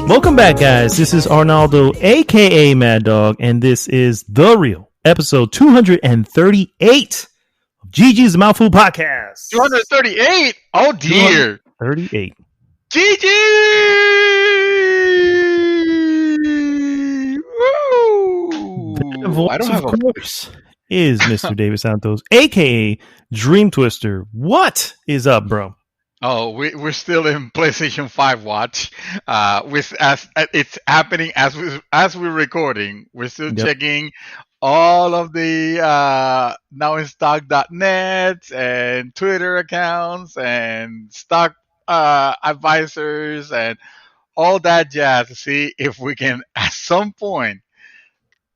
Welcome back, guys. This is Arnaldo, aka Mad Dog, and this is The Real, episode 238 of GG's Mouthful Podcast. 238? Oh dear. 38. GG! Woo! The voice, of course, is Mr. David Santos, aka Dream Twister. What is up, bro? Oh, we're still in PlayStation 5 watch. As it's happening as we're recording. We're still checking all of the nowinstock.net and Twitter accounts and stock advisors and all that jazz to see if we can at some point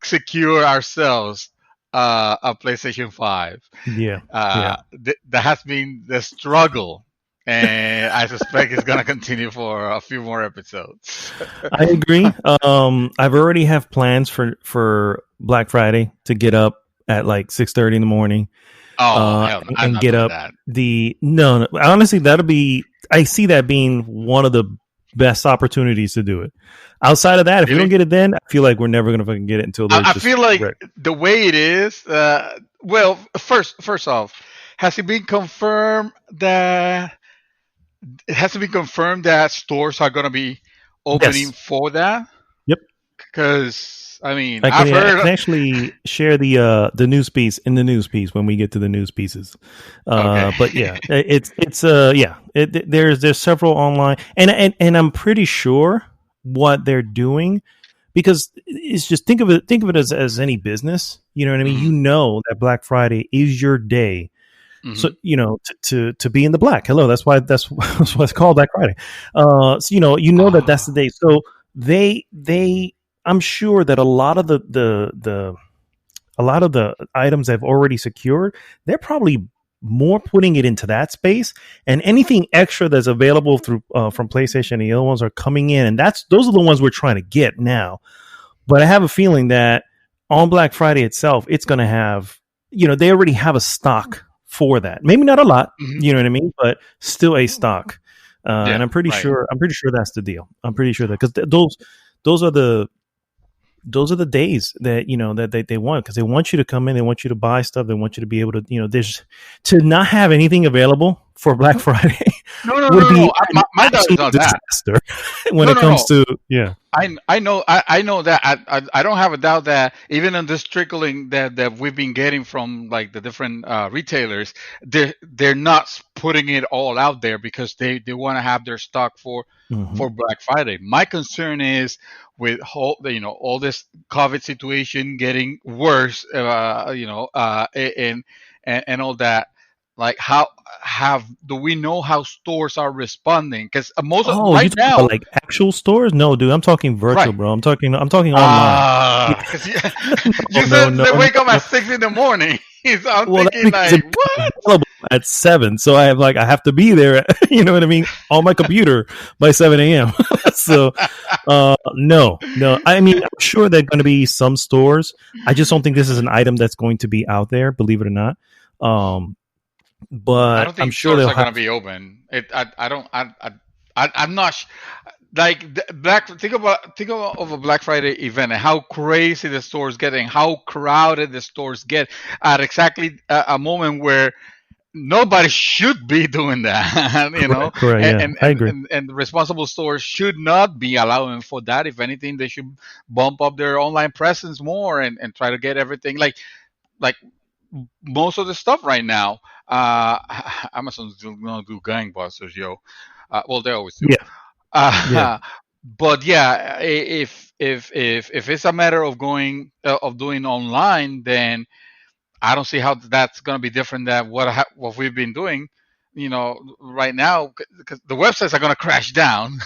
secure ourselves a PlayStation 5. That has been the struggle. And I suspect it's going to continue for a few more episodes. I agree. I've already have plans for Black Friday to get up at like 6:30 in the morning. And get up that. No, honestly, I see that being one of the best opportunities to do it. Outside of that, if we don't get it then, I feel like we're never going to fucking get it until I feel like the way it is, well, first off, has it been confirmed that stores are going to be opening for that? Yep. Because I can actually share the news piece in the news piece when we get to the news pieces. Okay. But yeah, there's several online, and I'm pretty sure what they're doing, because it's just think of it as any business. You know what I mean? Mm-hmm. You know that Black Friday is your day. Mm-hmm. So to be in the black. Hello, that's why it's called Black Friday. So that's the day. So they I'm sure that a lot of the items they've already secured, they're probably more putting it into that space, and anything extra that's available through from PlayStation and the other ones are coming in, and those are the ones we're trying to get now. But I have a feeling that on Black Friday itself, it's going to have, they already have a stock for that. Maybe not a lot, you know what I mean, but still a stock. And I'm pretty sure that's the deal. I'm pretty sure that, because those are the days that that they want, because they want you to come in, they want you to buy stuff, they want you to be able to there's to not have anything available for Black Friday. No. My doubt is on disaster when it comes to I know that I don't have a doubt that even on this trickling that we've been getting from like the different retailers, they're not putting it all out there because they want to have their stock for Black Friday. My concern is with all this COVID situation getting worse, and all that. Like, do we know how stores are responding? Because most of right now, like actual stores. No, dude, I'm talking virtual, bro. I'm talking online. Because you said they wake up at 6 a.m. I'm thinking like, what? At 7, so I have to be there. You know what I mean? On my computer by 7 a.m. So, no. I mean, I'm sure there are going to be some stores. I just don't think this is an item that's going to be out there. Believe it or not. But I don't think I'm sure stores are going to be open. I'm not like think of a Black Friday event and how crazy the stores get and how crowded the stores get at exactly a moment where nobody should be doing that. Correct, I agree. And responsible stores should not be allowing for that. If anything, they should bump up their online presence more and try to get everything like most of the stuff right now. Amazon's gonna do gangbusters, yo. Well, they always do. But yeah, if it's a matter of doing online, then I don't see how that's gonna be different than what we've been doing. Right now, because the websites are gonna crash down.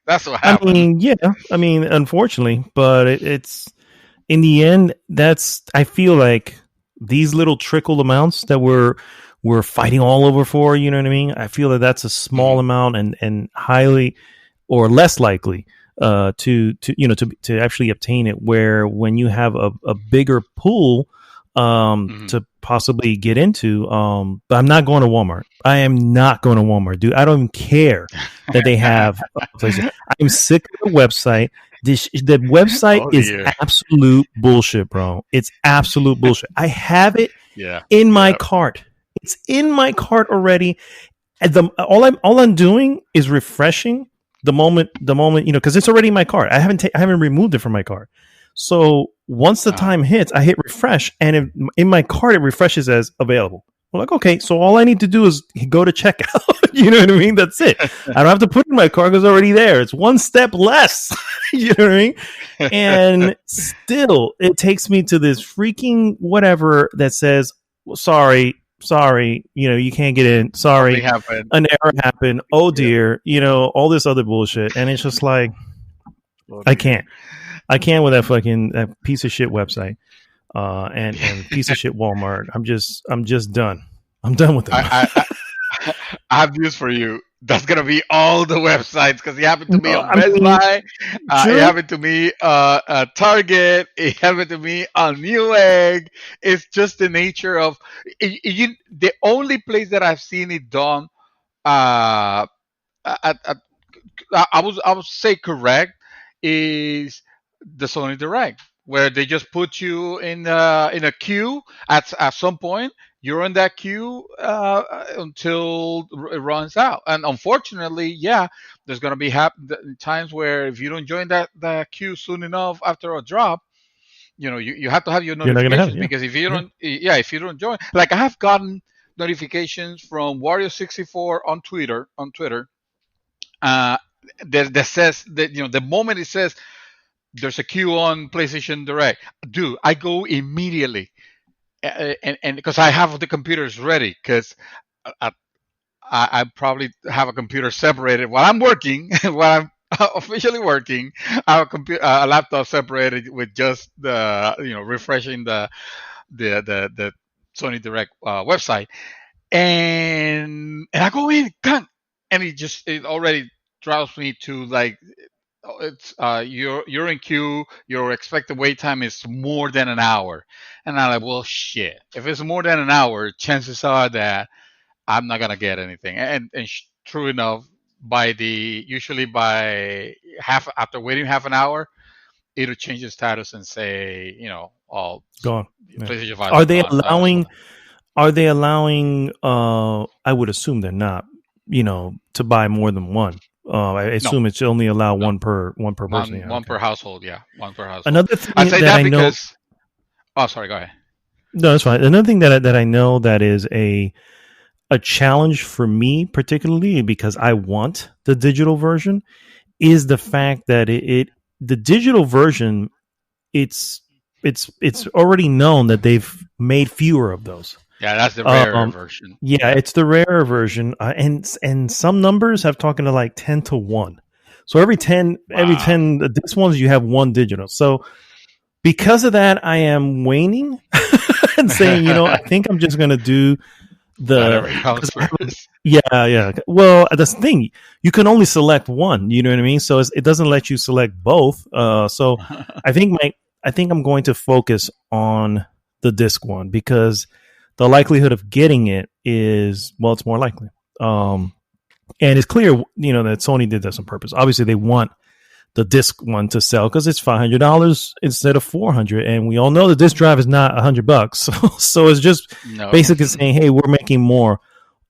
That's what happens. I mean, unfortunately, but it's in the end. I feel like these little trickle amounts that we're fighting all over for, you know what I mean? I feel that that's a small amount and highly or less likely to actually obtain it. Where when you have a bigger pool to possibly get into. But I'm not going to Walmart. I am not going to Walmart, dude. I don't even care that they have places. I'm sick of the website. The website Oh is dear. absolute bullshit, bro. It's absolute bullshit. I have it Yeah. in my Yeah. cart. It's in my cart already. And all I'm doing is refreshing the moment, because it's already in my cart. I haven't removed it from my cart. So once the time hits, I hit refresh, and in my cart it refreshes as available. I'm like, okay, so all I need to do is go to checkout. You know what I mean? That's it. I don't have to put it in my cart because it's already there. It's one step less. You know what I mean? And still, it takes me to this freaking whatever that says, sorry, you can't get in. Sorry, an error happened. Oh dear, all this other bullshit. And it's just like, I can't with that piece of shit website, and piece of shit Walmart. I'm just done. I'm done with them. I have news for you. That's gonna be all the websites, because it happened to me on Best Buy. It happened to me Target. It happened to me on Newegg. It's just the nature of the only place that I've seen it done. I would say correct is the Sony Direct, where they just put you in a queue at some point. You're in that queue until it runs out. And unfortunately, yeah, there's going to be times where if you don't join that queue soon enough after a drop, you have to have your notifications, because if you don't, if you don't join, like I have gotten notifications from Wario64 on Twitter, that says that, the moment it says there's a queue on PlayStation Direct, dude, I go immediately. And because I have the computers ready, because I probably have a computer separated while I'm working, while I'm officially working. I have a laptop separated with just the refreshing the Sony Direct website, and I go in, and it already drives me to like, it's you're in queue. Your expected wait time is more than an hour, and I'm like, well, shit. If it's more than an hour, chances are that I'm not gonna get anything. And true enough, usually by after waiting half an hour, it'll change the status and say, all gone. PlayStation 5 Are they gone, allowing? Are they allowing? I would assume they're not. To buy more than one. I assume it's only allow one per person. One per household. Yeah, one per household. Another thing I say that I because, know. Oh, sorry. Go ahead. No, that's fine. Another thing that I know that is a challenge for me, particularly because I want the digital version, is the fact that the digital version, it's already known that they've made fewer of those. Yeah, that's the rarer version. Yeah, it's the rarer version, and some numbers have talking to like 10 to 1. So every 10 this ones you have one digital. So because of that, I am waning and saying, I think I'm just gonna do yeah. Well, that's the thing. You can only select one. You know what I mean? So it doesn't let you select both. So I think I'm going to focus on the disc one, because the likelihood of getting it is, well, it's more likely. And it's clear, that Sony did this on purpose. Obviously, they want the disc one to sell because it's $500 instead of $400, and we all know the disc drive is not $100. So it's just basically saying, hey, we're making more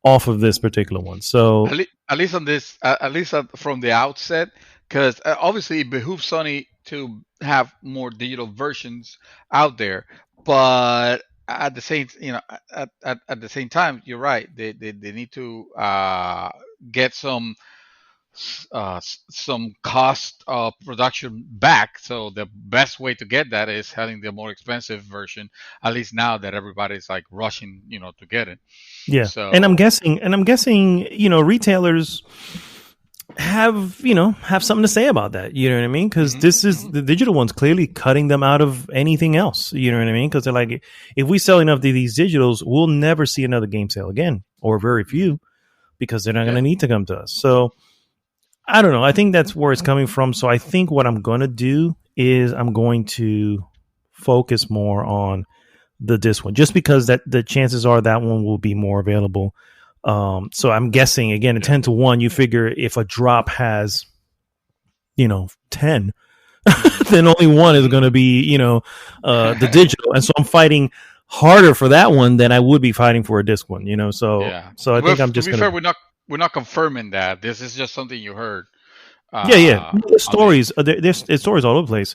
off of this particular one. So at least on this, at least from the outset, because obviously it behooves Sony to have more digital versions out there, but at the same, at the same time, you're right. They need to get some cost of production back. So the best way to get that is having the more expensive version. At least now that everybody's like rushing, to get it. Yeah. So, and I'm guessing, retailers have something to say about that. You know what I mean? Because this is the digital one's clearly cutting them out of anything else. You know what I mean? Because they're like, if we sell enough of these digitals, we'll never see another game sale again, or very few, because they're not going to need to come to us. So I don't know. I think that's where it's coming from. So I think what I'm going to do is I'm going to focus more on the disc one, just because that the chances are that one will be more available. So I'm guessing again, a 10-1. You figure if a drop has, 10, then only one is going to be, the digital. And so I'm fighting harder for that one than I would be fighting for a disc one. So I think I'm just to be fair, we're not confirming that. This is just something you heard. Yeah. There's stories. There's stories all over the place,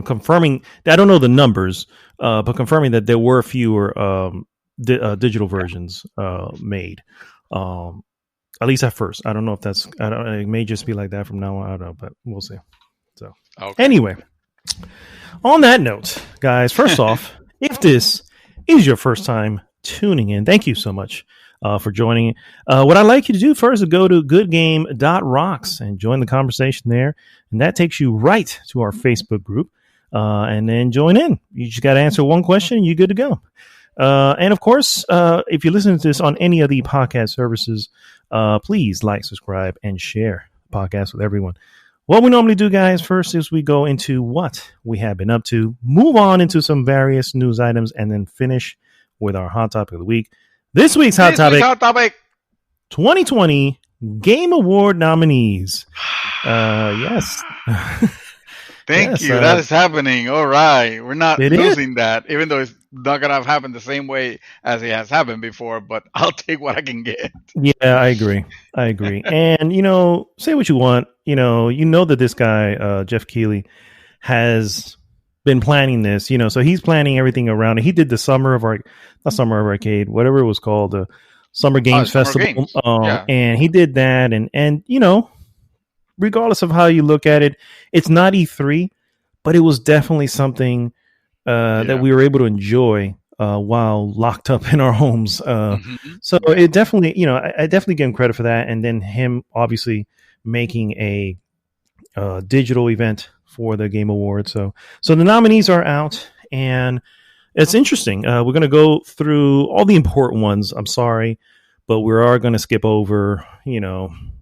confirming. I don't know the numbers, but confirming that there were fewer digital versions made. At least at first. I don't know if that's. I don't. It may just be like that from now on. I don't know, but we'll see. So anyway, on that note, guys. First off, if this is your first time tuning in, thank you so much for joining. What I'd like you to do first is go to goodgame.rocks and join the conversation there. And that takes you right to our Facebook group. And then join in. You just got to answer one question and you're good to go. And of course, if you listen to this on any of the podcast services, please like, subscribe, and share the podcast with everyone. What we normally do, guys, first is we go into what we have been up to, move on into some various news items, and then finish with our hot topic of the week. This week's hot topic, 2020 Game Award nominees. Yes. Thank you. That is happening. All right. We're not losing that, even though it's not going to have happened the same way as it has happened before, but I'll take what I can get. Yeah, I agree. And, say what you want. That this guy, Jeff Keighley, has been planning this, so he's planning everything around it. He did the not Summer of Arcade, whatever it was called, the Summer Games Festival. Games. And he did that. And regardless of how you look at it, it's not E3, but it was definitely something that we were able to enjoy while locked up in our homes. So it definitely, I definitely give him credit for that. And then him obviously making a digital event for the Game Awards. So the nominees are out, and it's interesting. We're going to go through all the important ones. I'm sorry, but we are going to skip over, I don't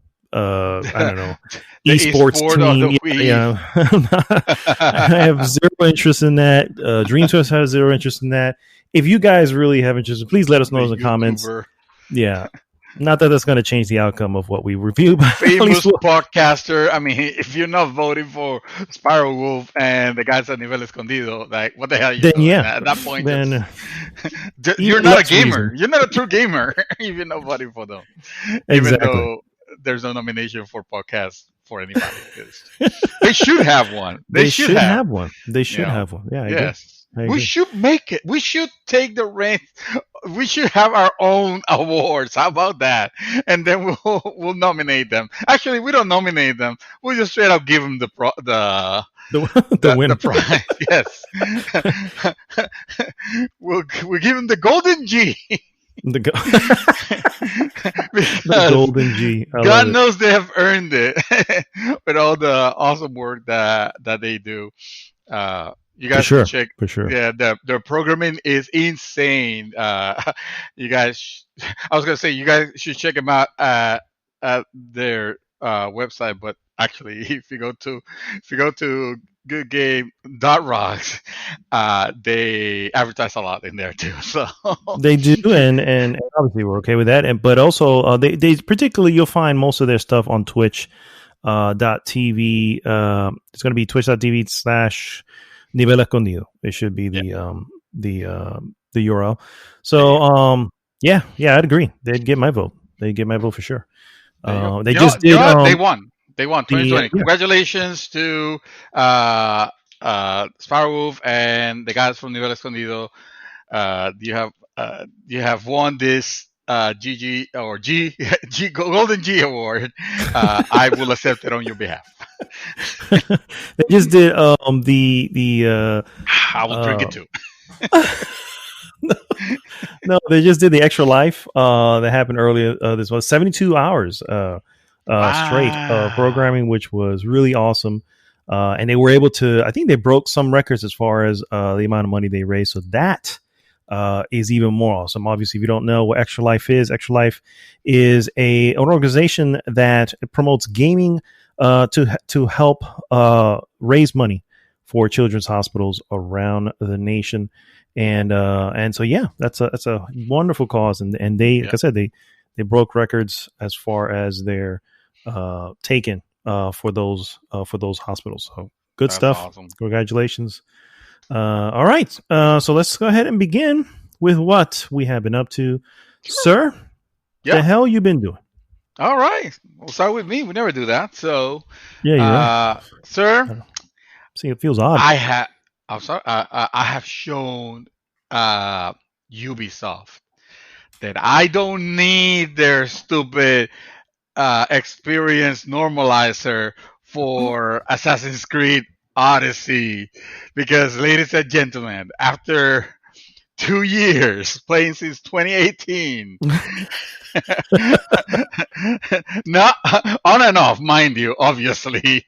know, esports team. I have zero interest in that. DreamTwist has zero interest in that. If you guys really have interest, please let us know in the comments. Yeah. Not that that's going to change the outcome of what we review, but famous podcaster. I mean, if you're not voting for Spiral Wolf and the guys at Nivel Escondido, like, what the hell are you doing? At that point, then you're not a gamer. Reason. You're not a true gamer if you're not voting for them. Exactly. Even though there's no nomination for podcasts for anybody. They should have one. They should have one. They should have one. Yeah. Yes. We should make it. We should take the reins. We should have our own awards. How about that? And then we'll nominate them. Actually, we don't nominate them. We'll just straight up give them the win. The prize. Yes. we'll give them the Golden G. The Golden G. God knows they have earned it with all the awesome work that they do. You guys should check. For sure. Yeah, their programming is insane. You guys, I was gonna say you guys should check them out at their website, but actually, if you go to goodgame.rocks, they advertise a lot in there too. So they do, and obviously we're okay with that. But also, they particularly you'll find most of their stuff on Twitch. .tv. It's going to be twitch.tv/Nivel Escondido. It should be the URL. So I'd agree. They'd get my vote. They'd get my vote for sure. They won. They won 2020. Congratulations to Sparrowwolf and the guys from Nivel Escondido. You have won this GG or G Golden G Award. I will accept it on your behalf. They just did I will drink it too. No, they just did the Extra Life that happened earlier. This was 72 hours straight programming, which was really awesome. And they were able to, I think they broke some records as far as the amount of money they raised. So that is even more awesome. Obviously, if you don't know what Extra Life is an organization that promotes gaming to help raise money for children's hospitals around the nation. And so yeah, that's a wonderful cause, and they, like Yeah, I said, they broke records as far as their taken for those hospitals. So good that's stuff. awesome. Congratulations. All right, so let's go ahead and begin with what we have been up to, Sure. sir. The Yeah. hell you been doing? All right. We'll start with me. We never do that. So, Yeah, you're right. sir, See, it feels odd. I have. I'm sorry. I have shown uh, Ubisoft that I don't need their stupid experience normalizer for Assassin's Creed Odyssey, because, ladies and gentlemen, after 2 years playing since 2018, not on and off, mind you, obviously,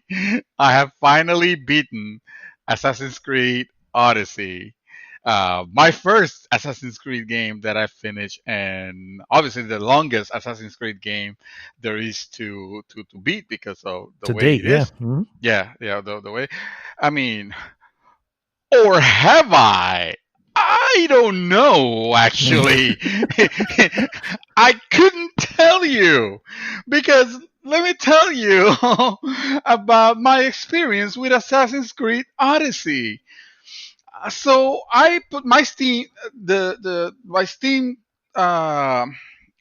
I have finally beaten Assassin's Creed Odyssey. My first Assassin's Creed game that I finished, and obviously the longest Assassin's Creed game there is to beat because of the To way date, it yeah. is. Yeah, yeah, the way. I mean, or have I? I don't know, actually. I couldn't tell you because let me tell you about my experience with Assassin's Creed Odyssey. So I put my Steam, the my Steam uh,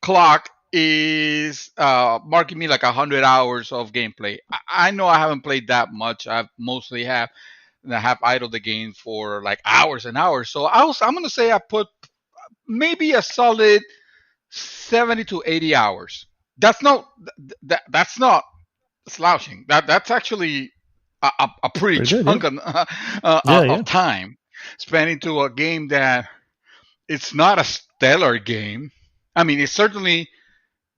clock is marking me like 100 hours of gameplay. I know I haven't played that much. I've mostly have and I have idled the game for like hours and hours. So I'm gonna say I put maybe a solid 70 to 80 hours. That's not that's not slouching. That's actually a pretty Pretty good, yeah. chunk Yeah, yeah. of time spent into a game that it's not a stellar game. I mean, it's certainly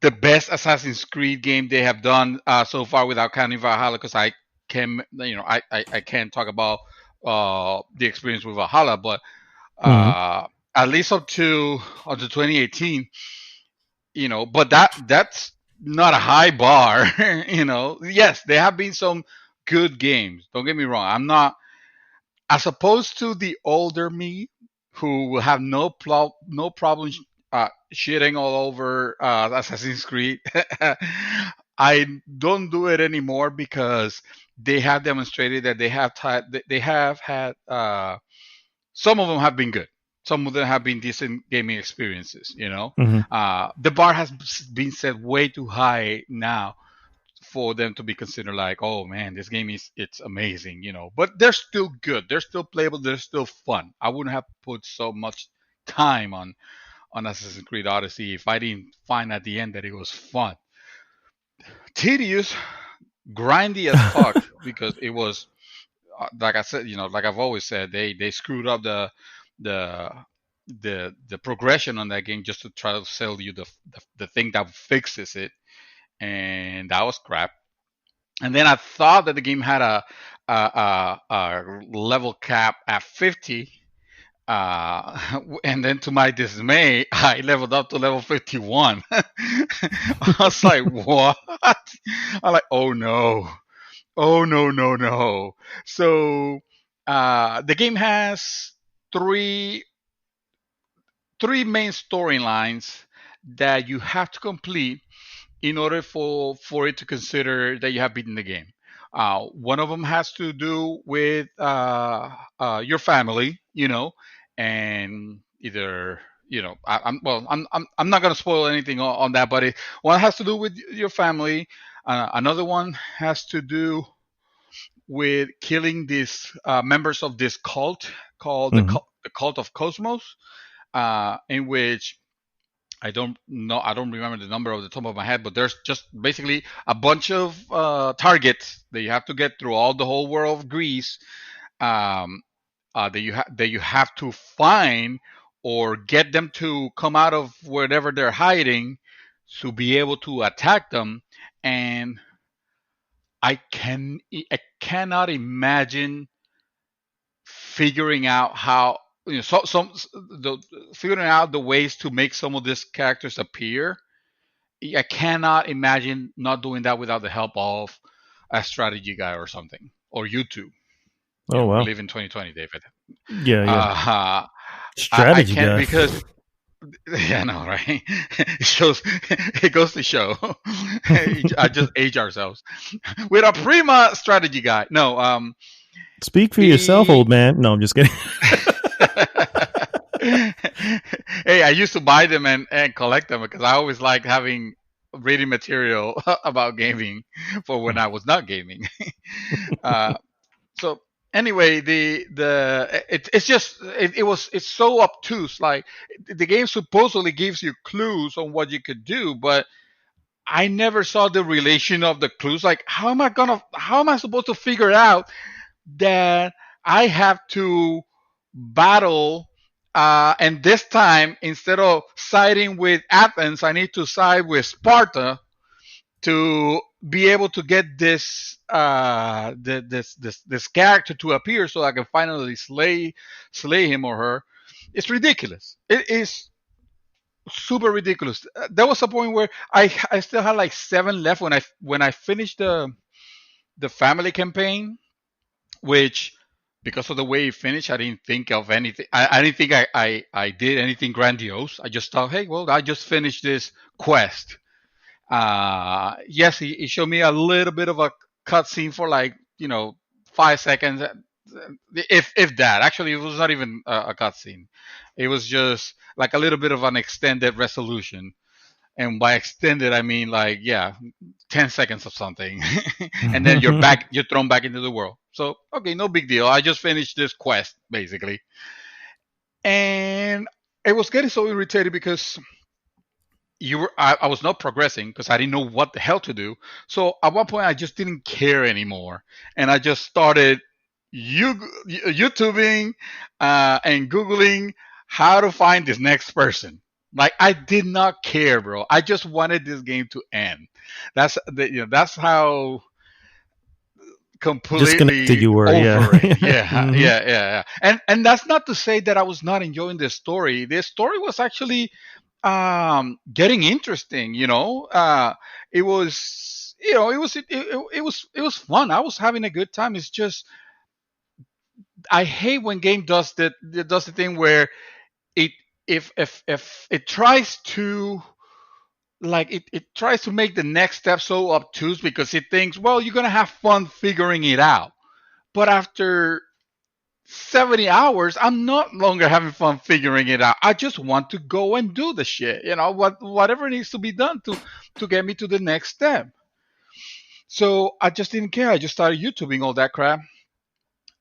the best Assassin's Creed game they have done so far, without counting Valhalla, because I can, I can't talk about the experience with Valhalla, but Hmm. at least up to 2018, but that's not a high bar. Yes, there have been some good games. Don't get me wrong. I'm not, as opposed to the older me, who will have no problem shitting all over Assassin's Creed. I don't do it anymore because they have demonstrated that they have had some of them have been good. Some of them have been decent gaming experiences. Hmm. The bar has been set way too high now for them to be considered like, oh man, this game it's amazing. But they're still good. They're still playable. They're still fun. I wouldn't have put so much time on Assassin's Creed Odyssey if I didn't find at the end that it was fun. Tedious, grindy as fuck, because it was like I said, like I've always said, they screwed up the the progression on that game just to try to sell you the thing that fixes it, and that was crap. And then I thought that the game had a level cap at 50. And then to my dismay, I leveled up to level 51. I was like, what? I'm like, oh no. Oh no, no, no. So the game has three three main storylines that you have to complete in order for it to consider that you have beaten the game. One of them has to do with your family, and either I'm not gonna spoil anything on that, but one has to do with your family. Another one has to do with killing these members of this cult called Hmm. the Cult of Cosmos, in which I don't remember the number off the top of my head, but there's just basically a bunch of targets that you have to get through all the whole world of Greece, um, that you have to find or get them to come out of wherever they're hiding to be able to attack them. And I cannot imagine figuring out how, the figuring out the ways to make some of these characters appear. I cannot imagine not doing that without the help of a strategy guy or something, or YouTube. Oh We wow. live in 2020, David. Yeah, yeah. Uh, I Strategy can't guy. because yeah, no, right? It shows. It goes to show. I just age ourselves. We're a prima strategy guy. No, Speak for yourself, he. old man. No, I'm just kidding. Hey, I used to buy them and collect them because I always liked having reading material about gaming for when I was not gaming. Uh, so anyway, it's so obtuse. Like the game supposedly gives you clues on what you could do, but I never saw the relation of the clues. Like how am I supposed to figure out that I have to battle, and this time instead of siding with Athens, I need to side with Sparta to be able to get this character to appear so I can finally slay him or her. It's ridiculous. It is super ridiculous. There was a point where I still had like 7 left when I finished the family campaign, which because of the way it finished, I didn't think of anything. I didn't think I did anything grandiose. I just thought, hey, well, I just finished this quest. Yes, he showed me a little bit of a cutscene for like 5 seconds, if that. Actually, it was not even a cutscene. It was just like a little bit of an extended resolution. And by extended, I mean like 10 seconds of something, and then you're thrown back into the world. So okay, no big deal. I just finished this quest basically, and it was getting so irritated because I was not progressing because I didn't know what the hell to do. So at one point I just didn't care anymore, and I just started YouTubing and Googling how to find this next person. Like I did not care, bro. I just wanted this game to end. That's how Disconnected completely you were, yeah. over it. Yeah, Hmm. yeah. And that's not to say that I was not enjoying the story. The story was actually getting interesting. It was it was fun. I was having a good time. It's just I hate when game does that. It does the thing where it if it tries to it tries to make the next step so obtuse because it thinks, well, you're gonna have fun figuring it out. But after 70 hours, I'm not longer having fun figuring it out. I just want to go and do the shit. Whatever needs to be done to get me to the next step. So I just didn't care. I just started YouTubing all that crap.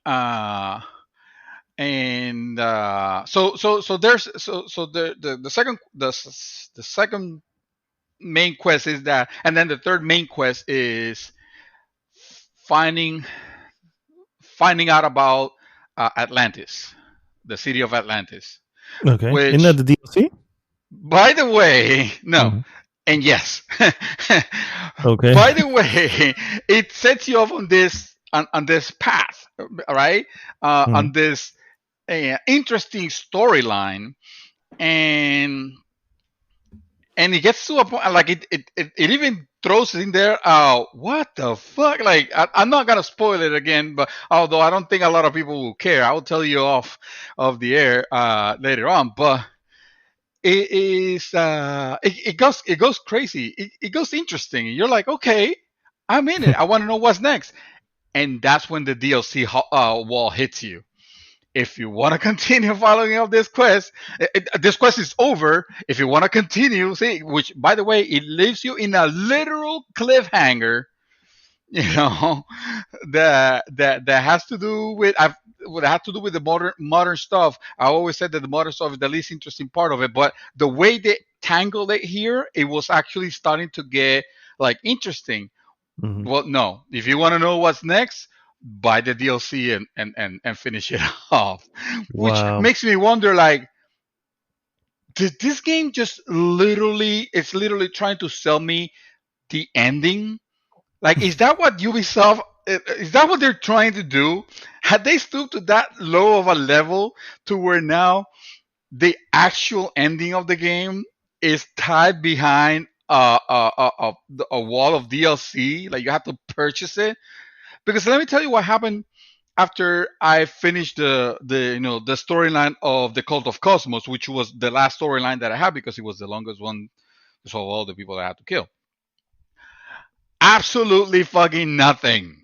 Uh, and so there's so the second the second main quest is that, and then the third main quest is finding finding out about Atlantis, the city of Atlantis, Okay. Isn't that which, the DLC? by the way, no, Hmm. and yes. Okay. By the way, it sets you off on this path, right? Hmm. On this interesting storyline, and it gets to a point like it even throws in there. What the fuck? Like I'm not gonna spoil it again, but although I don't think a lot of people will care, I will tell you off of the air later on. But it is it goes crazy. It goes interesting. You're like, okay, I'm in it. I want to know what's next, and that's when the DLC wall hits you. If you want to continue following up this quest, this quest is over. If you want to continue, see, which by the way, it leaves you in a literal cliffhanger, you know, that has to do with what have to do with the modern stuff. I always said that the modern stuff is the least interesting part of it, but the way they tangled it here, it was actually starting to get like interesting. Hmm. Well, no. If you want to know what's next, buy the DLC and finish it off. Which Wow. makes me wonder, like, did this game just literally? It's literally trying to sell me the ending. Like, is that what Ubisoft? Is that what they're trying to do? Had they stooped to that low of a level to where now the actual ending of the game is tied behind a wall of DLC? Like you have to purchase it. Because let me tell you what happened. after I finished the storyline of the Cult of Cosmos, which was the last storyline that I had because it was the longest one. So all the people I had to kill. Absolutely fucking nothing.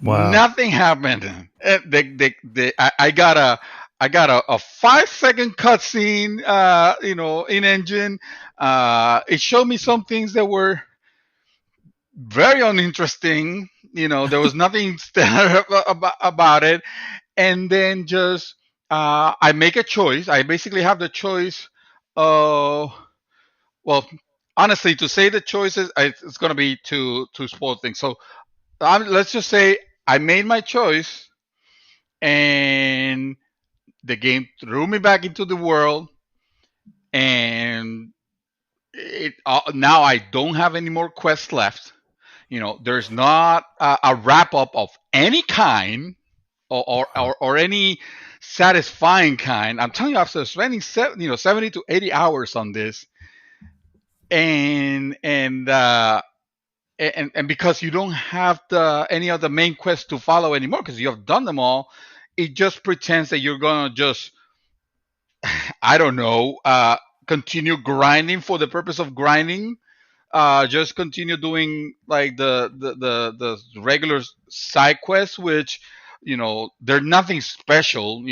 Wow. Nothing happened. I got a 5 second cutscene, in engine. It showed me some things that were very uninteresting. There was nothing stellar about it. And then just I make a choice. I basically have the choice of, well, honestly, to say the choices, it's going to be to spoil things. So let's just say I made my choice, and the game threw me back into the world, and now I don't have any more quests left. There's not a wrap up of any kind, or any satisfying kind. I'm telling you, after spending 70 to 80 hours on this, and because you don't have any of the main quests to follow anymore because you have done them all, it just pretends that you're gonna just, I don't know, continue grinding for the purpose of grinding. Just continue doing like the regular side quests, which they're nothing special.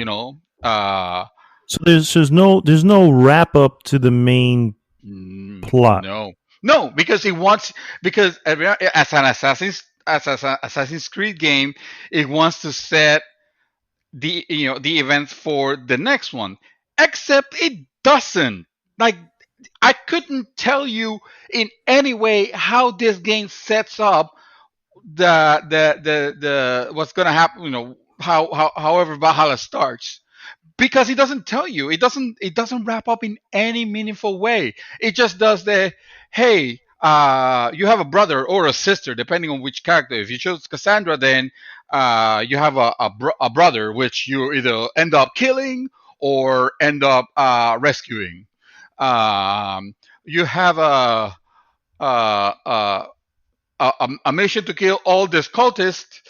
So there's no wrap up to the main plot. No, no, because as an Assassin's Creed game, it wants to set the events for the next one, except it doesn't. Like, I couldn't tell you in any way how this game sets up the what's gonna happen. However Valhalla starts, because it doesn't tell you. It doesn't wrap up in any meaningful way. It just does the, hey, you have a brother or a sister, depending on which character. If you chose Cassandra, then you have a brother, which you either end up killing or end up rescuing. You have a, a mission to kill all these cultists,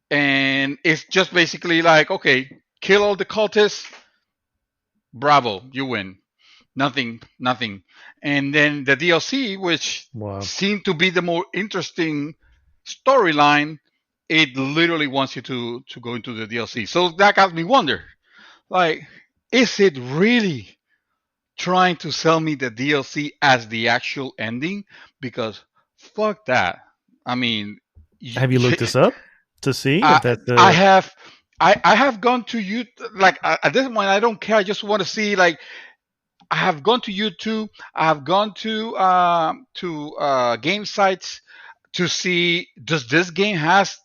and it's just basically like, okay, kill all the cultists, bravo, you win. Nothing, nothing. And then the DLC, which Wow. seemed to be the more interesting storyline, it literally wants you to go into the DLC. So that got me wonder, like, is it really trying to sell me the DLC as the actual ending? Because fuck that. I mean, Have you looked this up to see if I, that's I the? have I have gone to you, like, at this point I don't care. I just want to see, like, I have gone to YouTube. I have gone to game sites to see, does this game has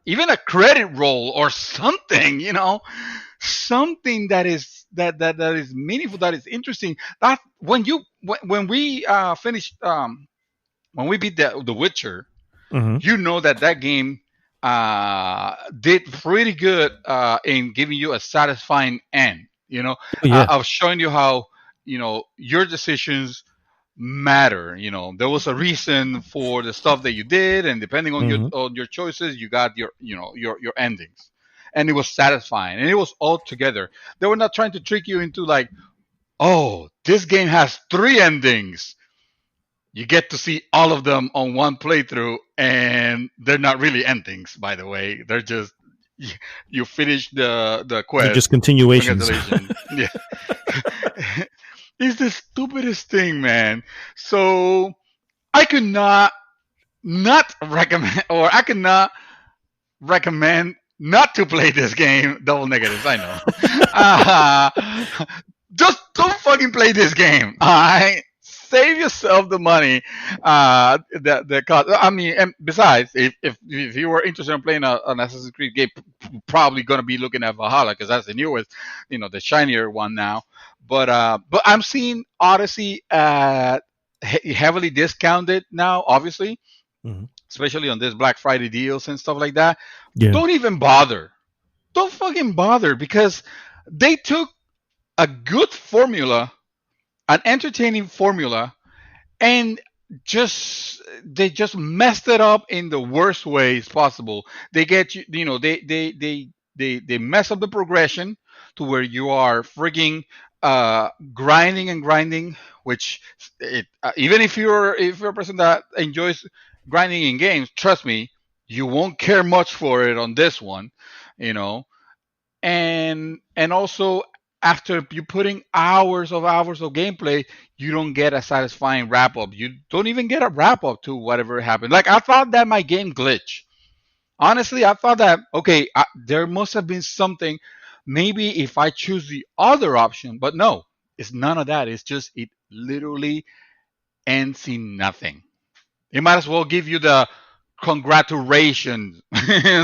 even a credit roll or something, something that is meaningful, that is interesting. That when we finished, when we beat the Witcher, Mhm. that game did pretty good in giving you a satisfying end. Oh yeah. Of showing you how your decisions matter. There was a reason for the stuff that you did, and depending on Mhm. your choices, you got your endings, and it was satisfying, and it was all together. They were not trying to trick you into, like, oh, this game has three endings. You get to see all of them on one playthrough, and they're not really endings, by the way. They're just, you finish the They're just quest. continuations. Congratulations. Yeah. It's the stupidest thing, man. So I could not recommend, or I could not recommend not to play this game. Double negatives, I know. uh, just don't fucking play this game. All right, save yourself the money. The cost. I mean, and besides, if you were interested in playing an Assassin's Creed game, probably gonna be looking at Valhalla because that's the newest, the shinier one now. But I'm seeing Odyssey heavily discounted now, obviously, Mhm. especially on this Black Friday deals and stuff like that. Yeah. Don't even bother. Don't fucking bother, because they took a good formula, an entertaining formula, and they just messed it up in the worst ways possible. They get you, they mess up the progression to where you are frigging grinding and grinding, which even if you're a person that enjoys grinding in games, trust me, you won't care much for it on this one, you know. And also, after you putting hours of gameplay, you don't get a satisfying wrap up. You don't even get a wrap up to whatever happened. Like, I thought that my game glitched. Honestly, I thought that, okay, there must have been something, maybe if I choose the other option. But no, it's none of that. It's just, it literally ends in nothing. It might as well give you the congratulations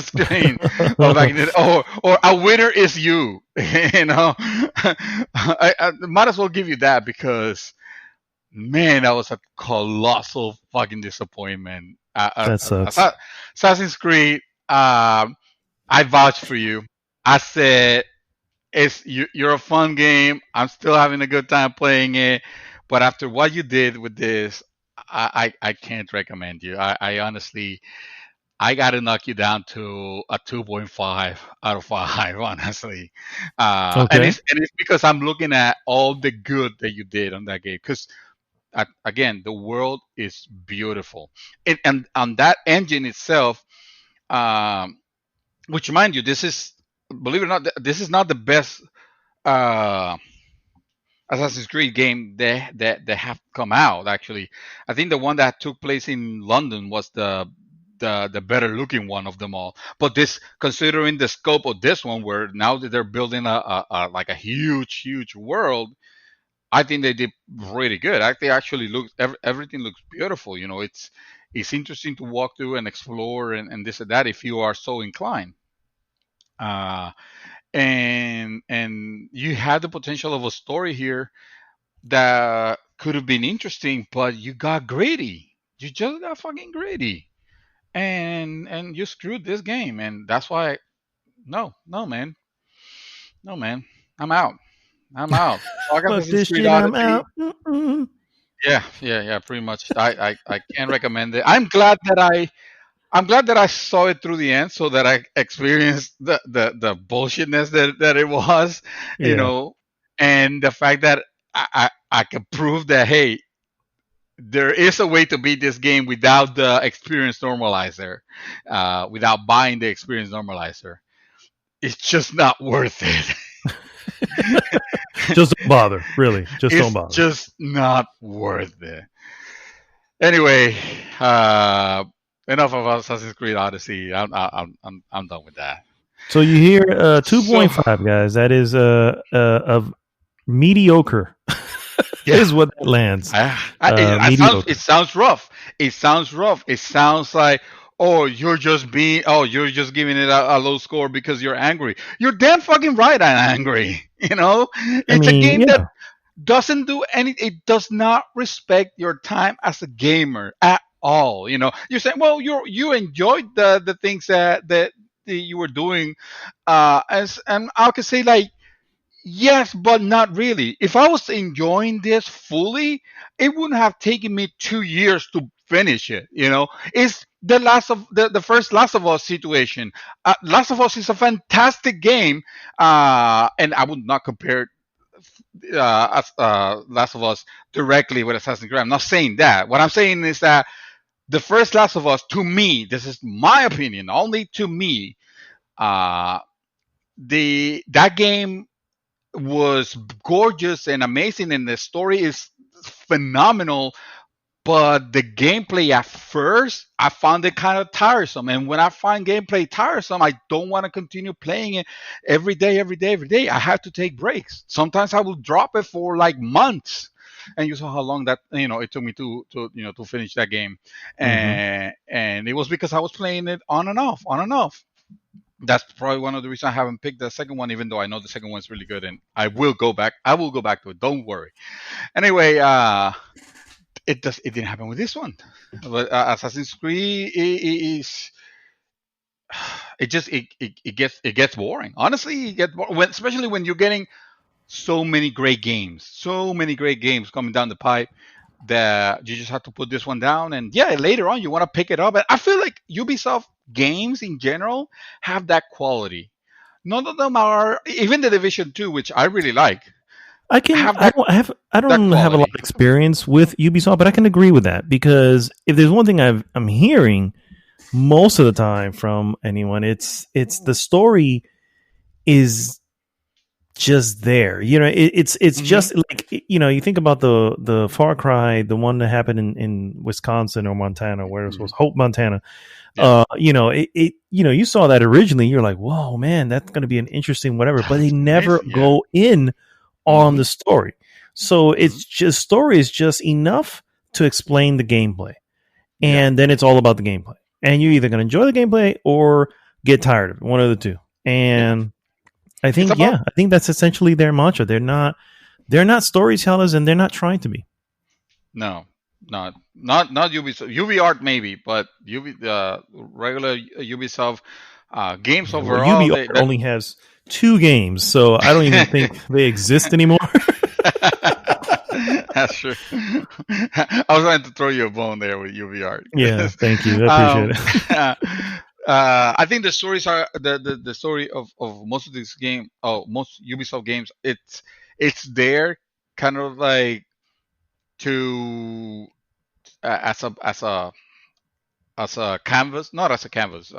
screen of like, or a winner is you. You know, I might as well give you that, because man, that was a colossal fucking disappointment. That sucks. Assassin's Creed, I vouched for you. I said, you're a fun game. I'm still having a good time playing it, but after what you did with this, I can't recommend you. I honestly, I got to knock you down to a 2.5 out of 5, honestly. And Okay. it's because I'm looking at all the good that you did on that game. Because again, the world is beautiful, and on that engine itself, um, which, mind you, this is, believe it or not, this is not the best uh, Assassin's Creed game that have come out. Actually, I think the one that took place in London was the better looking one of them all. But this, considering the scope of this one, where now that they're building a like a huge world, I think they did really good. I think actually looks, everything looks beautiful. You know, it's interesting to walk through and explore and this and that, if you are so inclined. Uh, and you had the potential of a story here that could have been interesting, but you got greedy. You just got fucking greedy, and you screwed this game, and that's why. No, man, no, man, I'm out. I'm out. Fuck Fuck Assassin's this Creed shit. I'm Odyssey. out. Mm-mm. Yeah, pretty much. I can't recommend it. I'm glad that I saw it through the end, so that I experienced the bullshitness that it was, you Yeah. know, and the fact that I could prove that, hey, there is a way to beat this game without the experience normalizer, without buying the experience normalizer. It's just not worth it. Just don't bother. Really. Just don't It's bother. just not worth it. Anyway, uh, enough of Assassin's Creed Odyssey. I'm done with that. So you hear So 2.5, guys. That is of mediocre yeah, is what that lands. it Mediocre. sounds rough. It sounds rough. It sounds like, oh, you're just giving it a low score because you're angry. You're damn fucking right. I'm angry. You know, I it's a mean, game that yeah. doesn't do any. It does not respect your time as a gamer at all. You know, you're saying, well, you enjoyed the things that you were doing, as and I could say, like, yes, but not really. If I was enjoying this fully, it wouldn't have taken me 2 years to finish it. You know, it's the first Last of Us situation. Last of Us is a fantastic game, and I would not compare Last of Us directly with Assassin's Creed. I'm not saying that. What I'm saying is that the first Last of Us, to me, this is my opinion, only to me, uh, the that game was gorgeous and amazing, and the story is phenomenal. But the gameplay at first, I found it kind of tiresome. And when I find gameplay tiresome, I don't want to continue playing it every day. I have to take breaks. Sometimes I will drop it for like months. And you saw how long that it took me to finish that game, Hmm. and it was because I was playing it on and off, on and off. That's probably one of the reasons I haven't picked the second one, even though I know the second one's really good, and I will go back. I will go back to it. Don't worry. Anyway, it didn't happen with this one. But Assassin's Creed is it gets boring. Honestly, it gets especially when you're getting so many great games coming down the pipe. that you just have to put this one down, and yeah, later on you want to pick it up. And I feel like Ubisoft games in general have that quality. None of them are, even the Division 2, which I really like, have I that don't have a lot quality. of experience with Ubisoft, but I can agree with that because if there's one thing I'm hearing most of the time from anyone, it's the story is just there. You know, it's Hmm. just like, you know, you think about the Far Cry, the one that happened in Wisconsin or Montana, where it was Hmm. Hope, Montana. Yeah. You know, you know, you saw that originally, you're like, whoa, man, that's going to be an interesting whatever, but they That's never amazing. Yeah. go in on Hmm. the story. So Hmm. it's just story is just enough to explain the gameplay, Yeah. and then it's all about the gameplay. And you're either going to enjoy the gameplay or get tired of it, one of the two. Yeah. And I It's think, about yeah, I think that's essentially their mantra. They're not storytellers, and they're not trying to be. no, not Ubisoft. UbiArt maybe, but regular Ubisoft games Yeah, well, overall. UB They that only has two games, so I don't even think they exist anymore. That's true. I was trying to throw you a bone there with UVR Yeah, because thank you. I appreciate um, it. I think the stories are the story of most of these most Ubisoft games. It's there kind of like to as a canvas, not as a canvas.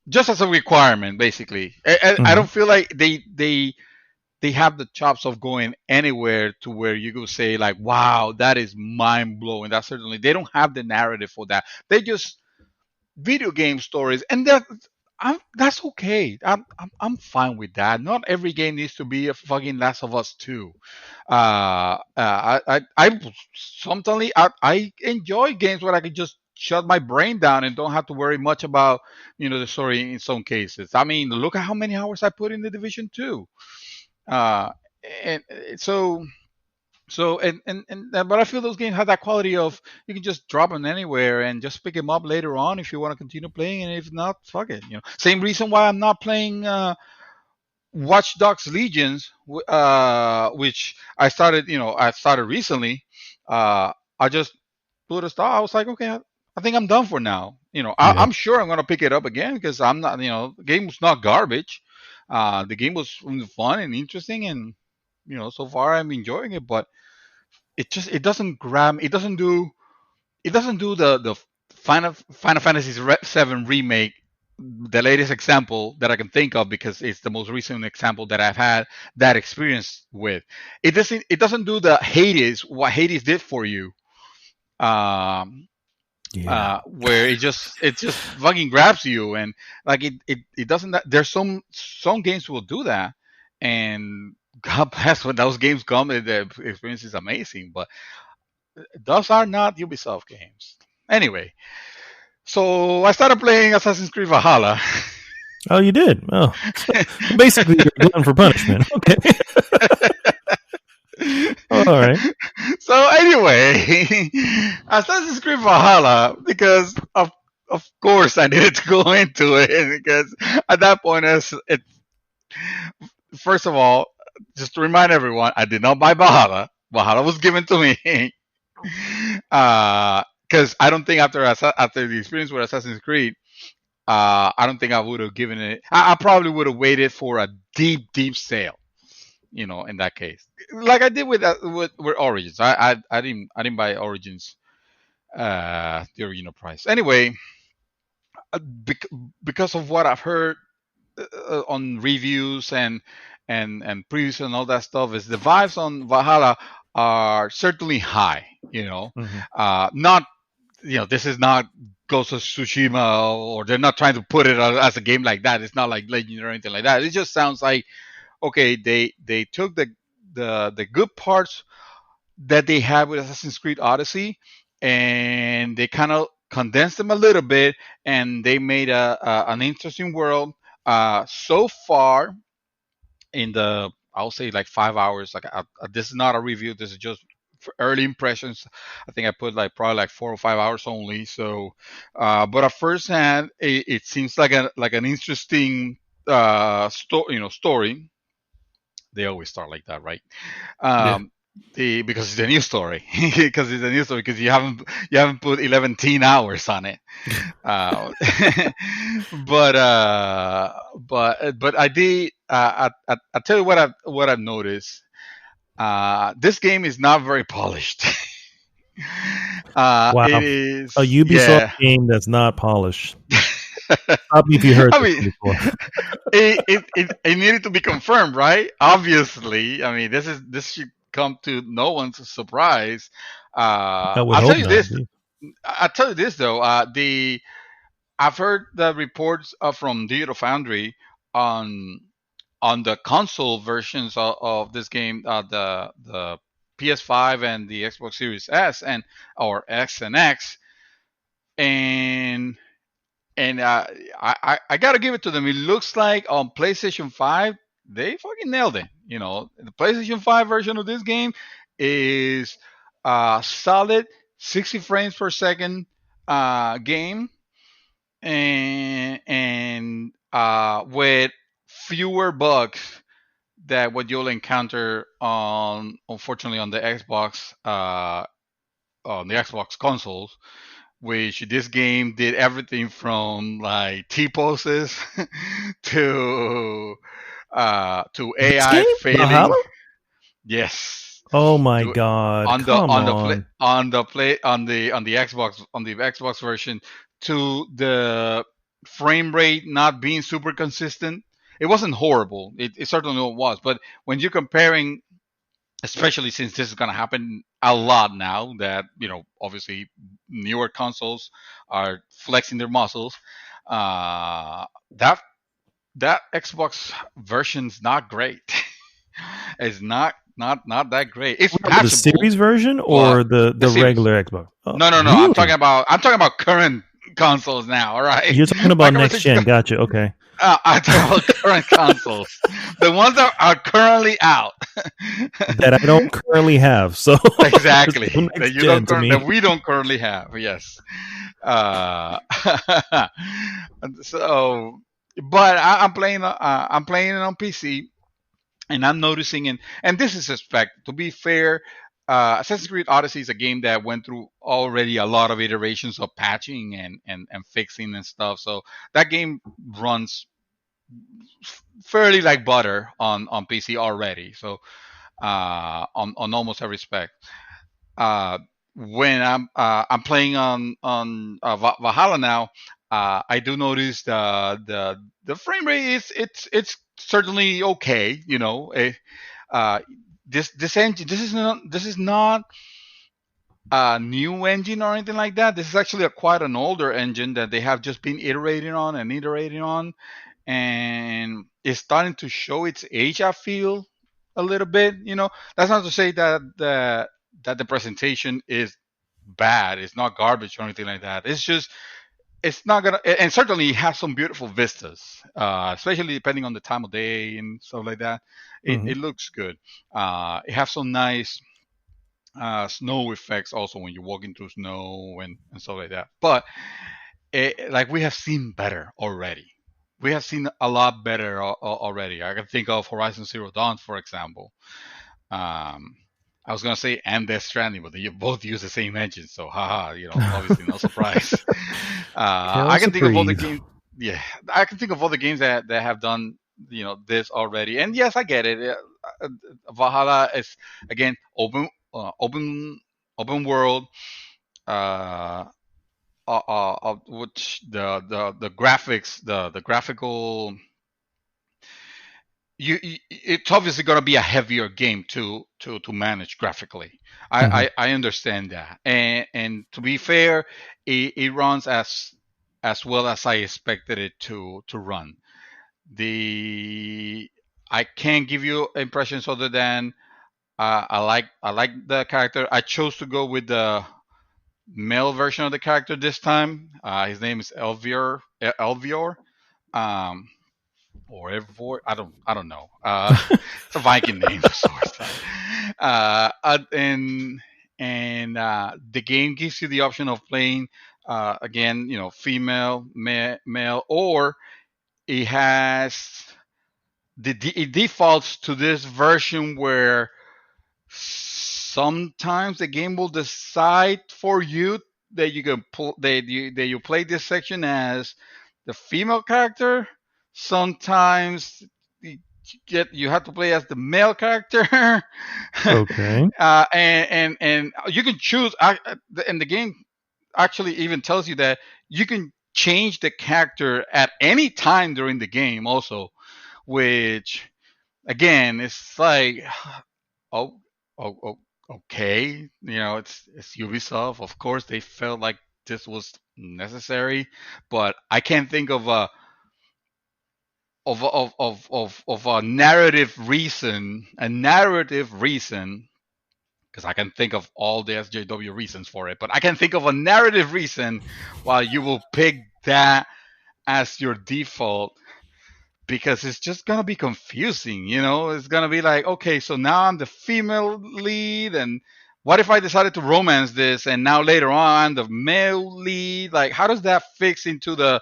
Just as a requirement, basically. I Hmm. don't feel like they have the chops of going anywhere to where you could say like, wow, that is mind blowing. That certainly they don't have the narrative for that. They just video game stories, and that's okay. I'm fine with that. Not every game needs to be a fucking Last of Us 2. I sometimes I enjoy games where I can just shut my brain down and don't have to worry much about the story in some cases. I mean, look at how many hours I put in the Division 2. uh and so but I feel those games have that quality of you can just drop them anywhere and just pick them up later on if you want to continue playing, and if not, fuck it. Same reason why I'm not playing Watch Dogs Legions, which I started recently. I just put a stop. I was like, okay, I think I'm done for now. Yeah. I'm sure I'm gonna pick it up again because I'm not. The game was not garbage. The game was fun and interesting, and so far I'm enjoying it. But it doesn't grab. It doesn't do the Final Fantasy VII remake, the latest example that I can think of, because it's the most recent example that I've had that experience with. It doesn't do the Hades, what Hades did for you. Um, Yeah. where it just fucking grabs you, and like it doesn't. There's some games will do that, and God bless when those games come, the experience is amazing. But those are not Ubisoft games. Anyway, so I started playing Assassin's Creed Valhalla. Oh, you did. Oh, so basically, you're a glutton for punishment. Okay. All right. So anyway, Assassin's Creed Valhalla, because of course I needed to go into it, because at that point first of all, just to remind everyone, I did not buy Valhalla. Valhalla was given to me. Because I don't think after the experience with Assassin's Creed, I don't think I would have given it. I probably would have waited for a deep sale. In that case, like I did with Origins. I didn't buy Origins the original price. Anyway, bec- because of what I've heard on reviews and previews and all that stuff, is the vibes on Valhalla are certainly high. Hmm. Not this is not Ghost of Tsushima, or they're not trying to put it as a game like that. It's not like Legend or anything like that. It just sounds like, okay, they took the good parts that they had with Assassin's Creed Odyssey, and they kind of condensed them a little bit, and they made an interesting world. So far, in the I'll say like 5 hours. Like this is not a review. This is just for early impressions. I think I put like probably like 4 or 5 hours only. So, but at first hand, it seems like an interesting story. They always start like that, right? Yeah. the because it's a new story because it's a new story because you haven't put 11 teen hours on it. Uh, but I did. I tell you what I've noticed. This game is not very polished. It Wow. A is, Ubisoft yeah. game that's not polished. Stop me if you heard I this mean, one before. it needed to be confirmed, right? Obviously, I mean, this should come to no one's surprise. I would I'll hope tell you not. this. I'll tell you this though. The I've heard the reports from Digital Foundry on the console versions of this game, the PS5 and the Xbox Series S and or X and X, and I gotta give it to them. It looks like on PlayStation 5 they fucking nailed it. The PlayStation 5 version of this game is a solid 60 frames per second game, and with fewer bugs that what you'll encounter unfortunately on the Xbox consoles, which this game did everything from like T poses to This AI game? failing. Valhalla? Yes, Oh my to god. on the Come on the play on. on the Xbox version, to the frame rate not being super consistent. It wasn't horrible. It certainly was, but when you're comparing, especially since this is going to happen a lot now that obviously newer consoles are flexing their muscles, that Xbox version's not great. It's not that great. It's The patchable, series version but or the the series. regular Xbox? Oh, No, no, no. I'm talking really? about I'm talking about current consoles now. All right, You're talking my about next conversation. gen. Gotcha. Okay. I'm talking about current consoles, the ones that are currently out. That I don't currently have. So there's Exactly, no that next gen to that me. we don't currently have. Yes. Uh, so, but I'm playing it on PC, and I'm noticing, and this is suspect. To be fair, Assassin's Creed Odyssey is a game that went through already a lot of iterations of patching and fixing and stuff. So that game runs fairly like butter on PC already. So on almost every spec. Uh, when I'm playing on Valhalla now, I do notice the frame rate is it's certainly okay. Uh, this engine this is not a new engine or anything like that. This is actually quite an older engine that they have just been iterating on and iterating on, and it's starting to show its age. I feel a little bit. That's not to say that the presentation is bad. It's not garbage or anything like that. It's just it's not gonna, and certainly it has some beautiful vistas, especially depending on the time of day and stuff like that. It, Hmm. it looks good. It has some nice snow effects also when you're walking through snow and stuff like that. But like we have seen better already. We have seen a lot better already. I can think of Horizon Zero Dawn, for example. Um, I was gonna say and Death Stranding, but they both use the same engine, so haha, obviously no surprise. I Hell can think of all the surprise. games. Yeah, I can think of all the games that have done this already. And yes, I get it. Valhalla is again open world. Uh, which the graphics, the graphical, it's obviously going to be a heavier game to manage graphically. Hmm. I understand that, and to be fair, it runs as well as I expected it to run. The I can't give you impressions other than I like the character. I chose to go with the male version of the character this time. His name is Elvior. Um, or Evor. I don't know. It's a Viking name of sorts. And the game gives you the option of playing again, female, male, or it it defaults to this version where sometimes the game will decide for you that you can pull that you play this section as the female character. Sometimes you have to play as the male character. Okay. And you can choose. And the game actually even tells you that you can change the character at any time during the game, also, which again, it's like, oh, okay, it's Ubisoft. Of course, they felt like this was necessary, but I can't think of a narrative reason, because I can think of all the SJW reasons for it, but I can think of a narrative reason why you will pick that as your default, because it's just gonna be confusing. It's gonna be like, okay, so now I'm the female lead, and what if I decided to romance this, and now later on I'm the male lead? Like, how does that fix into the?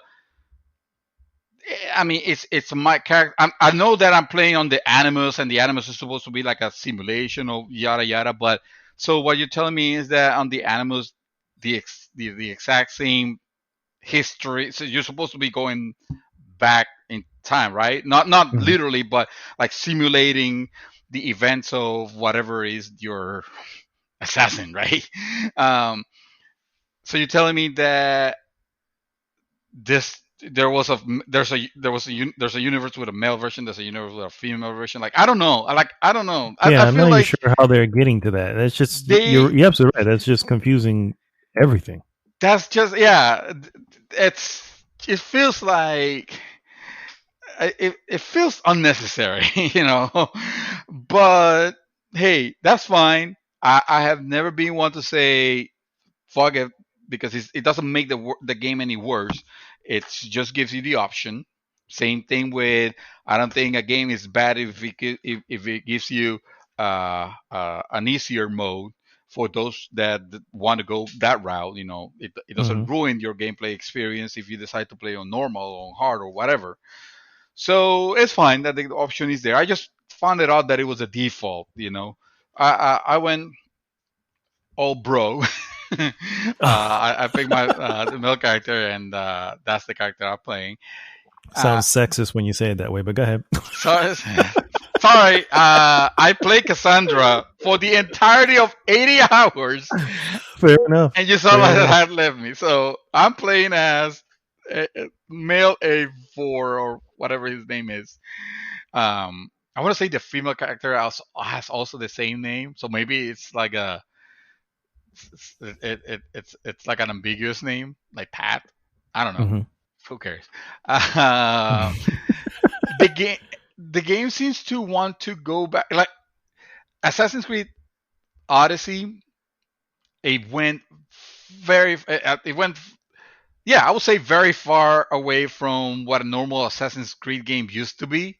I mean, it's my character. I know that I'm playing on the Animus, and the Animus is supposed to be like a simulation of yada yada. But so what you're telling me is that on the Animus, the exact same history. So you're supposed to be going back in time, right? Not Mhm. literally, but like simulating the events of whatever is your assassin, right? Um, so you're telling me that this there's a universe with a male version, there's a universe with a female version. Like, I don't know. I Yeah, I'm feel not even like sure how they're getting to that. That's just they you're absolutely right. That's just confusing everything. that's just, yeah, it feels like it feels unnecessary, but hey, that's fine. I have never been one to say fuck it, because it doesn't make the game any worse. It just gives you the option. Same thing with, I don't think a game is bad if it gives you an easier mode for those that want to go that route. It doesn't Hmm. ruin your gameplay experience if you decide to play on normal or on hard or whatever. So it's fine that the option is there. I just found it out that it was a default. I went all bro. I picked my the male character, and that's the character I'm playing. Uh, Sounds sexist when you say it that way, but go ahead. so sorry, I played Cassandra for the entirety of 80 hours, Fair enough. and you saw Fair what enough. had left me. So I'm playing as male A4 or whatever his name is. I want to say the female character also has also the same name, so maybe it's like it's like an ambiguous name, like Pat. I don't know. Hmm. Who cares? Uh, the game seems to want to go back, like Assassin's Creed Odyssey. It went it went, yeah, I would say very far away from what a normal Assassin's Creed game used to be,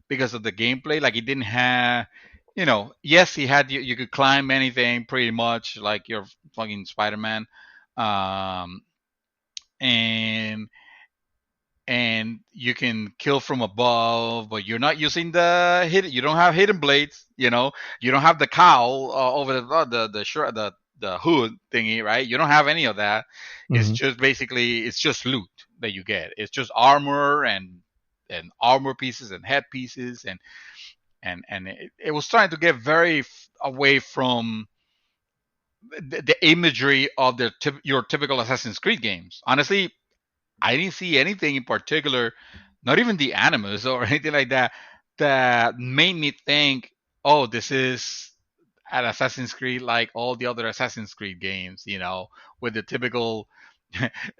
because of the gameplay. Like, it didn't have, yes, he had you could climb anything pretty much, like you're fucking Spider-Man, um, and you can kill from above, but you're not using the hit. You don't have hidden blades. You don't have the cowl over the hood thingy, right? You don't have any of that. It's Hmm. just basically, it's just loot that you get. It's just armor and armor pieces and head pieces, and it was trying to get very away from the imagery of your typical Assassin's Creed games. Honestly, I didn't see anything in particular, not even the animus or anything like that, that made me think, oh, this is an Assassin's Creed like all the other Assassin's Creed games, with the typical,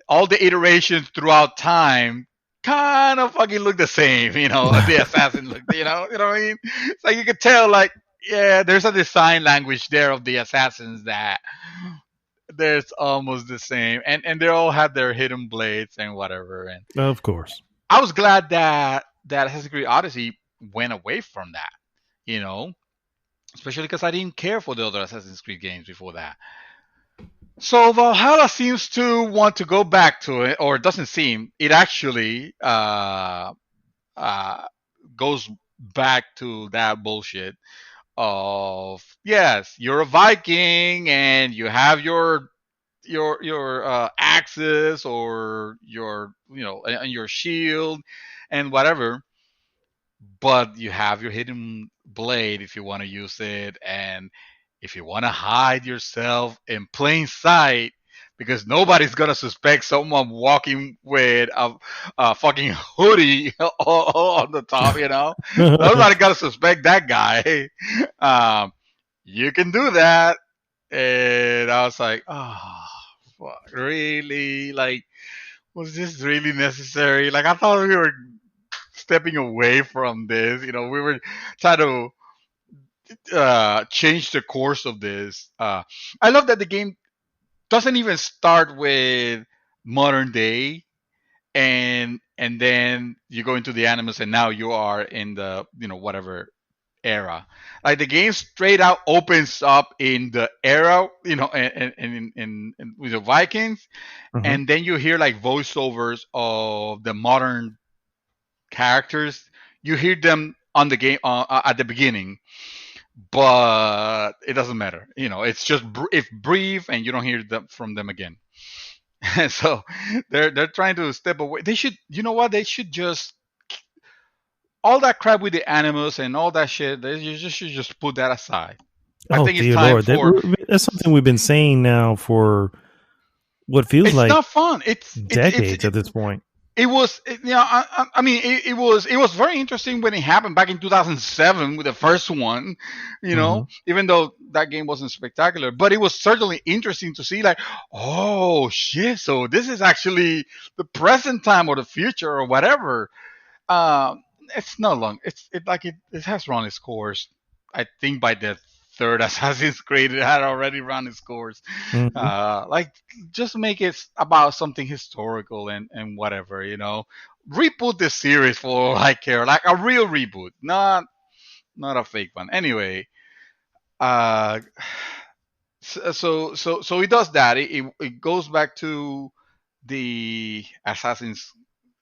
all the iterations throughout time kind of fucking look the same, the assassin look, you know what I mean? It's like you could tell, like, yeah, there's a design language there of the assassins that there's almost the same, and they all have their hidden blades and whatever. And Of course. I was glad that Assassin's Creed Odyssey went away from that, you know, especially because I didn't care for the other Assassin's Creed games before that. So Valhalla seems to want to go back to it, or it doesn't seem. It actually uh, goes back to that bullshit of, yes, you're a Viking and you have your axes or your, and your shield and whatever, but you have your hidden blade if you want to use it, and if you want to hide yourself in plain sight, because nobody's gonna suspect someone walking with a fucking hoodie on the top. Nobody's gonna suspect that guy. um, you can do that, and I was like, oh, fuck, really? Like, was this really necessary? Like, I thought we were stepping away from this. We were trying to change the course of this. I love that the game doesn't even start with modern day, and then you go into the animus, and now you are in the whatever era. Like, the game straight out opens up in the era, and with the Vikings, Mhm. and then you hear like voiceovers of the modern characters. You hear them on the game at the beginning, but it doesn't matter. It's just if brief, and you don't hear them from them again. So they're trying to step away. They should, you know what? They should just, all that crap with the animals and all that shit. You just should just put that aside. I Oh think it's dear time lord, for. that's something we've been saying now for what feels It's like not fun. decades at this point. It was, I mean, it was very interesting when it happened back in 2007 with the first one, Hmm. even though that game wasn't spectacular, but it was certainly interesting to see, like, oh shit, so this is actually the present time or the future or whatever. It's not long. It has run its course. I think by the third Assassin's Creed, it had already run its course. Hmm. Like, just make it about something historical and whatever. Reboot the series for all I care, like a real reboot, not a fake one. Anyway, uh, so it does that. It goes back to the assassins,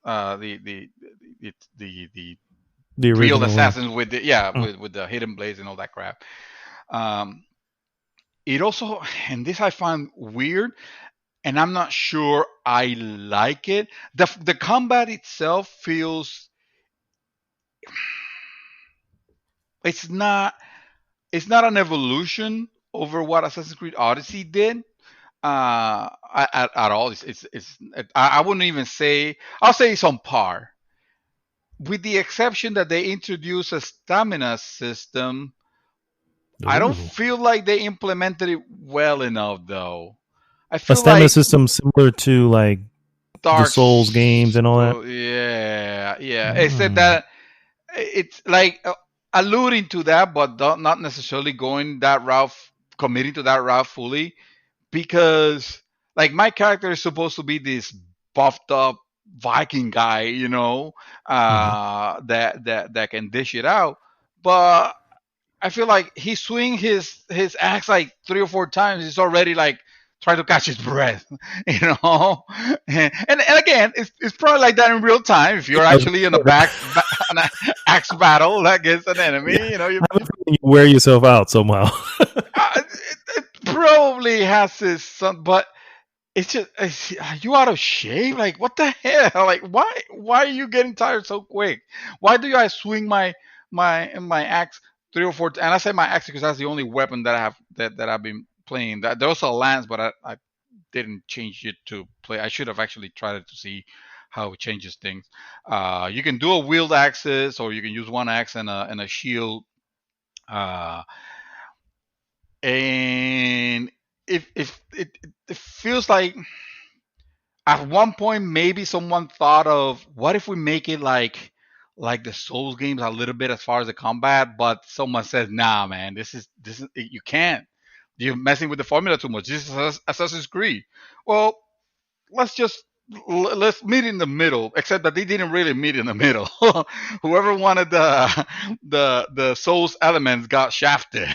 the The real original, yeah. assassins with the, yeah, Mm. with the hidden blades and all that crap. Um, it also, and this I find weird, and I'm not sure I like it. The combat itself feels, it's not it's not an evolution over what Assassin's Creed Odyssey did. At all. I wouldn't even say, I'll say it's on par, with the exception that they introduce a stamina system. I don't Ooh. feel like they implemented it well enough, though. I A feel stamina like system similar to like the Dark Souls games and all that. Yeah, yeah. Except Mm. that it's like, alluding to that, but not necessarily going that route, committing to that route fully, because, like, my character is supposed to be this buffed up Viking guy, Hmm. that can dish it out, but I feel like he swing his axe like 3 or 4 times. He's already like trying to catch his breath, you know. And again, it's probably like that in real time. If Yeah, you're I was actually in a gonna say an axe battle against an that. enemy, I have a feeling you wear yourself out somehow. it probably has this some, but are you out of shape? Like, what the hell? Like, why are you getting tired so quick? Why do I swing my axe 3 or 4? And I say my axe because that's the only weapon that I have, that I've been playing. That, there's also a lance, but I didn't change it to play. I should have actually tried it to see how it changes things. You can do a wheeled axis, or you can use one axe and a shield. Uh, and if it feels like, at one point maybe someone thought of, what if we make it like the Souls games a little bit as far as the combat, but someone says, nah, man, this is you can't, you're messing with the formula too much. This is Assassin's Creed. Well, let's just let's meet in the middle, except that they didn't really meet in the middle. Whoever wanted the Souls elements got shafted.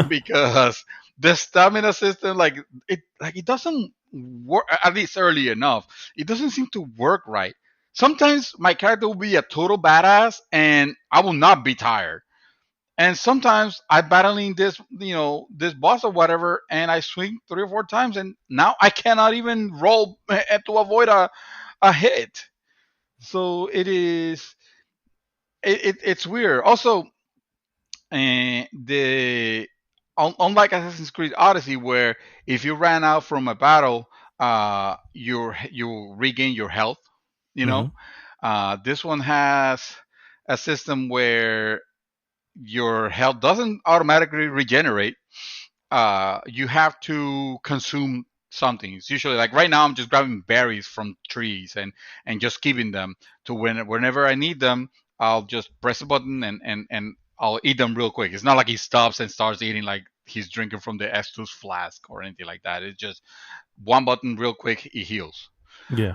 Because the stamina system, like it doesn't work, at least early enough. It doesn't seem to work right. Sometimes my character will be a total badass and I will not be tired, And sometimes I battling this, this boss or whatever, and I swing 3 or 4 times, and now I cannot even roll to avoid a hit. So it's weird. Also, the unlike Assassin's Creed Odyssey, where if you ran out from a battle, you regain your health. You know, Hmm. this one has a system where your health doesn't automatically regenerate. You have to consume something. It's usually like right now I'm just grabbing berries from trees and just keeping them to whenever I need them. I'll just press a button and I'll eat them real quick. It's not like he stops and starts eating like he's drinking from the Estus flask or anything like that. It's just one button real quick, he heals. Yeah.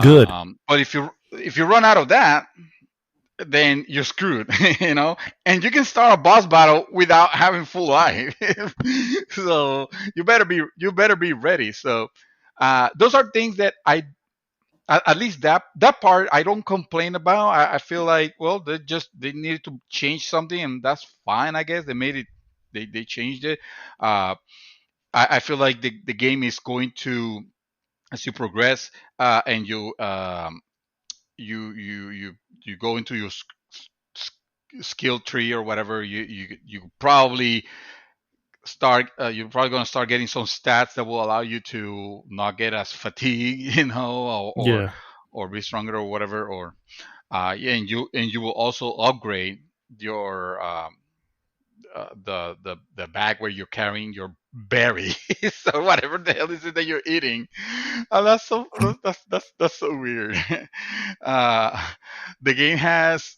Good. But if you run out of that, then you're screwed, And you can start a boss battle without having full life. So you better be ready. So those are things that at least that part I don't complain about. I feel like, well, they needed to change something, and that's fine. I guess they made it. They changed it. Uh, I feel like the game is going to, as you progress, and you go into your skill tree or whatever, you probably you're probably going to start getting some stats that will allow you to not get as fatigued, Yeah. or be stronger or whatever. Or yeah, and you will also upgrade your the bag where you're carrying your berries or whatever the hell is it that you're eating. That's so weird. uh, the game has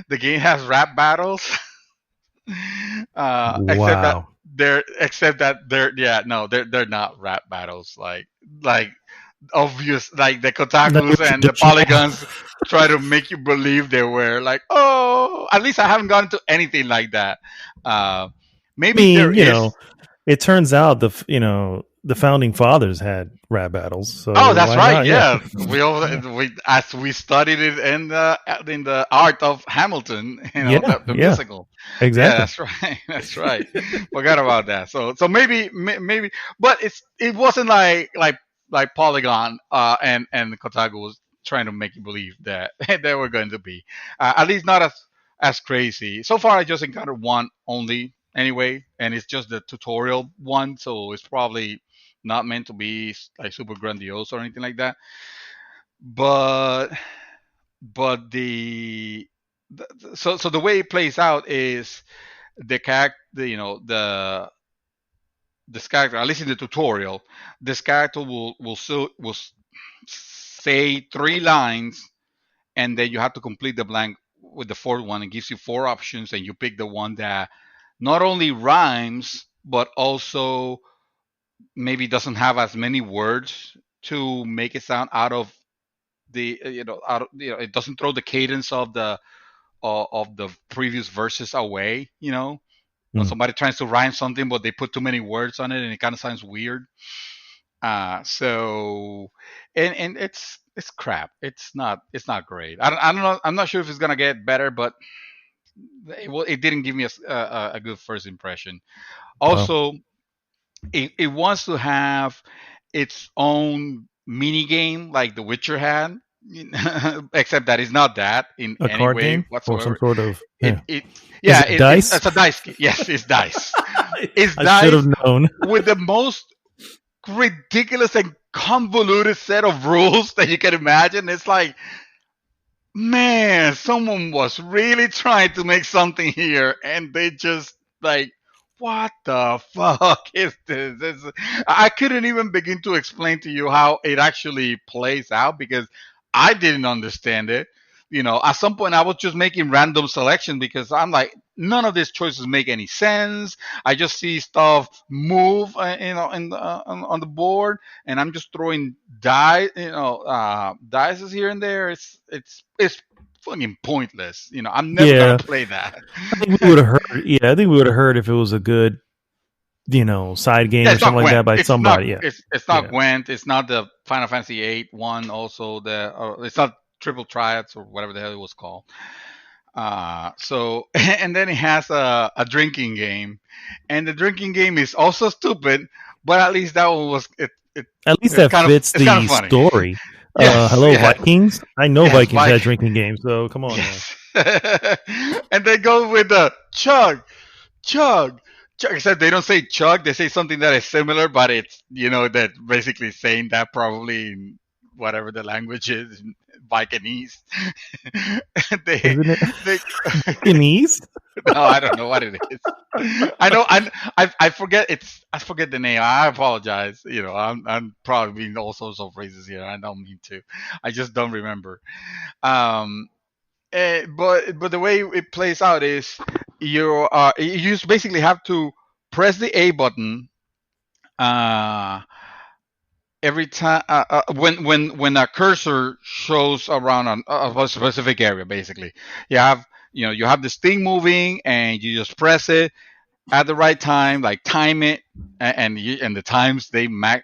the game has rap battles. Except that Wow. they're yeah, no, they're not rap battles, like obvious, like the Not your Kotakus and the traditional. Polygons try to make you believe they were like, oh, at least I haven't gotten to anything like that. uh I Maybe there mean, is. it turns out the founding fathers had rap battles, Oh, so that's why right. not? Yeah. Yeah, we as we studied it in the art of Hamilton, Yeah. the Yeah. musical. Yeah, Exactly. that's right. That's right. Forgot about that. So maybe, but it wasn't like Polygon and Kotaku was trying to make you believe that they were going to be, at least not as crazy. So far, I just encountered one only anyway, and it's just the tutorial one, so it's probably not meant to be like super grandiose or anything like that. But but so the way it plays out is the character, this character, at least in the tutorial, this character will say 3 lines, and then you have to complete the blank with the fourth one. It gives you 4 options, and you pick the one that not only rhymes but also maybe doesn't have as many words to make it sound out of the out of, it doesn't throw the cadence of the previous verses away. When Mm. somebody tries to rhyme something but they put too many words on it and it kind of sounds weird. So and it's crap. It's not great. I don't know. I'm not sure if it's gonna get better, but it didn't give me a good first impression. Wow. Also, it wants to have its own mini game like The Witcher had, except that it's not that in A any card way game or some whatsoever. sort of, yeah. It Is yeah, it dice? it's a dice game. Yes, it's dice. It's I should have dice known. with the most ridiculous and convoluted set of rules that you can imagine. It's like, man, someone was really trying to make something here, and they just like, what the fuck is this? I couldn't even begin to explain to you how it actually plays out because I didn't understand it. At some point I was just making random selections because I'm like, none of these choices make any sense. I just see stuff move, on the board, and I'm just throwing dices here and there. It's fucking pointless. I'm never gonna Yeah. play that. I think we would have heard. Yeah, I think we would have heard if it was a good, side game Yeah, or it's something not like that Gwent. by It's not. somebody. Yeah. It's not Yeah. Gwent. It's not the Final Fantasy VIII one. Also, it's not Triple Triads or whatever the hell it was called. So and then it has a drinking game, and the drinking game is also stupid, but at least that one was At least that fits it's kind of the funny. story. Yes, Hello, yes, Vikings. I know yes, Vikings had Mike. drinking games, so come on now. Yes. And they go with the chug, chug, chug. Except they don't say chug. They say something that is similar, but it's that basically saying that probably in whatever the language is, Vikanese. they Isn't it they Vikings? no, I don't know what it is. I know I forget I forget the name. I apologize. I'm probably being all sorts of phrases here. I don't mean to. I just don't remember. Um, but the way it plays out is you just basically have to press the A button uh, every time when a cursor shows around a specific area. Basically, you have this thing moving and you just press it at the right time, like time it, and the times they match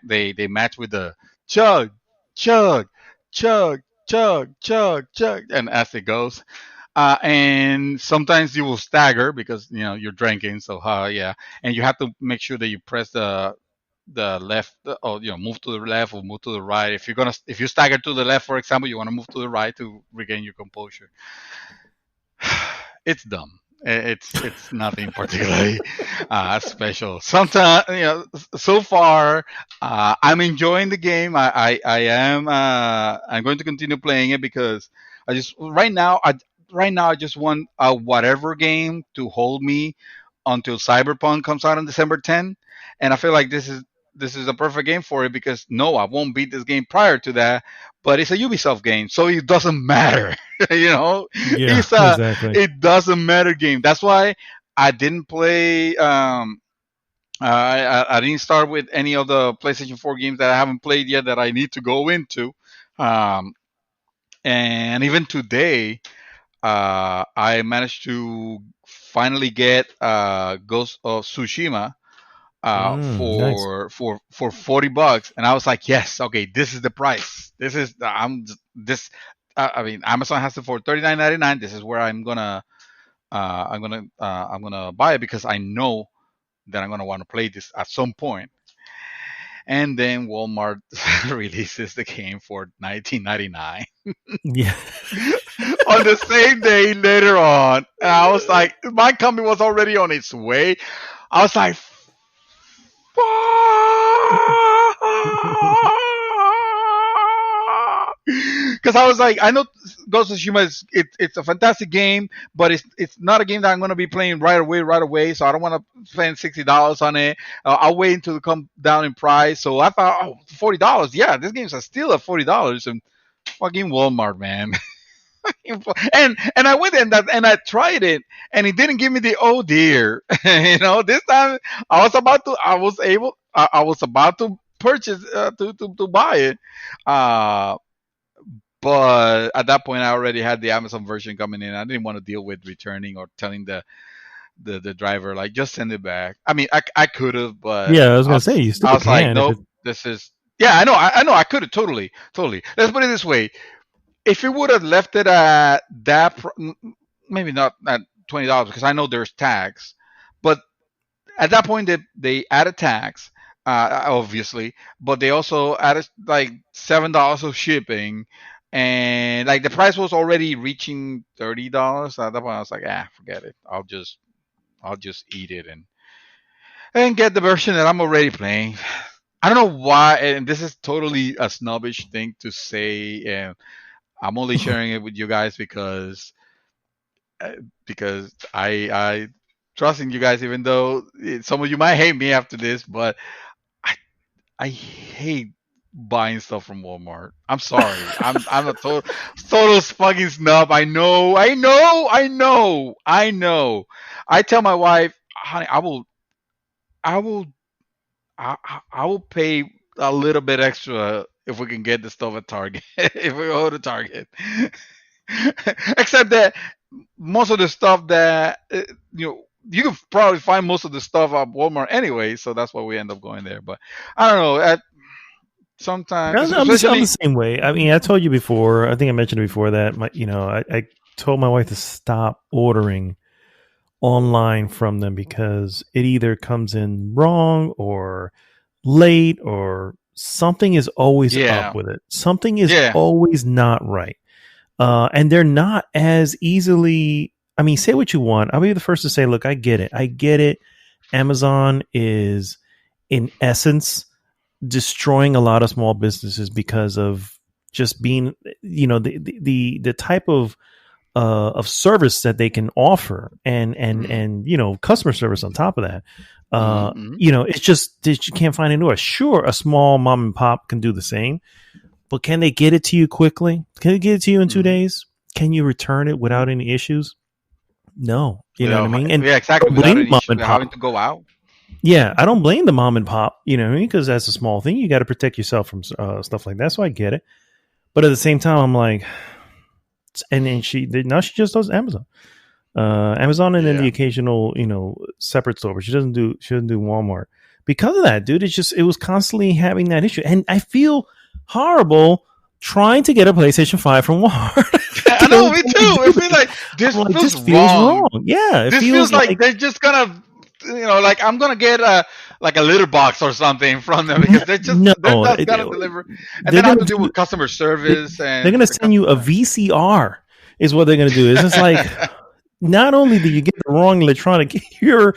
with the chug, chug, chug, chug, chug, chug, and as it goes. And sometimes you will stagger because you're drinking, so yeah, and you have to make sure that you press the left, or move to the left or move to the right. If you stagger to the left, for example, you want to move to the right to regain your composure. It's dumb. It's nothing particularly special. Sometimes, so far, I'm enjoying the game. I am. I'm going to continue playing it because I just right now I just want a whatever game to hold me until Cyberpunk comes out on December 10th, and I feel like this is a perfect game for it because no, I won't beat this game prior to that, but it's a Ubisoft game, so it doesn't matter. Yeah, It's a exactly. it doesn't matter game. That's why I didn't play. I didn't start with any of the PlayStation 4 games that I haven't played yet that I need to go into. Um, and even today, I managed to finally get Ghost of Tsushima Nice. for $40, and I was like, yes, okay, this is the price. This is I'm this. I mean, Amazon has it for $39.99. This is where I'm gonna buy it because I know that I'm gonna want to play this at some point. And then Walmart releases the game for 19.99 Yeah. on the same day later on. And I was like, my company was already on its way. I was like, because I was like, I know Ghost of Tsushima it's a fantastic game, but it's not a game that I'm going to be playing right away. So I don't want to spend $60 on it. I'll wait until it come down in price. So I thought, oh, $40, yeah, this game's still at $40, and fucking Walmart, man. And I went and I tried it, and it didn't give me the oh dear. This time I was about to purchase to buy it. Uh, but at that point, I already had the Amazon version coming in. I didn't want to deal with returning or telling the driver like just send it back. I mean, I could have, but Yeah, I was gonna say you still I was like, can if nope. it. This is yeah. I know. I could have totally. Let's put it this way: if it would have left it at that, maybe not at $20 because I know there's tax, but at that point they added tax, obviously, but they also added like $7 of shipping, and like the price was already reaching $30 at that point. I was like, forget it. I'll just eat it and get the version that I'm already playing. I don't know why, and this is totally a snobbish thing to say, and I'm only sharing it with you guys uh, because I trust in you guys, even though some of you might hate me after this, but I I hate buying stuff from Walmart. I'm sorry. I'm a total fucking snub. I know. I tell my wife, honey, I will I will pay a little bit extra if we can get the stuff at Target. If we go to Target. Except that most of the stuff that you can probably find most of the stuff at Walmart anyway, so that's why we end up going there. But I don't know. Sometimes, I'm the especially same way. I mean, I told you before. I think I mentioned it before that I told my wife to stop ordering online from them because it either comes in wrong or late or something is always up Yeah. with it. Something is Yeah. always not right. And they're not as easily. I mean, say what you want. I'll be the first to say, look, I get it. I get it. Amazon is, in essence, destroying a lot of small businesses because of just being, the type of service that they can offer, and customer service on top of that. Mm-hmm. It's just that you can't find anywhere. Sure, a small mom and pop can do the same, but can they get it to you quickly? Can they get it to you in 2 days? Can you return it without any issues? No, you know what I mean? And Yeah, I exactly. don't Without blame any mom issue, and having pop. to go out. Yeah, I don't blame the mom and pop, you know what I mean? Because that's a small thing. You got to protect yourself from stuff like that. So I get it. But at the same time, I'm like, and then now she just does Amazon. Amazon, and then the Yeah. occasional, separate store, but she doesn't do Walmart because of that, dude. It was constantly having that issue, and I feel horrible trying to get a PlayStation 5 from Walmart. I know, me too. It feels like this I'm like, feels this feels wrong. wrong. Yeah, it This feels feels like like they're just gonna, like I'm gonna get a litter box or something from them because they're no. not gonna deliver, and They're then I have gonna to deal do. with customer They, service they're and gonna the send you a customer. VCR. Is what they're gonna do. It's just like, not only do you get the wrong electronic, you're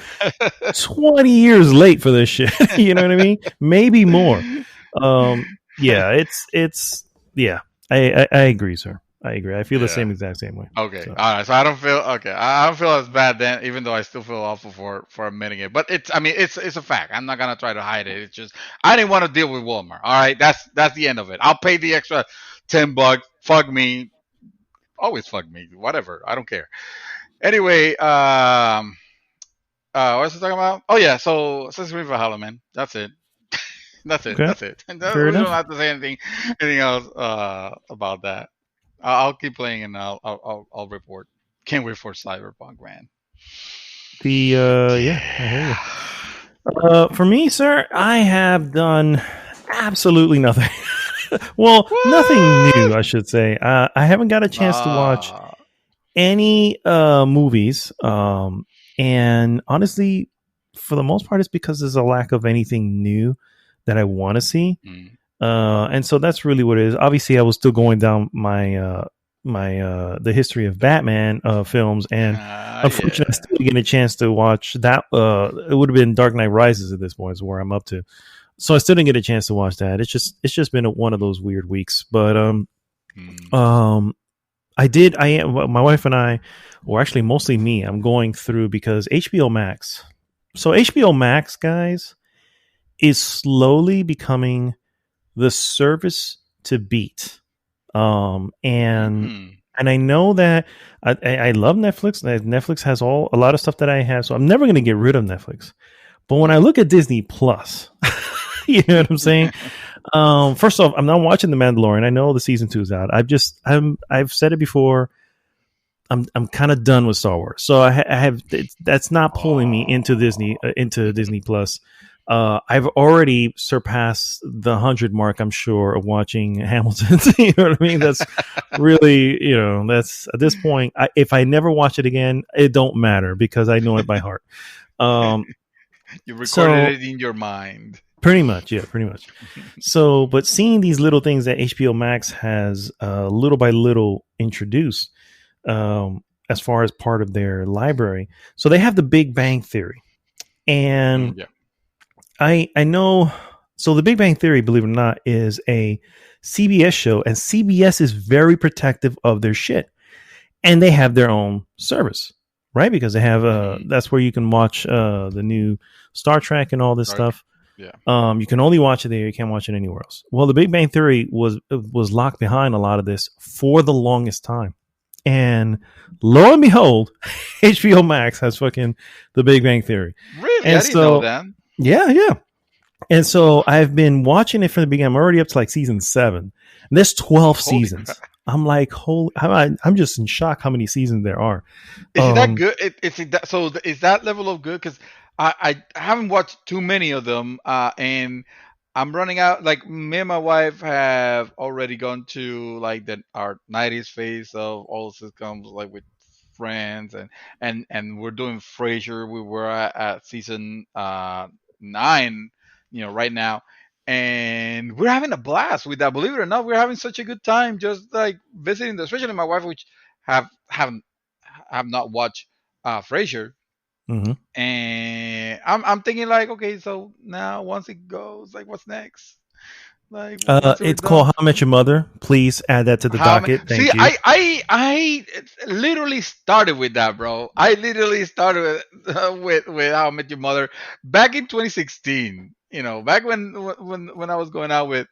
20 years late for this shit. You know what I mean? Maybe more. Yeah, it's yeah. I agree, sir. I agree. I feel the Yeah. same exact same way. Okay. So All right. So I don't feel okay. I don't feel as bad then, even though I still feel awful for admitting it. But it's, I mean, it's a fact. I'm not gonna try to hide it. It's just I didn't want to deal with Walmart. All right. That's the end of it. I'll pay the extra $10. Fuck me. Always fuck me. Whatever. I don't care. Anyway, what was I talking about? Oh yeah. So Assassin's Creed Valhalla, man. That's it. That's it. okay, That's it. We fair don't enough. have to say anything else about that. I'll keep playing and I'll report. Can't wait for Cyberpunk, man. Yeah, I hear you. Yeah. For me, sir, I have done absolutely nothing. Well, nothing new, What? I should say. I haven't got a chance to watch Ah. any movies, and honestly, for the most part, it's because there's a lack of anything new that I want to see. Mm. And so that's really what it is. Obviously, I was still going down the history of Batman films, and unfortunately, I Yeah. still didn't get a chance to watch that. It would have been Dark Knight Rises at this point, is where I'm up to. So I still didn't get a chance to watch that. It's just been one of those weird weeks. But Mm. I did. I am. My wife and I, or actually mostly me, I'm going through because HBO Max. So HBO Max, guys, is slowly becoming the service to beat. And Mm. I know that I love Netflix. Netflix has a lot of stuff that I have, so I'm never going to get rid of Netflix. But when I look at Disney Plus, you know what I'm saying? First off, I'm not watching The Mandalorian. I know the season 2 is out. I've said it before. I'm kind of done with Star Wars, so I have that's not pulling me into Disney Plus. I've already surpassed the 100 mark, I'm sure, of watching Hamilton. You know what I mean? That's really, that's at this point. If I never watch it again, it don't matter because I know it by heart. Um, You recorded so it in your mind. pretty much, yeah, pretty much. So, but seeing these little things that HBO Max has little by little introduced, as far as part of their library. So they have The Big Bang Theory, and Yeah. I know. So The Big Bang Theory, believe it or not, is a CBS show, and CBS is very protective of their shit, and they have their own service, right? Because they have that's where you can watch the new Star Trek and all this stuff. Yeah. You can only watch it there. You can't watch it anywhere else. Well, The Big Bang Theory was locked behind a lot of this for the longest time. And lo and behold, HBO Max has fucking The Big Bang Theory. Really? And I didn't know that. yeah. And so I've been watching it from the beginning. I'm already up to like season 7. And there's 12 Holy seasons. crap. I'm like, I'm just in shock how many seasons there are. Is it that good? Is that level of good? Because I haven't watched too many of them, and I'm running out. Like me and my wife have already gone to like our '90s phase of all sitcoms, like with Friends and we're doing Frasier. We were at season 9, right now, and we're having a blast with that. Believe it or not, we're having such a good time just like visiting, especially my wife, which haven't have not watched Frasier. Mm-hmm. And I'm thinking like, okay, so now once it goes, like, what's next? Like once we're It's called done, How I Met Your Mother. Please add that to the how many? docket. See, Thank you. I literally started with that, bro. I literally started with How I Met Your Mother back in 2016. Back when I was going out with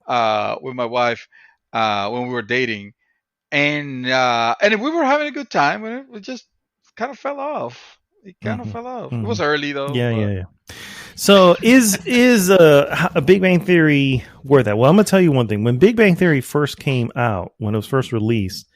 my wife, when we were dating, and we were having a good time, and it just kind of fell off. It kind of Mm-hmm. fell off. It Mm-hmm. was early though, Yeah, but yeah, yeah. So is a Big Bang Theory worth that? Well, I'm gonna tell you one thing. When Big Bang Theory first came out, when it was first released,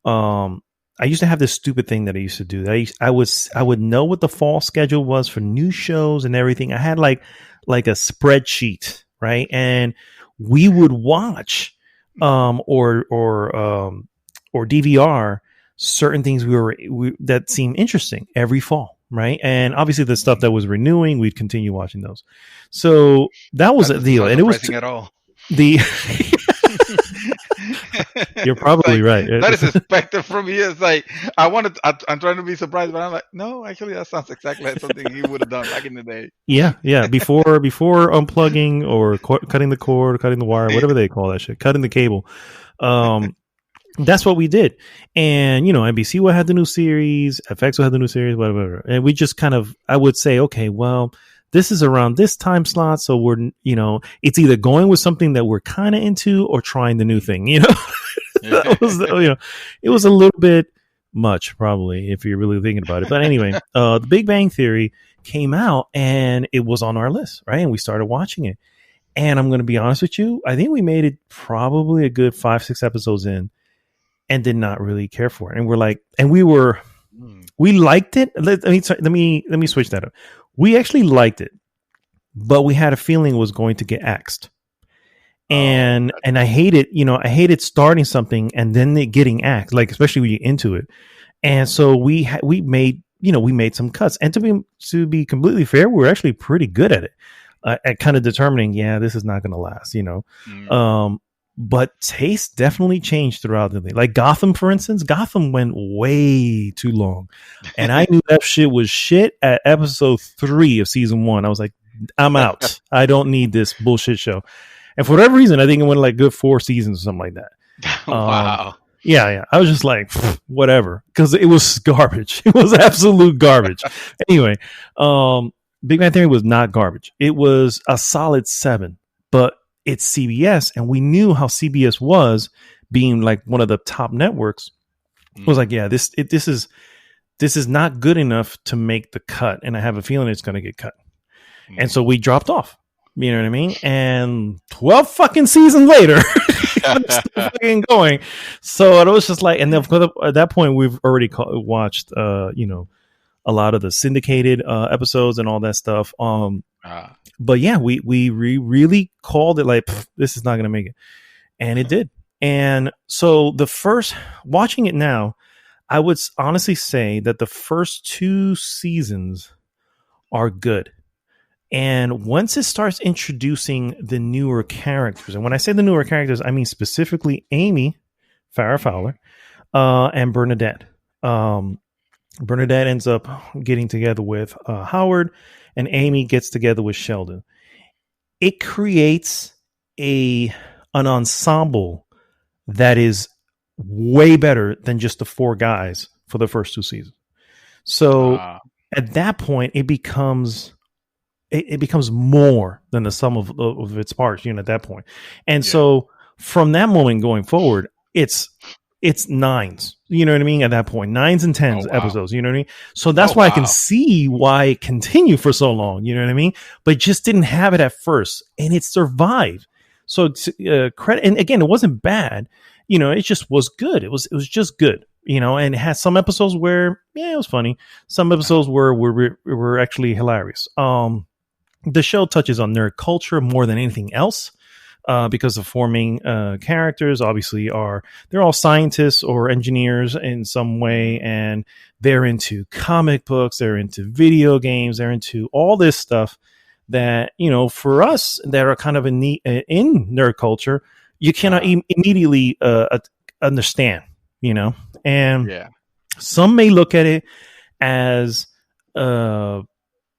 I used to have this stupid thing that I used to do. I would know what the fall schedule was for new shows and everything. I had like a spreadsheet, right? And we would watch or DVR certain things that seemed interesting every fall, right? And obviously the stuff that was renewing, we'd continue watching those. So that was that a doesn't deal, sound and it was surprising at all. the. You're probably Like, right. that is expected from me. It's like I'm trying to be surprised, but I'm like, no, actually, that sounds exactly like something he would have done back in the day. Yeah. Before unplugging or cutting the cord, cutting the wire, whatever they call that shit, cutting the cable. That's what we did. And NBC would have the new series, FX would have the new series, whatever. And we just I would say, okay, well, this is around this time slot, so it's either going with something that we're kind of into or trying the new thing. That was it was a little bit much, probably, if you're really thinking about it. But anyway, the Big Bang Theory came out and it was on our list, right? And we started watching it. And I'm going to be honest with you, I think we made it probably a good 5-6 episodes in and did not really care for it. And we're like, and we liked it. Let me switch that up. We actually liked it, but we had a feeling it was going to get axed. And I hated starting something and then it getting axed, like especially when you're into it. And so we made some cuts. And to be completely fair, we were actually pretty good at it, at kind of determining, this is not going to last, but taste definitely changed throughout the thing. Like Gotham, for instance, Gotham went way too long. And I knew that shit was shit at episode 3 of season 1. I was like, I'm out. I don't need this bullshit show. And for whatever reason, I think it went like good 4 seasons or something like that. Wow. Yeah. I was just like, whatever. Because it was garbage. It was absolute garbage. Anyway, Big Bang Theory was not garbage. It was a solid 7. But it's CBS, and we knew how CBS was, being like one of the top networks. It was like, this is not good enough to make the cut, and I have a feeling it's going to get cut. And so we dropped off. You know what I mean? And 12 fucking seasons later, it's still fucking going. So it was just like, and then at that point, we've already watched, a lot of the syndicated episodes and all that stuff. But yeah, we really called it like, this is not going to make it. And it did. And so watching it now, I would honestly say that the first 2 seasons are good. And once it starts introducing the newer characters, and when I say the newer characters, I mean specifically Amy Farrah Fowler and Bernadette. Bernadette ends up getting together with Howard, and Amy gets together with Sheldon. It creates an ensemble that is way better than just the 4 guys for the first 2 seasons. So at that point, it becomes more than the sum of its parts, at that point. And so from that moment going forward, it's 9s, you know what I mean? At that point, 9s and 10s episodes, you know what I mean? So that's why I can see why it continued for so long, you know what I mean? But it just didn't have it at first, and it survived. So credit, and again, it wasn't bad, it just was good. It was just good, and it had some episodes where, it was funny. Some episodes were actually hilarious. the show touches on nerd culture more than anything else. Because the forming characters obviously they're all scientists or engineers in some way, and they're into comic books, they're into video games, they're into all this stuff that, for us that are kind of in nerd culture, you cannot immediately understand, and some may look at it as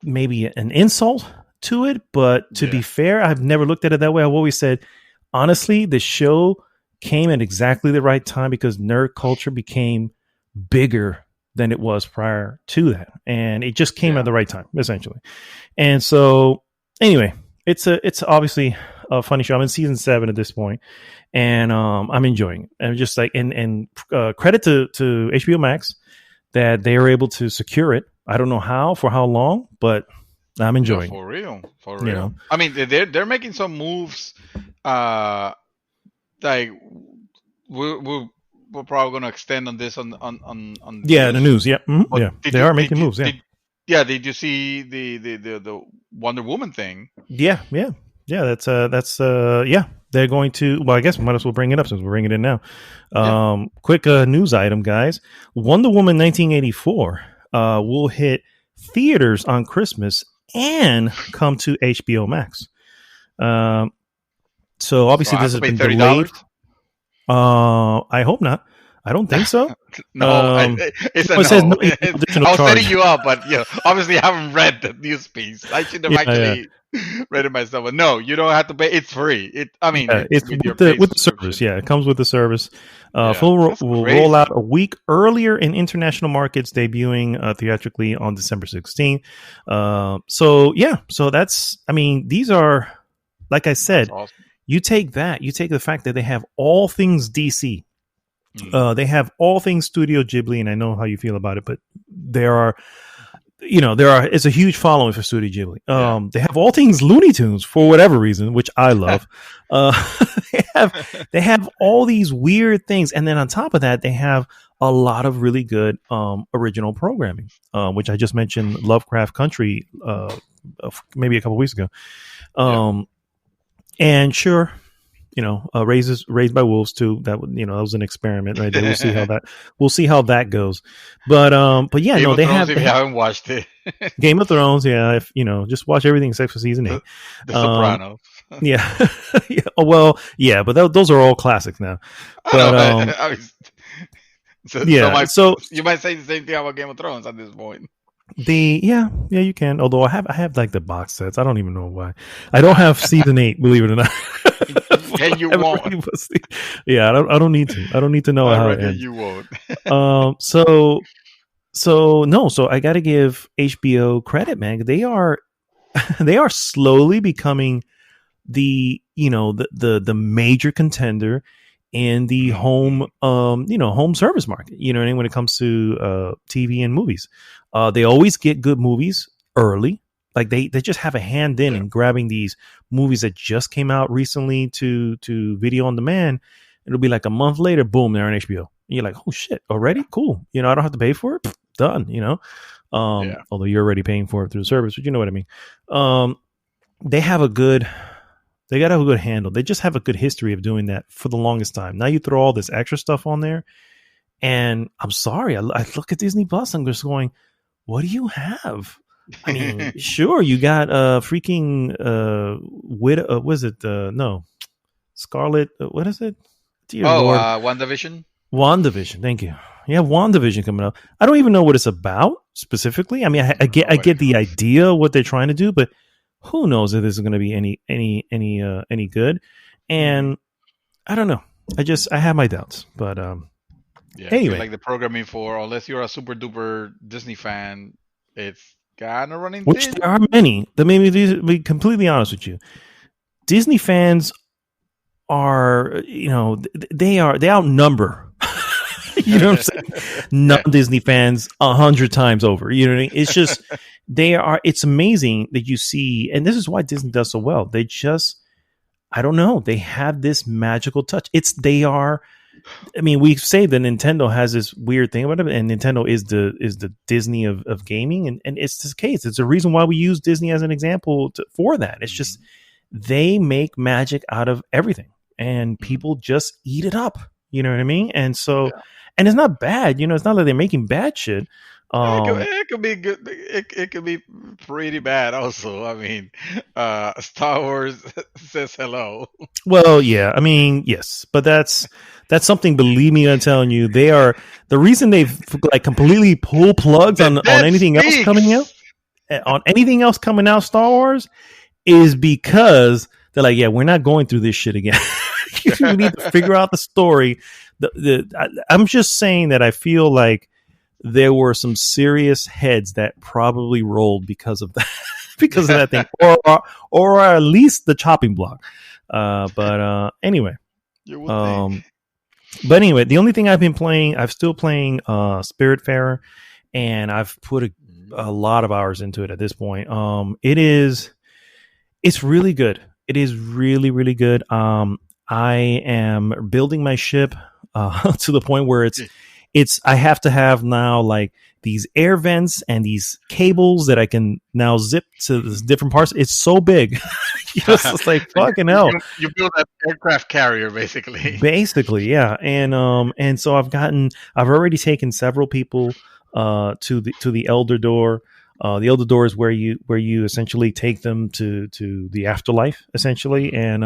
maybe an insult to it, but to be fair, I've never looked at it that way. I've always said, honestly, the show came at exactly the right time because nerd culture became bigger than it was prior to that, and it just came at the right time, essentially. And so, anyway, it's obviously a funny show. I'm in season 7 at this point, and I'm enjoying it. And just like and credit to HBO Max that they were able to secure it. I don't know how, for how long, but I'm enjoying for real. I mean, they're making some moves. Like we're probably going to extend on this on the news. Yeah, they are making moves. Did you see the Wonder Woman thing? Yeah. That's They're going to. Well, I guess we might as well bring it up since we're bringing it in now. Quick news item, guys. Wonder Woman 1984 will hit theaters on Christmas and come to HBO Max. So obviously this has been delayed. I hope not. I don't think so. It's a no. I was setting you up, but obviously I haven't read the news piece. I should have read it myself. But no, you don't have to pay. It's free. It's with the service. Yeah, it comes with the service. Will roll out a week earlier in international markets, debuting theatrically on December 16th. So that's. I mean, these are, like I said, awesome. You take the fact that they have all things DC. They have all things Studio Ghibli, and I know how you feel about it, but it's a huge following for Studio Ghibli. They have all things Looney Tunes for whatever reason, which I love. They have all these weird things, and then on top of that, they have a lot of really good original programming, which I just mentioned, Lovecraft Country, maybe a couple weeks ago. And sure, Raised by Wolves too. That was an experiment right there. We'll see how that goes. But yeah, Game of Thrones, if you haven't watched it. Game of Thrones, yeah. If just watch everything except for season 8. The Sopranos. Yeah. Yeah. Well, yeah, but those are all classics now. But so you might say the same thing about Game of Thrones at this point. You can. Although I have like the box sets. I don't even know why. I don't have season 8, believe it or not. And you won't. Yeah, I don't need to. I don't need to know how it ends. You won't. So I got to give HBO credit, man. They are slowly becoming the major contender in the home service market. When it comes to TV and movies. They always get good movies early. Like they just have a hand in grabbing these movies that just came out recently to video on demand. It'll be like a month later, boom, they're on HBO. And you're like, oh shit, already? Cool. I don't have to pay for it. Done. Although you're already paying for it through the service, but you know what I mean. They got a good handle. They just have a good history of doing that for the longest time. Now you throw all this extra stuff on there, and I'm sorry, I look at Disney Plus, I'm just going, what do you have? I mean, sure, you got freaking Widow. Was it no Scarlet? What is it? Dear Lord. WandaVision. WandaVision. Thank you. Yeah, WandaVision coming up. I don't even know what it's about specifically. I mean, I get the idea what they're trying to do, but who knows if this is going to be any good? And I don't know. I have my doubts, but anyway, like the programming for, unless you're a super duper Disney fan, it's kind of running. Which there are many. Let me be completely honest with you. Disney fans are, they outnumber. You know what I'm saying? Non-Disney fans 100 times over. You know what I mean? It's just it's amazing that you see, and this is why Disney does so well. They just, I don't know, they have this magical touch. They are I mean, we say that Nintendo has this weird thing about it, and Nintendo is the Disney of gaming, and it's the case. It's a reason why we use Disney as an example for that. It's just they make magic out of everything, and people just eat it up. You know what I mean? And so, and it's not bad. It's not like they're making bad shit. It could be good. It could be pretty bad also. I mean, Star Wars says hello. Well, yeah. I mean, yes, but that's something. Believe me, I'm telling you, they are the reason they've like completely pulled plugs on anything else coming out. On anything else coming out, Star Wars, is because they're like, yeah, we're not going through this shit again. We need to figure out the story. I'm just saying that I feel like there were some serious heads that probably rolled because of that, because of that thing, or at least the chopping block. But anyway, the only thing I've been playing, I'm still playing Spiritfarer, and I've put a lot of hours into it at this point. It's really good. It is really, really good. I am building my ship to the point where I have to have now like these air vents and these cables that I can now zip to the different parts. It's so big. It's just like fucking hell. You build an aircraft carrier basically. Basically, yeah. And so I've already taken several people to the Elder Door. The Elder Door is where you essentially take them to the afterlife, essentially, and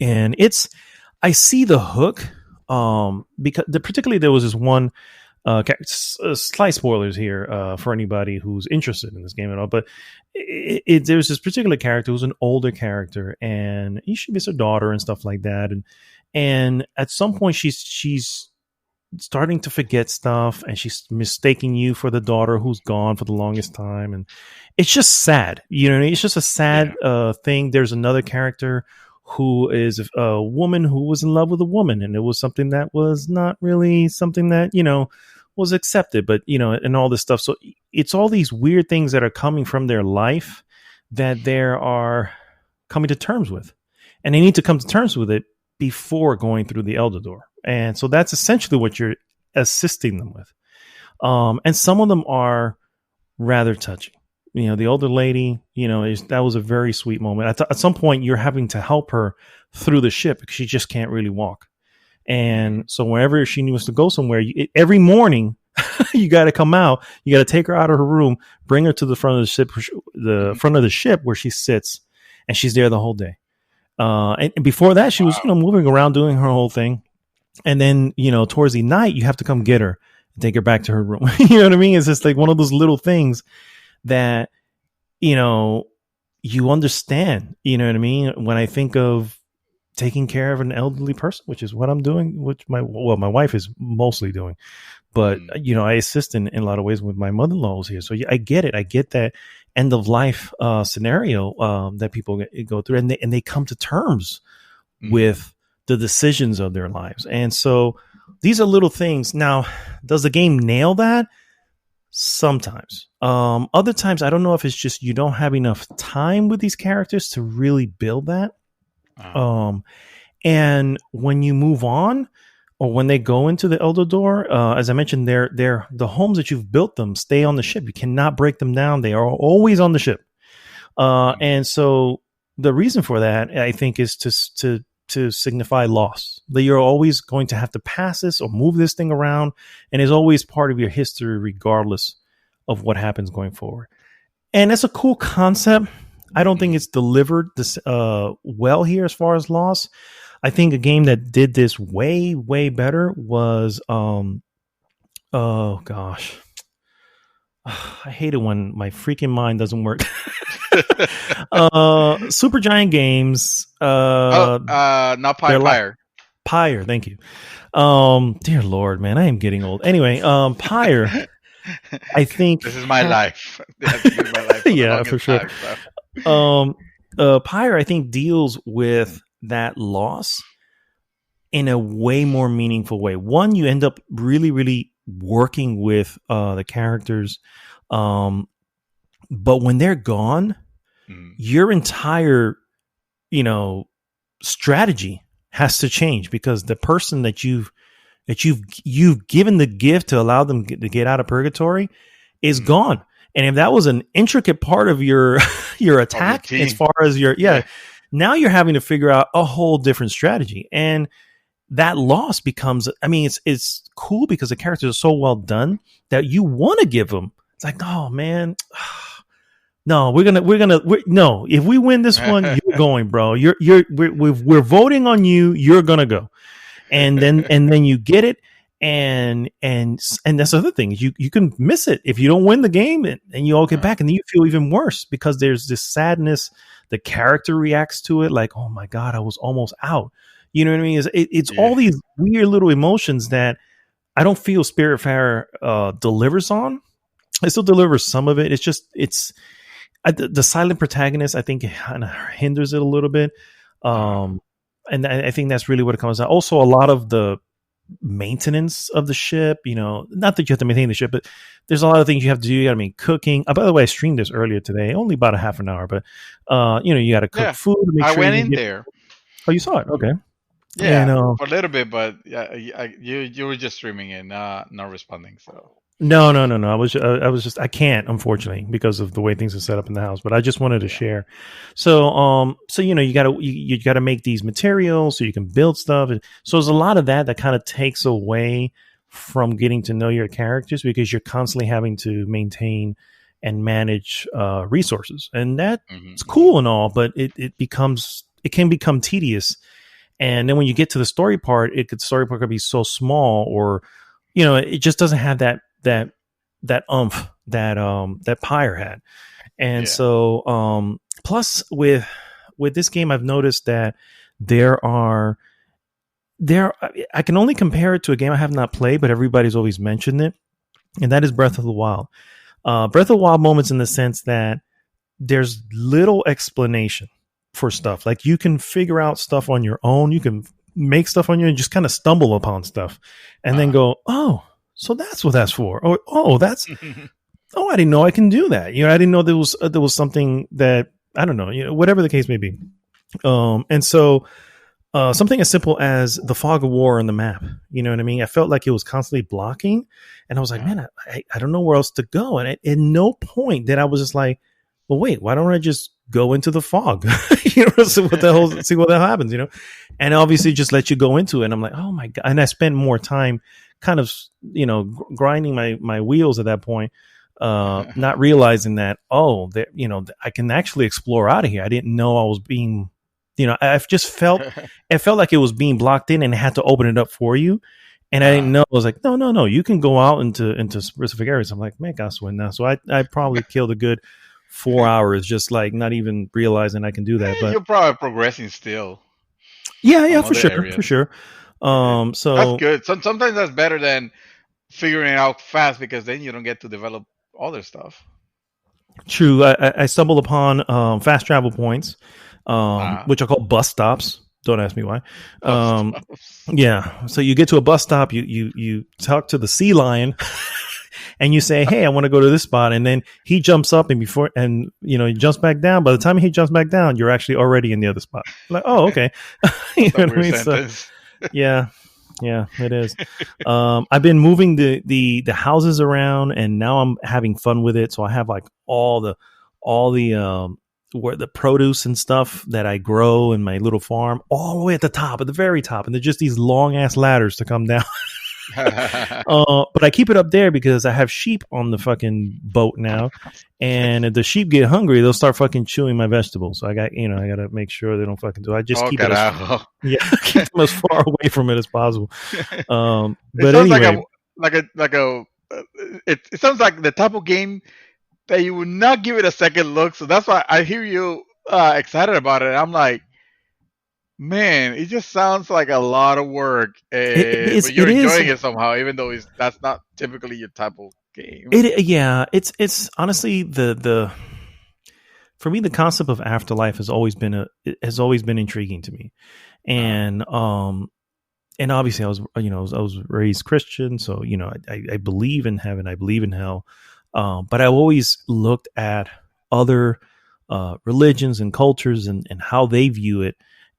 I see the hook, because particularly there was this one, slight spoilers here for anybody who's interested in this game at all, but there's this particular character who's an older character, and she misses her daughter and stuff like that, and at some point she's starting to forget stuff, and she's mistaking you for the daughter who's gone for the longest time, and it's just sad. It's just a sad thing. There's another character who is a woman who was in love with a woman, and it was something that was not really something that was accepted, but and all this stuff. So it's all these weird things that are coming from their life that they are coming to terms with, and they need to come to terms with it before going through the Elder Door. And so that's essentially what you're assisting them with. And some of them are rather touching. The older lady, that was a very sweet moment. At some point, you're having to help her through the ship because she just can't really walk. And so whenever she needs to go somewhere, every morning, you got to come out. You got to take her out of her room, bring her to the front of the ship where she sits, and she's there the whole day. And before that, she was moving around doing her whole thing. And then, towards the night, you have to come get her and take her back to her room. You know what I mean? It's just like one of those little things that, you understand. You know what I mean? When I think of taking care of an elderly person, which is what I'm doing, which my wife is mostly doing. But, I assist in a lot of ways with my mother-in-law who's here. So I get it. I get that end of life scenario that people go through, and they come to terms with the decisions of their lives. And so these are little things. Now, does the game nail that? Sometimes. Other times, I don't know if it's just you don't have enough time with these characters to really build that. And when you move on, or when they go into the Elder Door, as I mentioned, they're the homes that you've built them stay on the ship. You cannot break them down. They are always on the ship. And so the reason for that, I think, is to signify loss. That you're always going to have to pass this or move this thing around, and is always part of your history, regardless of what happens going forward. And that's a cool concept. I don't think it's delivered this well here as far as loss. I think a game that did this way, way better was oh gosh. I hate it when my freaking mind doesn't work. Super Giant Games. Not Pyre. Pyre, thank you. Dear Lord, man, I am getting old. Anyway, Pyre. I think this is my life. Yeah, for sure. Pyre, I think, deals with that loss in a way more meaningful way. One, you end up really, really working with the characters, but when they're gone, your entire, strategy has to change, because the person that you've given the gift to allow them to get out of purgatory is gone. And if that was an intricate part of your your attack, as far as now you're having to figure out a whole different strategy. And that loss becomes, I mean, it's cool because the characters are so well done that you want to give them. It's like, oh man, no, no. If we win this one, you're going, bro. We're voting on you. You're gonna go, and then you get it, and that's the other thing. You can miss it if you don't win the game, and you all get back, and then you feel even worse because there's this sadness. The character reacts to it like, oh my god, I was almost out. You know what I mean? It's all these weird little emotions that I don't feel Spiritfarer delivers on. It still delivers some of it. It's just the silent protagonist, I think, kind of hinders it a little bit. And I think that's really what it comes out. Also, a lot of the maintenance of the ship, not that you have to maintain the ship, but there's a lot of things you have to do. You got to make cooking. By the way, I streamed this earlier today, only about a half an hour, but you got to cook food. To make I sure went in there. Oh, you saw it? Okay. Yeah, for a little bit, but you were just streaming it, not responding. So no. I was just, I can't, unfortunately, because of the way things are set up in the house. But I just wanted to share. So you gotta make these materials so you can build stuff. So there's a lot of that kind of takes away from getting to know your characters, because you're constantly having to maintain and manage resources, and that's cool and all, but it can become tedious. And then when you get to the story part, story part could be so small, or it just doesn't have that oomph that Pyre had. And so plus with this game, I've noticed that I can only compare it to a game I have not played, but everybody's always mentioned it, and that is Breath of the Wild. Breath of the Wild moments in the sense that there's little explanation for stuff. Like, you can figure out stuff on your own. You can make stuff on your own and just kind of stumble upon stuff and then go, oh, so that's what that's for. Or, oh, that's, oh, I didn't know I can do that. I didn't know there was something that, I don't know, whatever the case may be. And so something as simple as the fog of war on the map, you know what I mean? I felt like it was constantly blocking, and I was like, man, I don't know where else to go. And at no point did I was just like, well, wait, why don't I just go into the fog? See what the hell happens, and obviously just let you go into it. And I'm like, oh my God. And I spent more time kind of, grinding my wheels at that point, not realizing that, I can actually explore out of here. I didn't know I was being, I've just felt, it felt like it was being blocked in and it had to open it up for you. And I didn't know. I was like, no, you can go out into specific areas. I'm like, man, I swim now. So I probably killed a good 4 hours, just like not even realizing I can do that. But you're probably progressing still. Yeah, for sure. So that's good. Sometimes that's better than figuring it out fast, because then you don't get to develop other stuff. True. I stumbled upon fast travel points, which are called bus stops. Don't ask me why. Yeah. So you get to a bus stop, you talk to the sea lion and you say, hey, I want to go to this spot. And then he jumps up and he jumps back down. By the time he jumps back down, you're actually already in the other spot. Like, oh, okay. You know what I mean? So, yeah, it is. I've been moving the houses around, and now I'm having fun with it. So I have like all the where the produce and stuff that I grow in my little farm, all the way at the very top, and they're just these long ass ladders to come down. But I keep it up there because I have sheep on the fucking boat now, and if the sheep get hungry, they'll start fucking chewing my vegetables. So I got to make sure they don't fucking do it. I just keep it keep them as far away from it as possible. But anyway, it sounds like the type of game that you would not give it a second look. So that's why I hear you excited about it. I'm like, man, it just sounds like a lot of work. But you're enjoying it somehow, even though that's not typically your type of game. It's honestly for me, the concept of afterlife has always been intriguing to me, and obviously I was raised Christian, so I believe in heaven, I believe in hell. But I've always looked at other religions and cultures and how they view it.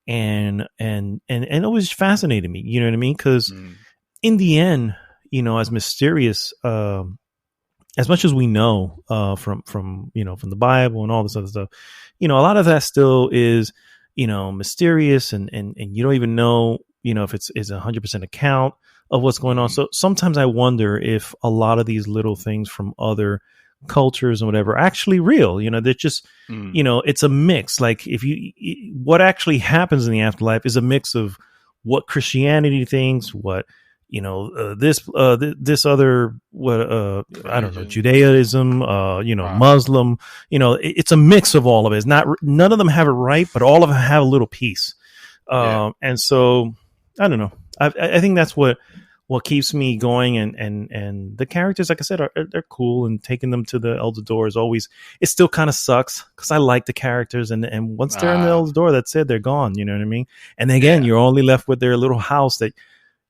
and it always fascinated me. You know what I mean? Because Mm. in the end, as mysterious, as much as we know from from the Bible and all this other stuff, a lot of that still is mysterious, and you don't even know if it's 100% account of what's going on. Mm. So sometimes I wonder if a lot of these little things from other cultures and whatever are actually real. They're just Mm. it's a mix. Like what actually happens in the afterlife is a mix of what Christianity thinks, what this other what I don't know, Religion. Judaism, Wow. Muslim, it's a mix of all of it. It's not, none of them have it right, but all of them have a little piece. Yeah. And so I don't know. I think that's what keeps me going, and the characters, like I said, they're cool, and taking them to the Elder Door is always, it still kind of sucks because I like the characters, and once they're in the Elder Door, that's it, they're gone. You know what I mean? And again, Yeah. you're only left with their little house that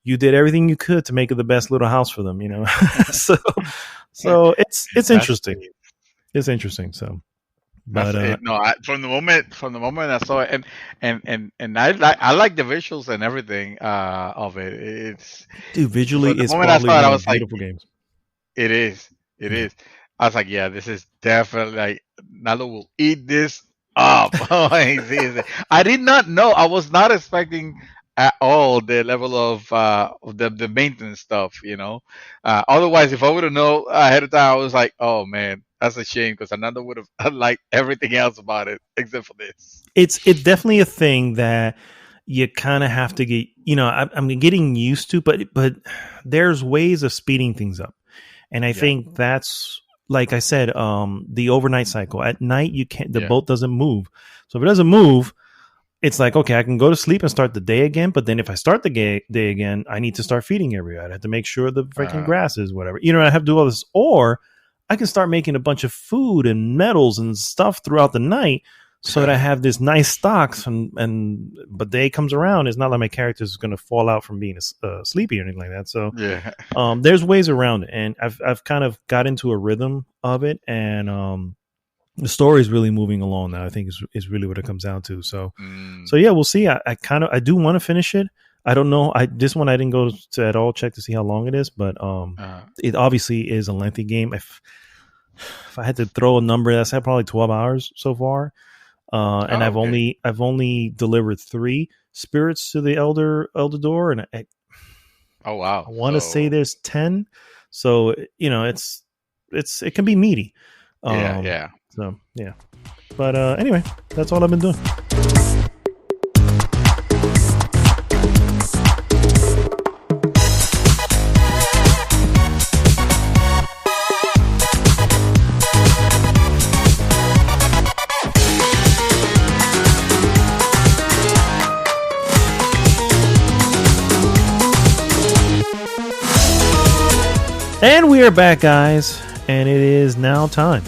you did everything you could to make it the best little house for them. So it's That's interesting. it. It's interesting. So, That's but it. No, from the moment I saw it, and I like the visuals and everything of it. It's dude, from visually, the it's moment I probably saw it, one I of the was like, beautiful games. it is. It Yeah. is. I was like, yeah, this is definitely like Nalo will eat this up. Oh, I did not know. I was not expecting at all the level of the maintenance stuff. Otherwise, if I would have known ahead of time, I was like, oh man, that's a shame because another would have liked everything else about it except for this. It's definitely a thing that you kind of have to get. I'm getting used to, but there's ways of speeding things up, and I Yeah. think that's, like I said, the overnight cycle. At night, you can't. The Yeah. boat doesn't move, so if it doesn't move, it's like, okay, I can go to sleep and start the day again. But then if I start the day again, I need to start feeding everybody. I have to make sure the freaking grass is whatever. I have to do all this, or I can start making a bunch of food and metals and stuff throughout the night, so that I have this nice stocks, but day comes around, it's not like my character is going to fall out from being sleepy or anything like that. So Yeah. there's ways around it, and I've kind of got into a rhythm of it, and the story is really moving along now. I think is really what it comes down to. So yeah, we'll see. I do want to finish it. I don't know. This one I didn't go to at all check to see how long it is, but it obviously is a lengthy game. If I had to throw a number, that's probably 12 hours so far. And I've only delivered 3 spirits to the Elder Door, and Oh wow. I want to say there's 10. So it can be meaty. Yeah. So yeah, but anyway, that's all I've been doing. And we are back, guys, and it is now time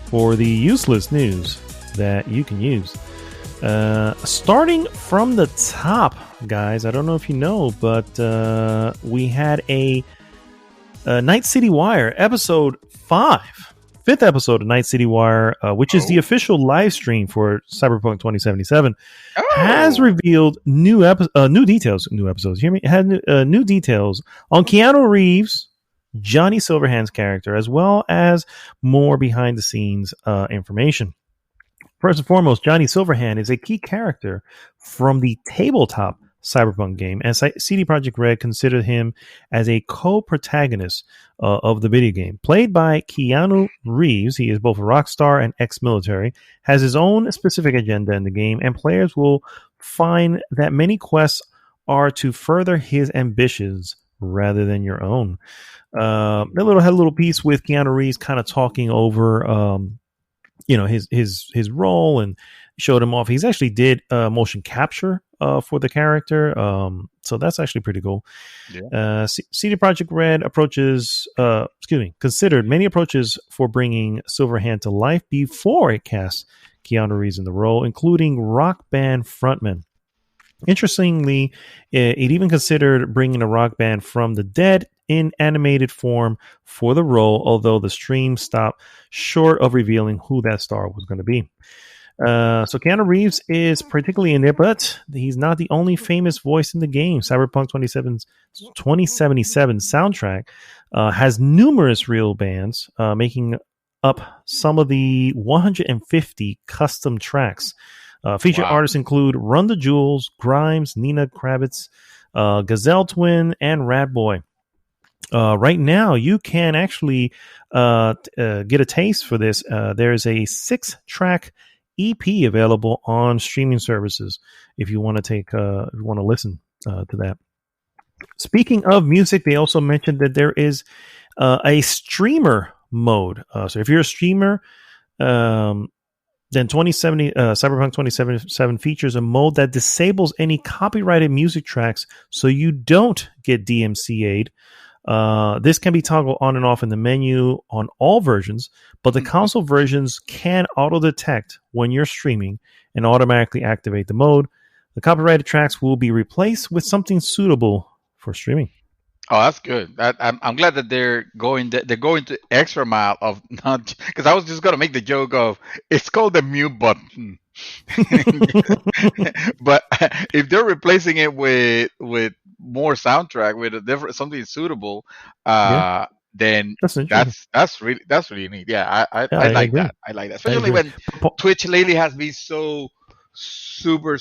for the useless news that you can use. Starting from the top, guys, I don't know if you know, but we had a Night City Wire episode 5, 5th episode of Night City Wire, which is the official live stream for Cyberpunk 2077, has revealed new details. New episodes. Hear me? Had new details on Keanu Reeves, Johnny Silverhand's character, as well as more behind the scenes information. First and foremost, Johnny Silverhand is a key character from the tabletop Cyberpunk game, and CD Projekt Red considered him as a co-protagonist of the video game. Played by Keanu Reeves, he is both a rock star and ex-military, has his own specific agenda in the game, and players will find that many quests are to further his ambitions rather than your own. Had a little piece with Keanu Reeves kind of talking over his role, and showed him off. He's actually did motion capture for the character, so that's actually pretty cool. CD Projekt Red considered many approaches for bringing Silverhand to life before it cast Keanu Reeves in the role, including rock band frontman. Interestingly, it even considered bringing a rock band from the dead in animated form for the role, although the stream stopped short of revealing who that star was going to be. So Keanu Reeves is particularly in there, but he's not the only famous voice in the game. Cyberpunk 2077 soundtrack has numerous real bands, making up some of the 150 custom tracks. Featured Wow. artists include Run the Jewels, Grimes, Nina Kravitz, Gazelle Twin, and Rad Boy. Right now, you can actually get a taste for this. There's a 6-track EP available on streaming services if you want to if you want to listen to that. Speaking of music, they also mentioned that there is a streamer mode. So if you're a streamer, then 2070 Cyberpunk 2077 features a mode that disables any copyrighted music tracks, so you don't get DMCA'd. This can be toggled on and off in the menu on all versions, but the console versions can auto detect when you're streaming and automatically activate the mode. The copyrighted tracks will be replaced with something suitable for streaming. Oh, that's good. I'm glad that they're going to extra mile of not, because I was just gonna make the joke of it's called the mute button, but if they're replacing it with more soundtrack with a different something suitable, Yeah, then that's interesting. that's really neat. Yeah, Yeah, I I like agree. that. I like that, I especially agree. when Twitch lately has been so super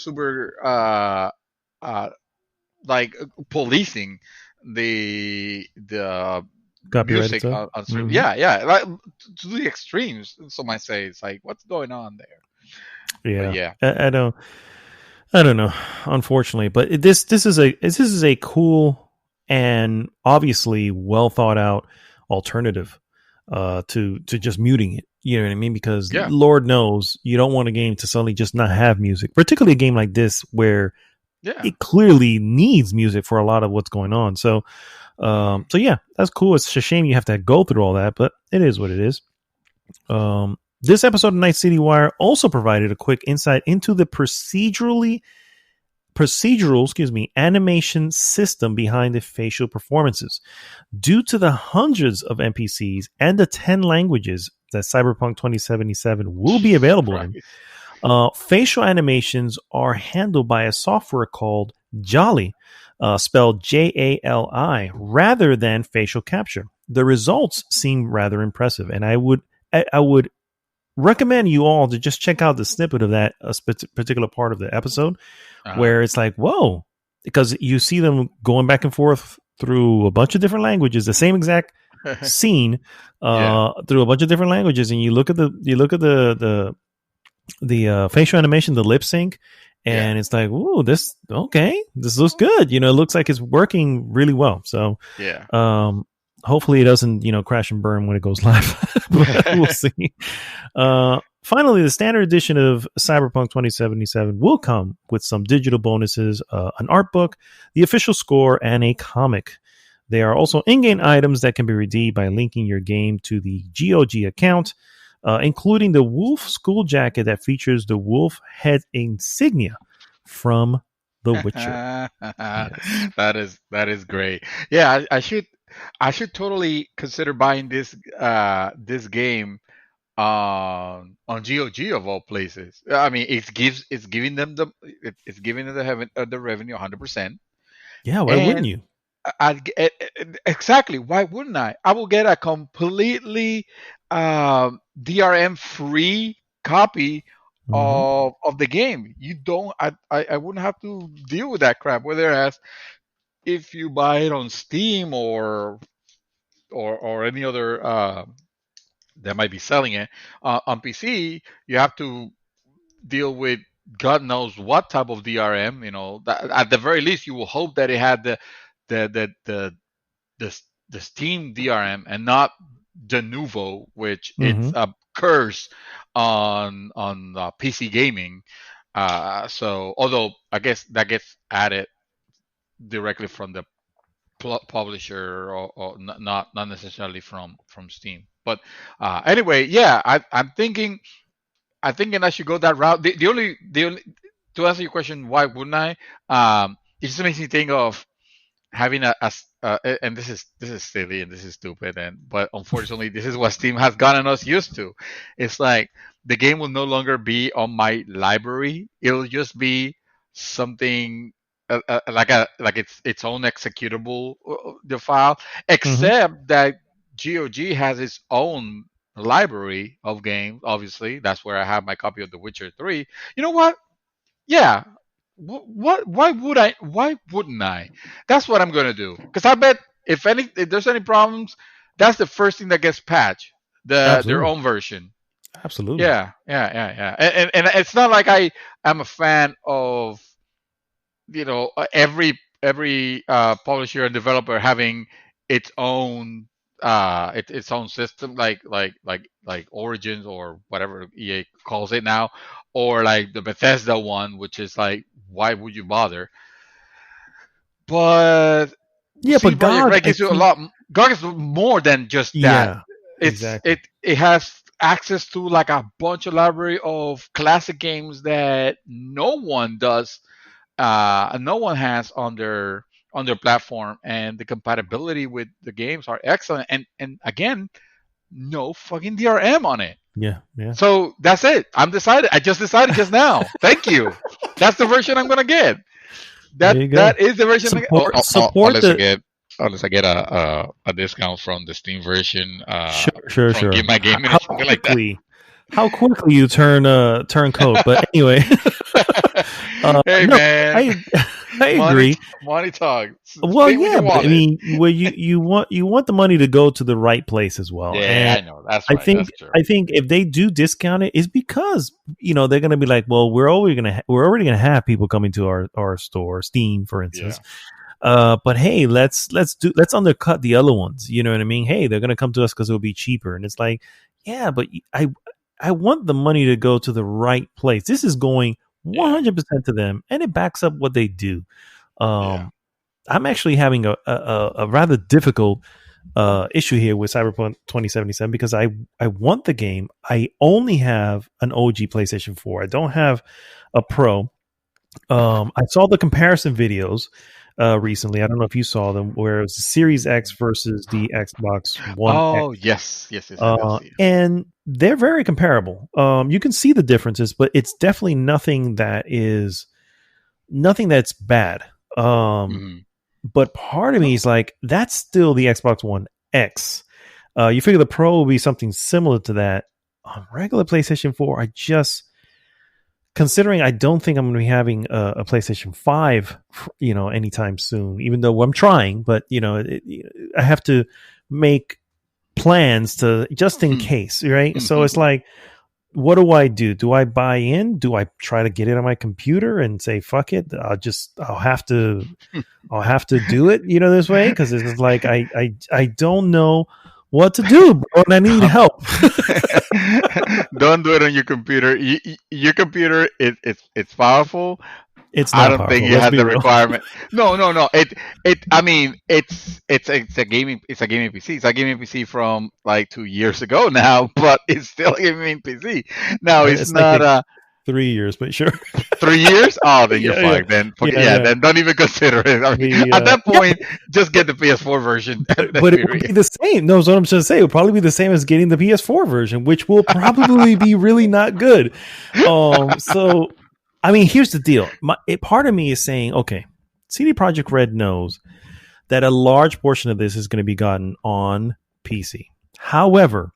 uh like policing the Copyrighted music stuff. on stream. Hmm. Yeah, like to the extremes. Some might say it's like what's going on there. But Yeah, yeah, I don't. I don't know, unfortunately, but this is a cool and obviously well thought out alternative to just muting it. You know what I mean? Because yeah, Lord knows you don't want a game to suddenly just not have music, particularly a game like this where yeah. it clearly needs music for a lot of what's going on. So yeah, that's cool. It's a shame you have to go through all that, but it is what it is. This episode of Night City Wire also provided a quick insight into the procedural animation system behind the facial performances. Due to the hundreds of NPCs and the 10 languages that Cyberpunk 2077 will be available in, Right. facial animations are handled by a software called Jolly, spelled Jali, rather than facial capture. The results seem rather impressive, and I would recommend you all to just check out the snippet of that particular part of the episode Uh-huh. where it's like, whoa, because you see them going back and forth through a bunch of different languages, the same exact scene Yeah, through a bunch of different languages, and you look at the facial animation, the lip sync, yeah, and it's like, ooh, this looks good. You know, it looks like it's working really well. So, yeah. um, hopefully, it doesn't crash and burn when it goes live, but we'll see. Finally, the standard edition of Cyberpunk 2077 will come with some digital bonuses, an art book, the official score, and a comic. There are also in-game items that can be redeemed by linking your game to the GOG account, including the Wolf school jacket that features the wolf head insignia from The Witcher. Yes. That is great. Yeah, I should totally consider buying this game on GOG of all places. I mean, it's giving them it's giving them the revenue 100%. Yeah, why wouldn't And you? exactly, why wouldn't I? I will get a completely DRM free copy Mm-hmm. of the game. You don't I wouldn't have to deal with that crap. Whereas if you buy it on Steam or any other that might be selling it on PC, you have to deal with God knows what type of DRM. You know, that, at the very least, you will hope that it had the the the the, the Steam DRM and not the Nuvo, which it's Mm-hmm. a curse on PC gaming. So, although I guess that gets added directly from the publisher or not necessarily from Steam. But anyway, yeah, I'm thinking I should go that route. The only to answer your question, why wouldn't I? It just makes me think of having and this is silly and this is stupid, but unfortunately this is what Steam has gotten us used to. It's like the game will no longer be on my library. It'll just be something like its own executable, the file, Hmm. except that GOG has its own library of games. Obviously, that's where I have my copy of The Witcher 3. You know what? Yeah. What? Why would I? Why wouldn't I? That's what I'm gonna do. Because I bet if there's any problems, that's the first thing that gets patched. Their Absolutely. own version. Absolutely. Yeah, yeah, yeah, yeah. And it's not like I'm a fan of every publisher and developer having its own its own system, like Origins or whatever EA calls it now, or like the Bethesda one, which is like, why would you bother? But Yeah, CD but Projekt GOG, Red I gives you a think, lot. GOG is more than just that. yeah, It's exactly. it has access to like a bunch of library of classic games that no one has on their platform, and the compatibility with the games are excellent. And again, no fucking DRM on it. Yeah, yeah. So that's it. I just decided just now. Thank you. That's the version I'm gonna get. There you That go. is the version. Support Unless I the get a discount from the Steam version, sure, sure, from sure. Give My Gaming or How something like that. quickly, how quickly you turn code. But anyway, Hey no, man, I I money agree. money talk. Well, Stay with yeah, your but I wallet. mean, well, you want the money to go to the right place as well. Yeah, And I know. That's I right. think That's true. I think if they do discount it, it's because they're going to be like, well, we're already gonna have people coming to our store, Steam, for instance. Yeah. But hey, let's undercut the other ones. You know what I mean? Hey, they're gonna come to us because it'll be cheaper, and it's like, yeah, but I want the money to go to the right place. This is going Yeah. 100% to them, and it backs up what they do. Yeah. Um, I'm actually having a rather difficult issue here with Cyberpunk 2077 because I want the game. I only have an OG PlayStation 4. I don't have a Pro. I saw the comparison videos recently. I don't know if you saw them, where it was the Series X versus the Xbox One X, Oh yes, yes, yes. I did see it. and they're very comparable. You can see the differences, but it's definitely nothing that's bad. Hmm. But part of me is like, that's still the Xbox One X. You figure the Pro will be something similar to that. On regular PlayStation 4, considering I don't think I'm going to be having a PlayStation 5, anytime soon, even though I'm trying, but I have to make plans to just in case, right? So it's like, what do I do? Do I buy in? Do I try to get it on my computer and say, fuck it? I'll have to do it, this way. Cause it's like, I don't know what to do, bro, and I need help. Don't do it on your computer. Your computer, it's powerful. It's I not don't think powerful. it Let's has be the real. requirement. No, no, no. It. I mean, it's a gaming PC. It's a gaming PC from like 2 years ago now, but it's still a gaming PC. Now it's It's like not 3 years, but sure. 3 years. Oh, then you're Yeah, yeah, fucked. Then yeah, yeah, yeah. then don't even consider it. I mean, at that Yeah, point, just get the PS4 version. Let's but it be would real. be the same. No, that's what I'm trying to say. It would probably be the same as getting the PS4 version, which will probably be really not good. So I mean, here's the deal. Part of me is saying, okay, CD Projekt Red knows that a large portion of this is going to be gotten on PC. However,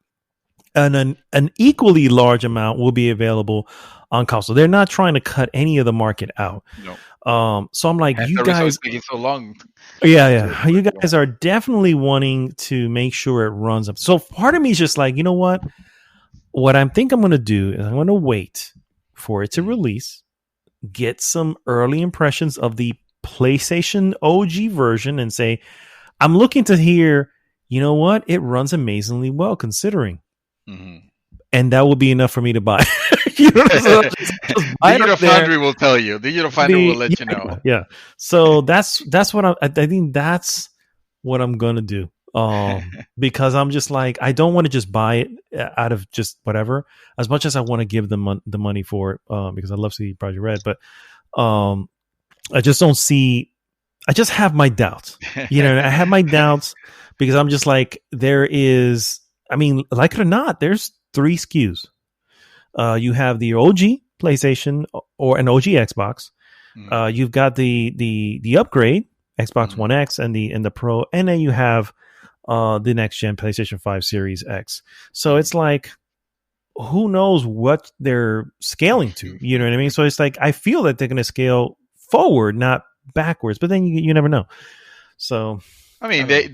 an equally large amount will be available on console. They're not trying to cut any of the market out. No. So I'm like, Hence you the reason it's guys, taking so long. yeah, you guys are definitely wanting to make sure it runs up. So part of me is just like, you know what? What I think I'm going to do is I'm going to wait for it to release, get some early impressions of the PlayStation OG version, and say, I'm looking to hear, you know what? It runs amazingly well considering. Mm-hmm. And that will be enough for me to buy. So just buy it Digital up there. Foundry will tell you. Digital Foundry will let you know. Yeah. So that's what I think that's what I'm gonna do. Because I'm just like, I don't want to just buy it out of just whatever. As much as I want to give them the money for it, because I love CD Projekt Red, but I just don't see I just have my doubts. I have my doubts because I'm just like, there is, I mean, like it or not, there's 3 SKUs. You have the OG PlayStation or an OG Xbox. You've got the upgrade Xbox One X and the Pro, and then you have the next gen PlayStation 5 Series X. So it's like, who knows what they're scaling to? You know what I mean? So it's like, I feel that they're going to scale forward, not backwards, but then you never know. So I mean, they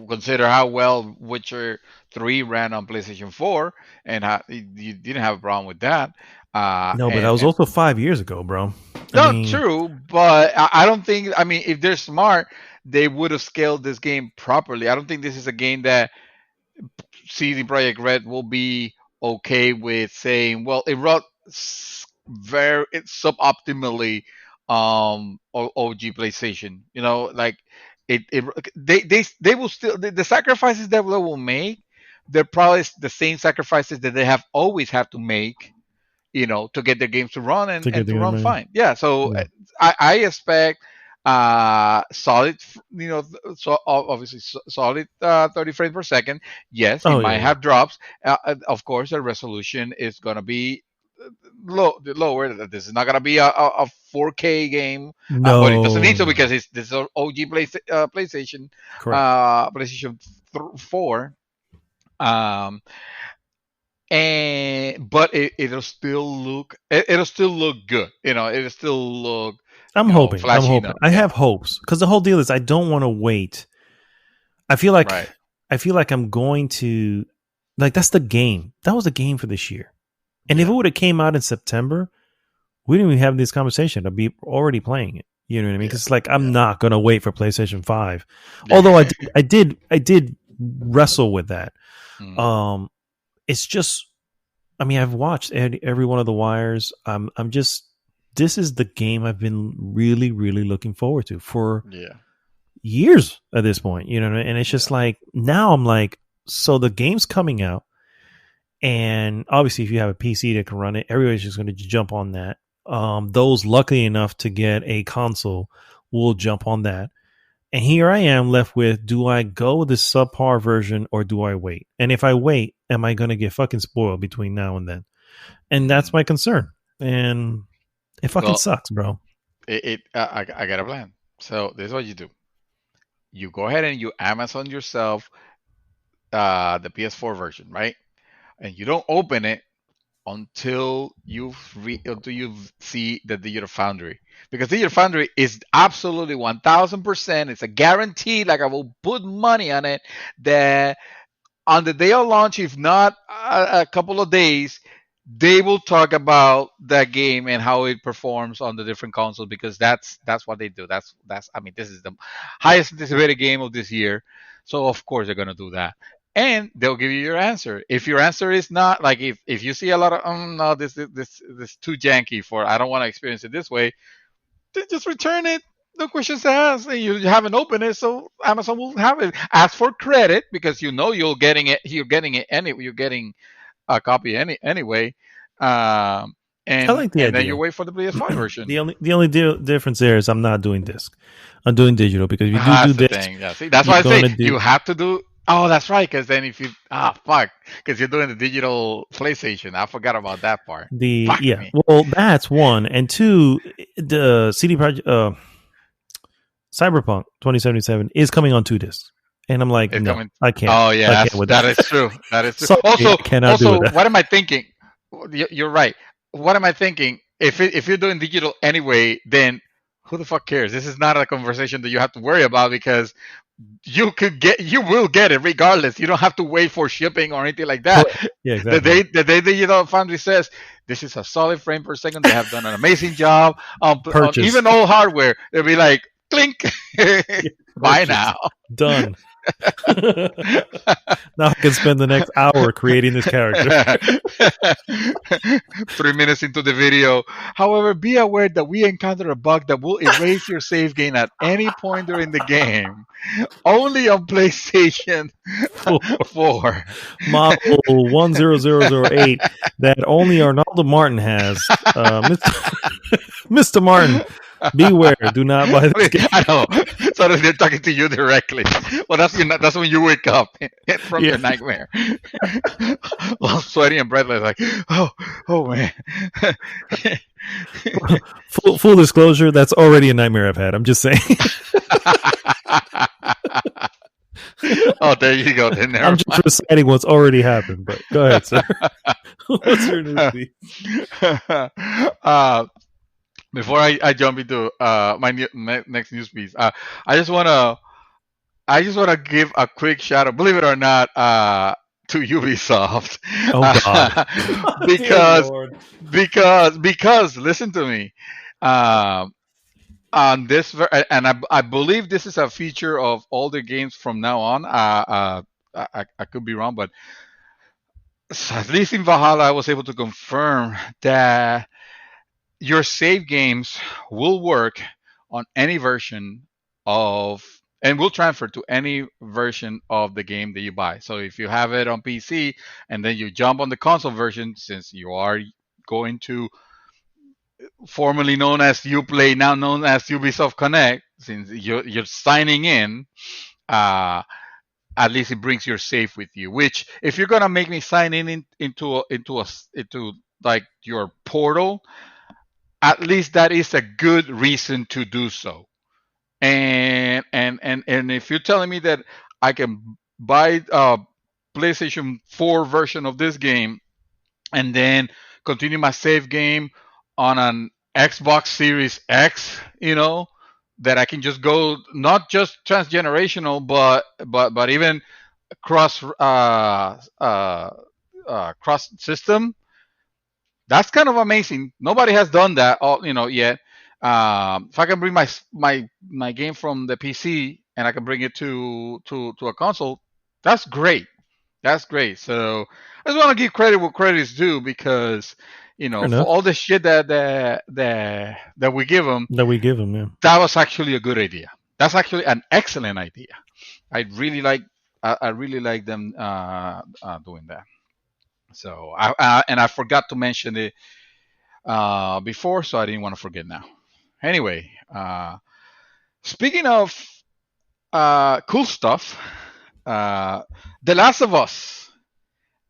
consider how well Witcher 3 ran on PlayStation 4, and how you didn't have a problem with that. No, but that was also 5 years ago, bro. No, true, but I don't think. I mean, if they're smart, they would have scaled this game properly. I don't think this is a game that CD Projekt Red will be okay with saying, well, it wrote very suboptimally OG PlayStation. Like they will still the sacrifices that they will make. They're probably the same sacrifices that they have always had to make, to get their games to run and to run fine. Yeah. So I expect solid, so obviously solid 30 frames per second. Yes, it might have drops. Of course, the resolution is going to be lower. This is not going to be a 4K game. No, but it doesn't need to, because this is OG PlayStation, PlayStation 4. But it'll still look good. It'll still look. I'm hoping. I have hopes, because the whole deal is I don't want to wait. I feel like I'm going to, like, that's the game. That was the game for this year. And if it would have came out in September, we didn't even have this conversation. I'd be already playing it. You know what I mean? Because like, I'm not gonna wait for PlayStation 5. Although I did wrestle with that. It's just, I mean, I've watched every one of the wires. This is the game I've been really, really looking forward to for years at this point, and it's just like, now I'm like, so the game's coming out, and obviously if you have a PC that can run it, everybody's just going to jump on that. Those lucky enough to get a console will jump on that. And here I am left with, do I go with the subpar version or do I wait? And if I wait, am I going to get fucking spoiled between now and then? And that's my concern. And it fucking sucks, bro. I got a plan. So this is what you do. You go ahead and you Amazon yourself the PS4 version, right? And you don't open it until you see the Digital Foundry, because Digital Foundry is absolutely 1,000%. It's a guarantee. Like, I will put money on it that on the day of launch, if not a couple of days, they will talk about that game and how it performs on the different consoles, because that's what they do. That's I mean, this is the highest anticipated game of this year, so of course they're gonna do that. And they'll give you your answer. If your answer is not, like, if you see a lot of no, this too janky for, I don't want to experience it this way, then just return it. No questions asked. And you haven't opened it, so Amazon will have it. Ask for credit, because you're getting it. You're getting a copy anyway. I like the idea. Then you wait for the PS5 version. The only difference there is I'm not doing disc. I'm doing digital, because if you do disc, see, that's why I say you have to do. Oh, that's right. Because then if you because you're doing the digital PlayStation, I forgot about that part. Well, that's one, and two. The CD Projekt Cyberpunk 2077 is coming on 2 discs, and I'm like, I can't. Oh yeah, that is true. That is true. So, also, what am I thinking? You're right. What am I thinking? If you're doing digital anyway, then who the fuck cares? This is not a conversation that you have to worry about, because you will get it regardless. You don't have to wait for shipping or anything like that. Yeah, exactly. The day the Foundry says this is a solid frame per second, they have done an amazing job on even old hardware, they'll be like, clink, buy now. Done. Now I can spend the next hour creating this character. 3 minutes into the video. However, be aware that we encounter a bug that will erase your save game at any point during the game. Only on PlayStation 4. Model 10008 that only Arnaldo Martin has. Mr. Martin, Beware, do not buy I this mean, game. I know. So that they're talking to you directly. Well, that's when you wake up from Yeah. your nightmare, all sweaty and breathless, like, oh, oh man. Full disclosure, that's already a nightmare I've had. I'm just saying. Oh, there you go. Then I'm never just reciting what's already happened. But go ahead, sir. What's your news mind. beat? uh, Before I jump into my next news piece, I just wanna I just wanna give a quick shout out. Believe it or not, to Ubisoft, Oh God, dear because Lord. because listen to me. Um, on this and I believe this is a feature of all the games from now on. I could be wrong, but at least in Valhalla, I was able to confirm that your save games will work on any version of and will transfer to any version of the game that you buy. So if you have it on PC and then you jump on the console version, since you are going to formerly known as Uplay, now known as Ubisoft Connect, since you're signing in, uh, at least it brings your save with you. Which, if you're gonna make me sign into like your portal, at least that is a good reason to do so. And if you're telling me that I can buy a PlayStation 4 version of this game and then continue my save game on an Xbox Series X, that I can just go not just transgenerational, but even cross cross system. That's kind of amazing. Nobody has done that, yet. If I can bring my game from the PC and I can bring it to a console, that's great. That's great. So I just want to give credit where credit is due, because Fair for enough. all the shit that we give them, That we give him, yeah. that was actually a good idea. That's actually an excellent idea. I really like I really like them doing that. So I forgot to mention it before, so I didn't want to forget now. Anyway, speaking of cool stuff, uh, The Last of Us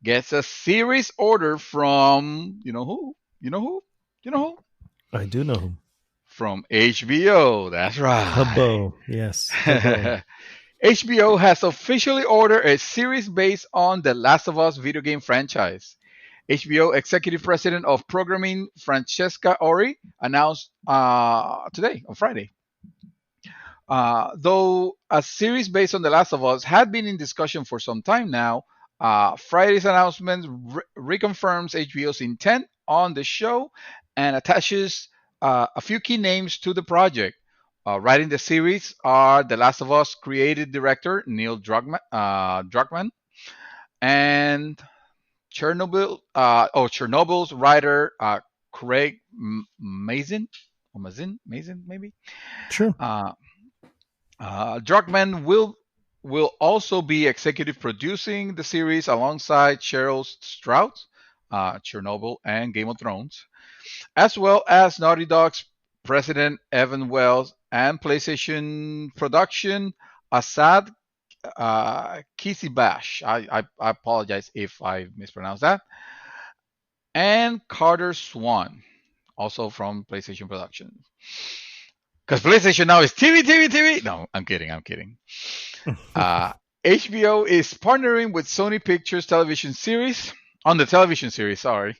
gets a series order from you know who? You know who? You know who? I do know him. From HBO. That's right. Hubbo. Yes. Hubbo. HBO has officially ordered a series based on the Last of Us video game franchise. HBO Executive President of Programming Francesca Ori announced today, on Friday. Though a series based on The Last of Us had been in discussion for some time now, Friday's announcement reconfirms HBO's intent on the show and attaches a few key names to the project. Writing the series are The Last of Us creative director Neil Druckmann and Chernobyl's writer Craig Mazin, or Mazin maybe. Sure. Uh, Druckmann will also be executive producing the series alongside Cheryl Strout, Chernobyl and Game of Thrones, as well as Naughty Dog's president Evan Wells and PlayStation production Assad Kisibash. I apologize if I mispronounced that. And Carter Swan, also from PlayStation production. Because PlayStation now is TV, TV, TV. No, I'm kidding. I'm kidding. Uh, HBO is partnering with Sony Pictures television series on the television series. Sorry,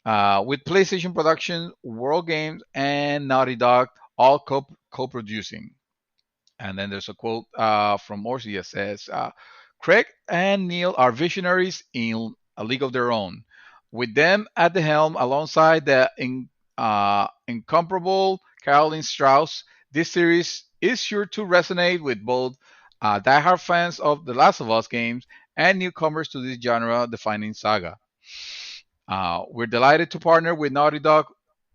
with PlayStation Production, World Games, and Naughty Dog all co-producing. And then there's a quote from Orsi that says, "Craig and Neil are visionaries in a league of their own. With them at the helm, alongside the incomparable Caroline Strauss, this series is sure to resonate with both diehard fans of The Last of Us games and newcomers to this genre-defining saga. We're delighted to partner with Naughty Dog,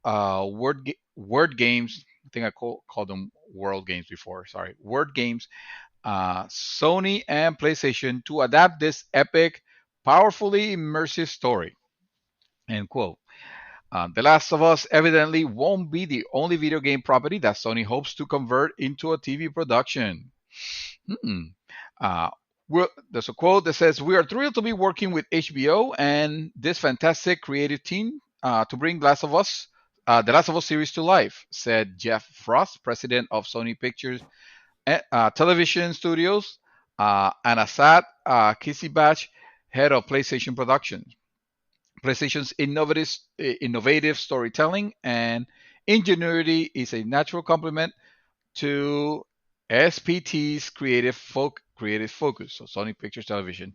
Word Games. I think I called them World Games before. Sorry, Word Games, Sony, and PlayStation to adapt this epic, powerfully immersive story." End quote. The Last of Us evidently won't be the only video game property that Sony hopes to convert into a TV production. Hmm. Uh, there's a quote that says, "We are thrilled to be working with HBO and this fantastic creative team to bring the Last of Us series to life," said Jeff Frost, president of Sony Pictures Television Studios, and Asad Kisibach, head of PlayStation Productions. PlayStation's innovative storytelling and ingenuity is a natural complement to SPT's creative focus, so Sony Pictures Television.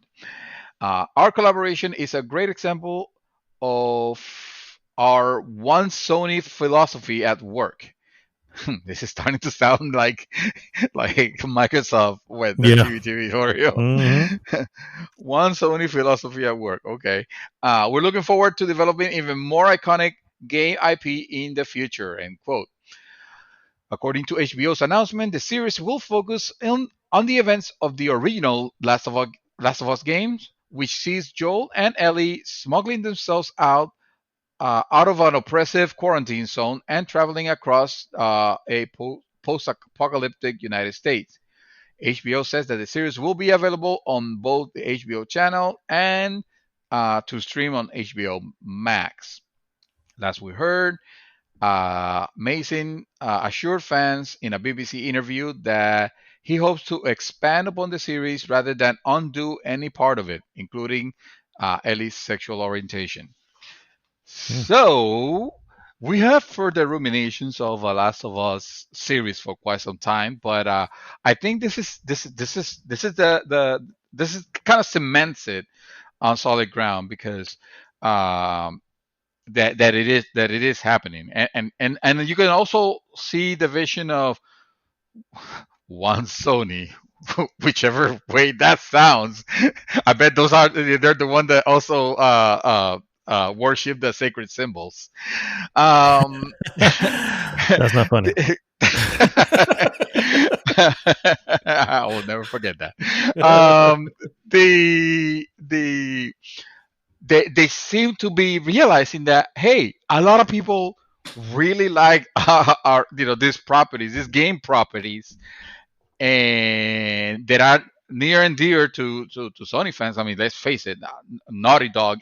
Our collaboration is a great example of our one Sony philosophy at work. This is starting to sound like Microsoft with the Yeah. TV Oreo. Mhm. One Sony philosophy at work. Okay. We're looking forward to developing even more iconic game IP in the future. End quote. According to HBO's announcement, the series will focus on the events of the original Last of Us games, which sees Joel and Ellie smuggling themselves out of an oppressive quarantine zone and traveling across a post-apocalyptic United States. HBO says that the series will be available on both the HBO channel and to stream on HBO Max. Last we heard, Mason assured fans in a BBC interview that he hopes to expand upon the series rather than undo any part of it, including Ellie's sexual orientation. So we have further ruminations of a Last of Us series for quite some time, but I think this is kind of cements it on solid ground because that it is happening, and you can also see the vision of one Sony. Whichever way that sounds, I bet they're the one that also worship the sacred symbols. That's not funny. I will never forget that. They seem to be realizing that, hey, a lot of people really like our these properties, these game properties, and that are near and dear to Sony fans. I mean, let's face it, Naughty Dog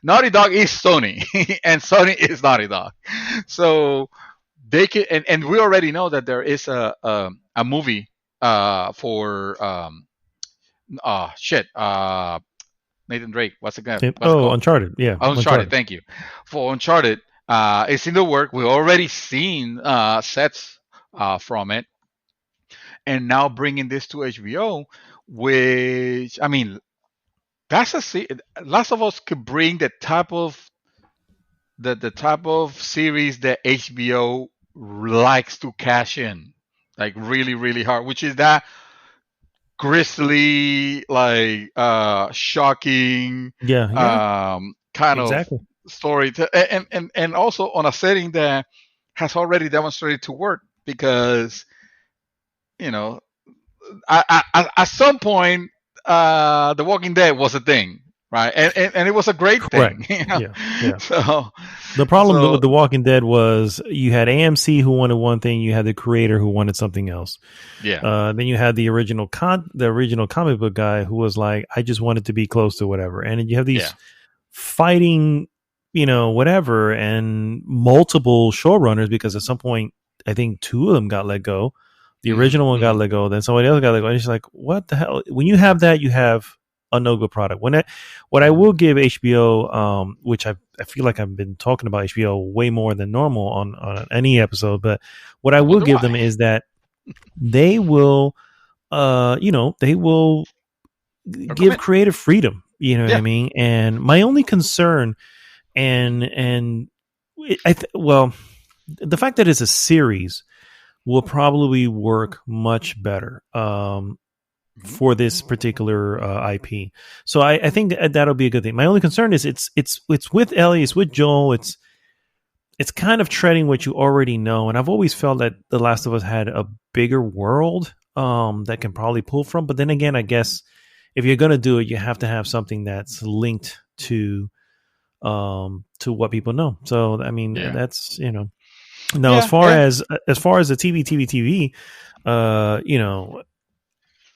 Naughty Dog is Sony, and Sony is Naughty Dog. So they can, and we already know that there is a movie for Nathan Drake. What's it called? Uncharted. Yeah, Uncharted. Thank you for Uncharted. It's in the work. We've already seen sets from it, and now bringing this to HBO, which I mean, Last of Us could bring the type of series that HBO likes to cash in, like really, really hard, which is that grisly, like shocking, kind exactly. of story, and also on a setting that has already demonstrated to work because at some point The Walking Dead was a thing, right? And it was a great thing. Yeah. So the problem with The Walking Dead was you had AMC who wanted one thing, you had the creator who wanted something else. Yeah. Then you had the original comic book guy who was like, I just wanted to be close to whatever. And you have these fighting, whatever, and multiple showrunners because at some point I think two of them got let go. The original one got let go, then somebody else got let go. And it's like, what the hell? When you have that, you have a no good product. What I will give HBO, which I feel like I've been talking about HBO way more than normal on any episode, but what I will give them is that they will, they will give creative freedom. You know what I mean? And my only concern, the fact that it's a series will probably work much better for this particular IP. So I think that'll be a good thing. My only concern is it's with Ellie, it's with Joel, it's kind of treading what you already know. And I've always felt that The Last of Us had a bigger world that can probably pull from. But then again, I guess if you're going to do it, you have to have something that's linked to to what people know. So I mean, Yeah. that's now Yeah. as far as the TV, you know,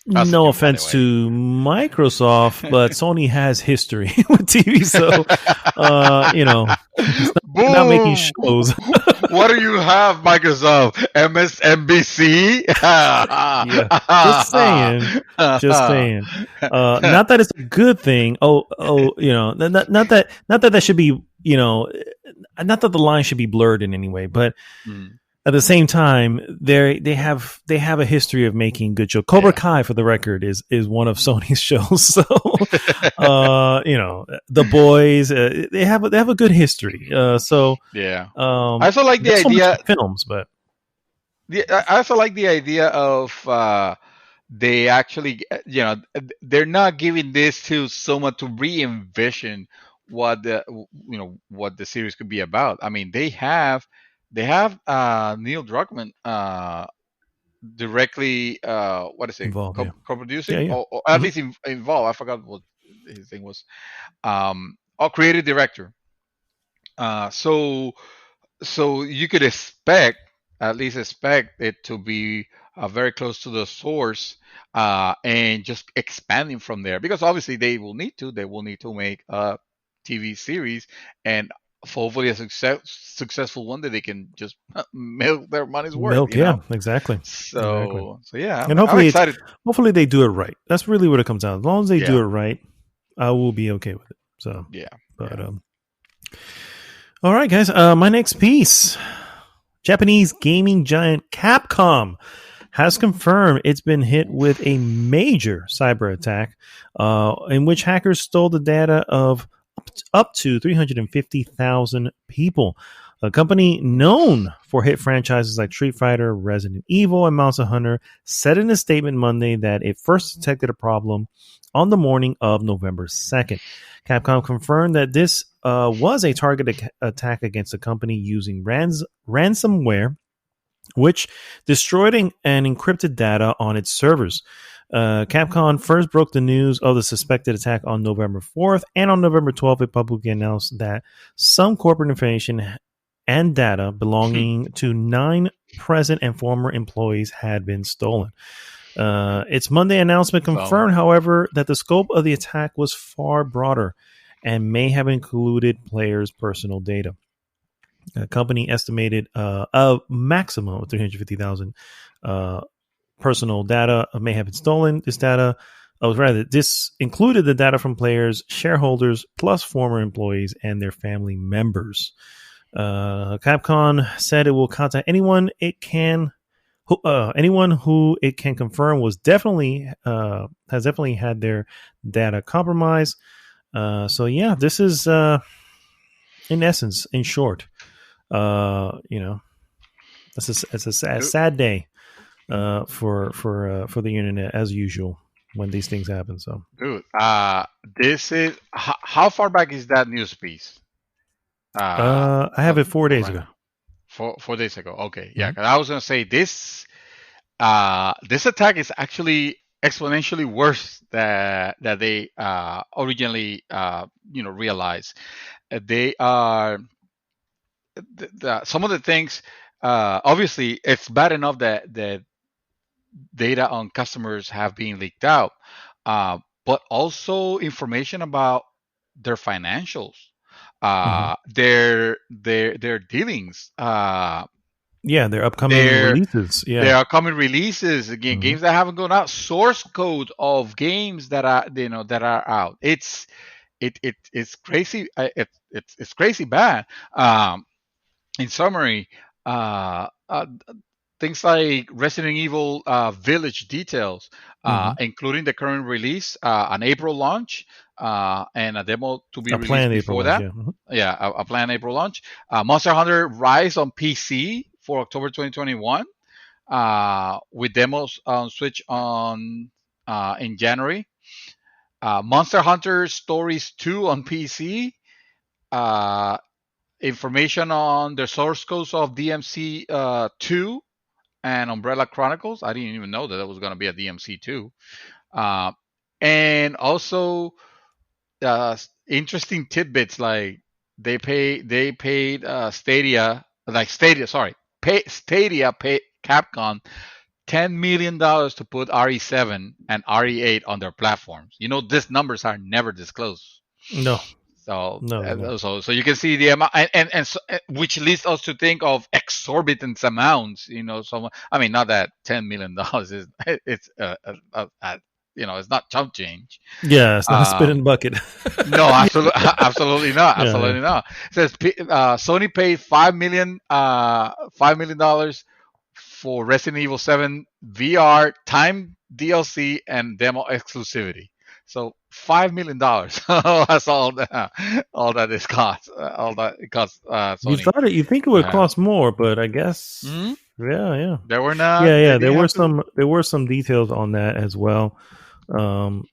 That's a no joke, by the offense way. to Microsoft, but Sony has history with TV, so they're not making Boom! shows. What do you have, Microsoft? MSNBC? Yeah, just saying, just saying. Not that it's a good thing. Not that that should be, not that the line should be blurred in any way, but Mm, at the same time, they have a history of making good shows. Cobra yeah. Kai, for the record, is one of Sony's shows. So, The Boys, they have a good history. So, Yeah. I also like the not so much idea. the films, but I also like the idea of they actually, they're not giving this to someone to re-envision what the series could be about. I mean, they have Neil Druckmann directly, what is it, involved. Yeah, yeah, co-producing, yeah. or at Hmm. least involved. I forgot what his thing was. Or creative director. So you could at least expect it to be very close to the source, and just expanding from there, because obviously they will need to make a TV series, and hopefully a successful one that they can just milk their money's worth, Milk. Yeah, exactly, exactly. so yeah, And I'm excited. hopefully they do it right. That's really what it comes down. As long as they do Yeah, it right, I will be okay with it. So, yeah, but yeah. all right, guys. My next piece: Japanese gaming giant Capcom has confirmed it's been hit with a major cyber attack, in which hackers stole the data of up to 350,000 people. A company known for hit franchises like Street Fighter, Resident Evil, and Monster Hunter said in a statement Monday that it first detected a problem on the morning of November 2nd. Capcom confirmed that this was a targeted attack against the company using ransomware, which destroyed and encrypted data on its servers. Capcom first broke the news of the suspected attack on November 4th, and on November 12th, it publicly announced that some corporate information and data belonging to 9 present and former employees had been stolen. Its Monday announcement So confirmed, however, that the scope of the attack was far broader and may have included players' personal data. The company estimated a maximum of 350,000 personal data may have been stolen. This included the data from players, shareholders, plus former employees and their family members. Capcom said it will contact anyone who it can confirm has definitely had their data compromised. So yeah, this is in essence, in short, you know, it's a sad day for the internet as usual when these things happen. So dude, this is how far back is that news piece? I have it 4 days Right ago. now, 4 days ago. Okay, yeah, Mhm. because I was gonna say this attack is actually exponentially worse that they originally realized. They are some of the things. Obviously, it's bad enough that data on customers have been leaked out, but also information about their financials, Mhm. their dealings, Yeah, their upcoming their releases. Yeah. their upcoming releases, again, Mhm. games that haven't gone out, source code of games that are out. It's crazy. It's crazy bad. In summary, things like Resident Evil Village details, Mhm. including the current release, an April launch, and a demo to be A released planned April before launch. that. Yeah. Mhm. Yeah, a planned April launch. Monster Hunter Rise on PC for October 2021, with demos on Switch on in January. Monster Hunter Stories 2 on PC. Uh, Information on the source codes of DMC 2 and Umbrella Chronicles. I didn't even know that it was going to be a DMC 2. And also interesting tidbits like they paid Stadia, like Stadia, sorry, Stadia pay Capcom $10 million to put RE7 and RE8 on their platforms. These numbers are never disclosed. No, So, no, they're not. so you can see the amount, and so, which leads us to think of exorbitant amounts. So I mean, not that $10 million is it's it's not chump change. Yeah, it's not a spit in Um, the bucket. no, absolutely, absolutely not, Yeah, absolutely not. It says Sony paid $5 million for Resident Evil 7 VR, time DLC, and demo exclusivity. So $5 million. That's all that is cost. All that it costs Sony. you think it would Yeah. cost more, but I guess, Hmm. yeah, yeah, They were not. yeah, They yeah. didn't have to. There were some details on that as well. It And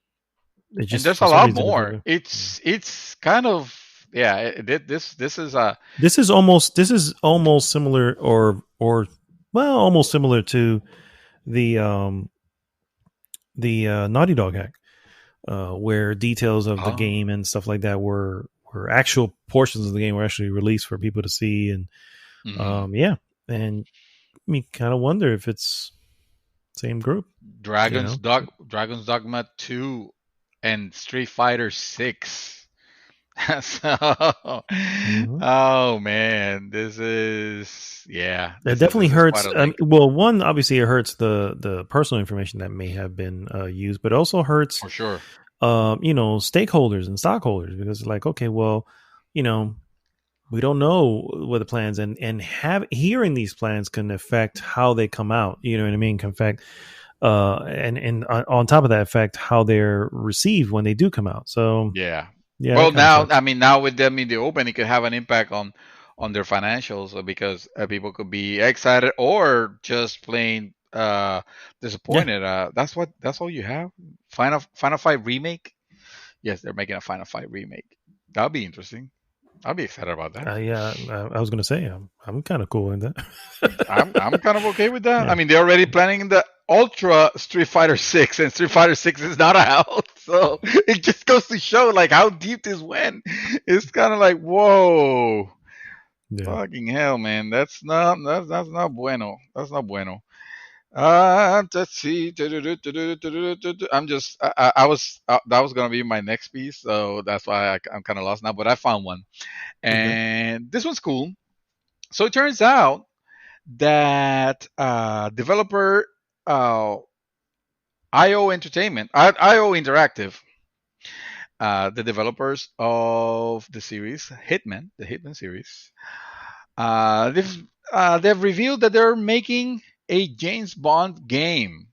just there's for a some lot reason more. It's kind of, yeah. This is a. this is almost similar, or well, almost similar to the Naughty Dog hack, where details of the Oh. game and stuff like that were actual portions of the game were actually released for people to see, and Mhm. yeah, and me kind of wonder if it's same group, you know. Dragon's Dogma 2 and Street Fighter 6. So, Hmm. oh man, this is, yeah, It this is definitely this is quite hurts. a leak. Well, one, obviously it hurts the personal information that may have been used, but it also hurts For sure. stakeholders and stockholders, because like, okay, well, you know, we don't know what the plans, and have hearing these plans can affect how they come out. You know what I mean? Can affect and on top of that, affect how they're received when they do come out. So Yeah. yeah, that Well, kind of now, sucks. I mean, now with them in the open, it could have an impact on their financials, because people could be excited or just plain Yeah, disappointed. That's all you have. Final Fight remake. Yes, they're making a Final Fight remake. That'll be interesting. I'll be excited about that. yeah. I was gonna say I'm kind of cool in that. I'm kind of okay with that. I Yeah, mean, they're already planning the Ultra Street Fighter 6, and Street Fighter 6 is not out. So it just goes to show like how deep this went. It's kind of like, whoa, yeah. fucking hell, man. That's not bueno. That's not bueno. Let's see. I'm just I was that was gonna be my next piece, so that's why I'm kind of lost now. But I found one, Okay. and this one's cool. So it turns out that developer uh, IO Entertainment, IO Interactive, the developers of the series Hitman, the Hitman series, they've revealed that they're making a James Bond game.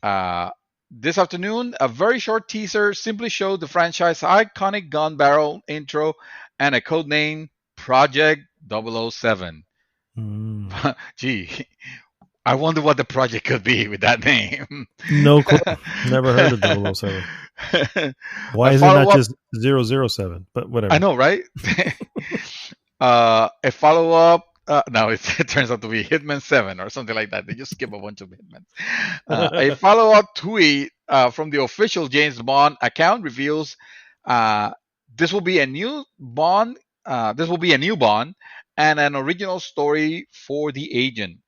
Uh, this afternoon, a very short teaser simply showed the franchise iconic gun barrel intro and a codename Project 007. Mm. Gee, I wonder what the project could be with that name. No clue. Never heard of 007. Why A is it not follow up. just 007? But I whatever. know, right? A follow up. No, it turns out to be Hitman 7 or something like that. They just skip a bunch of Hitmans. A follow up tweet from the official James Bond account reveals uh, this will be a new Bond. This will be a new Bond and an original story for the agent.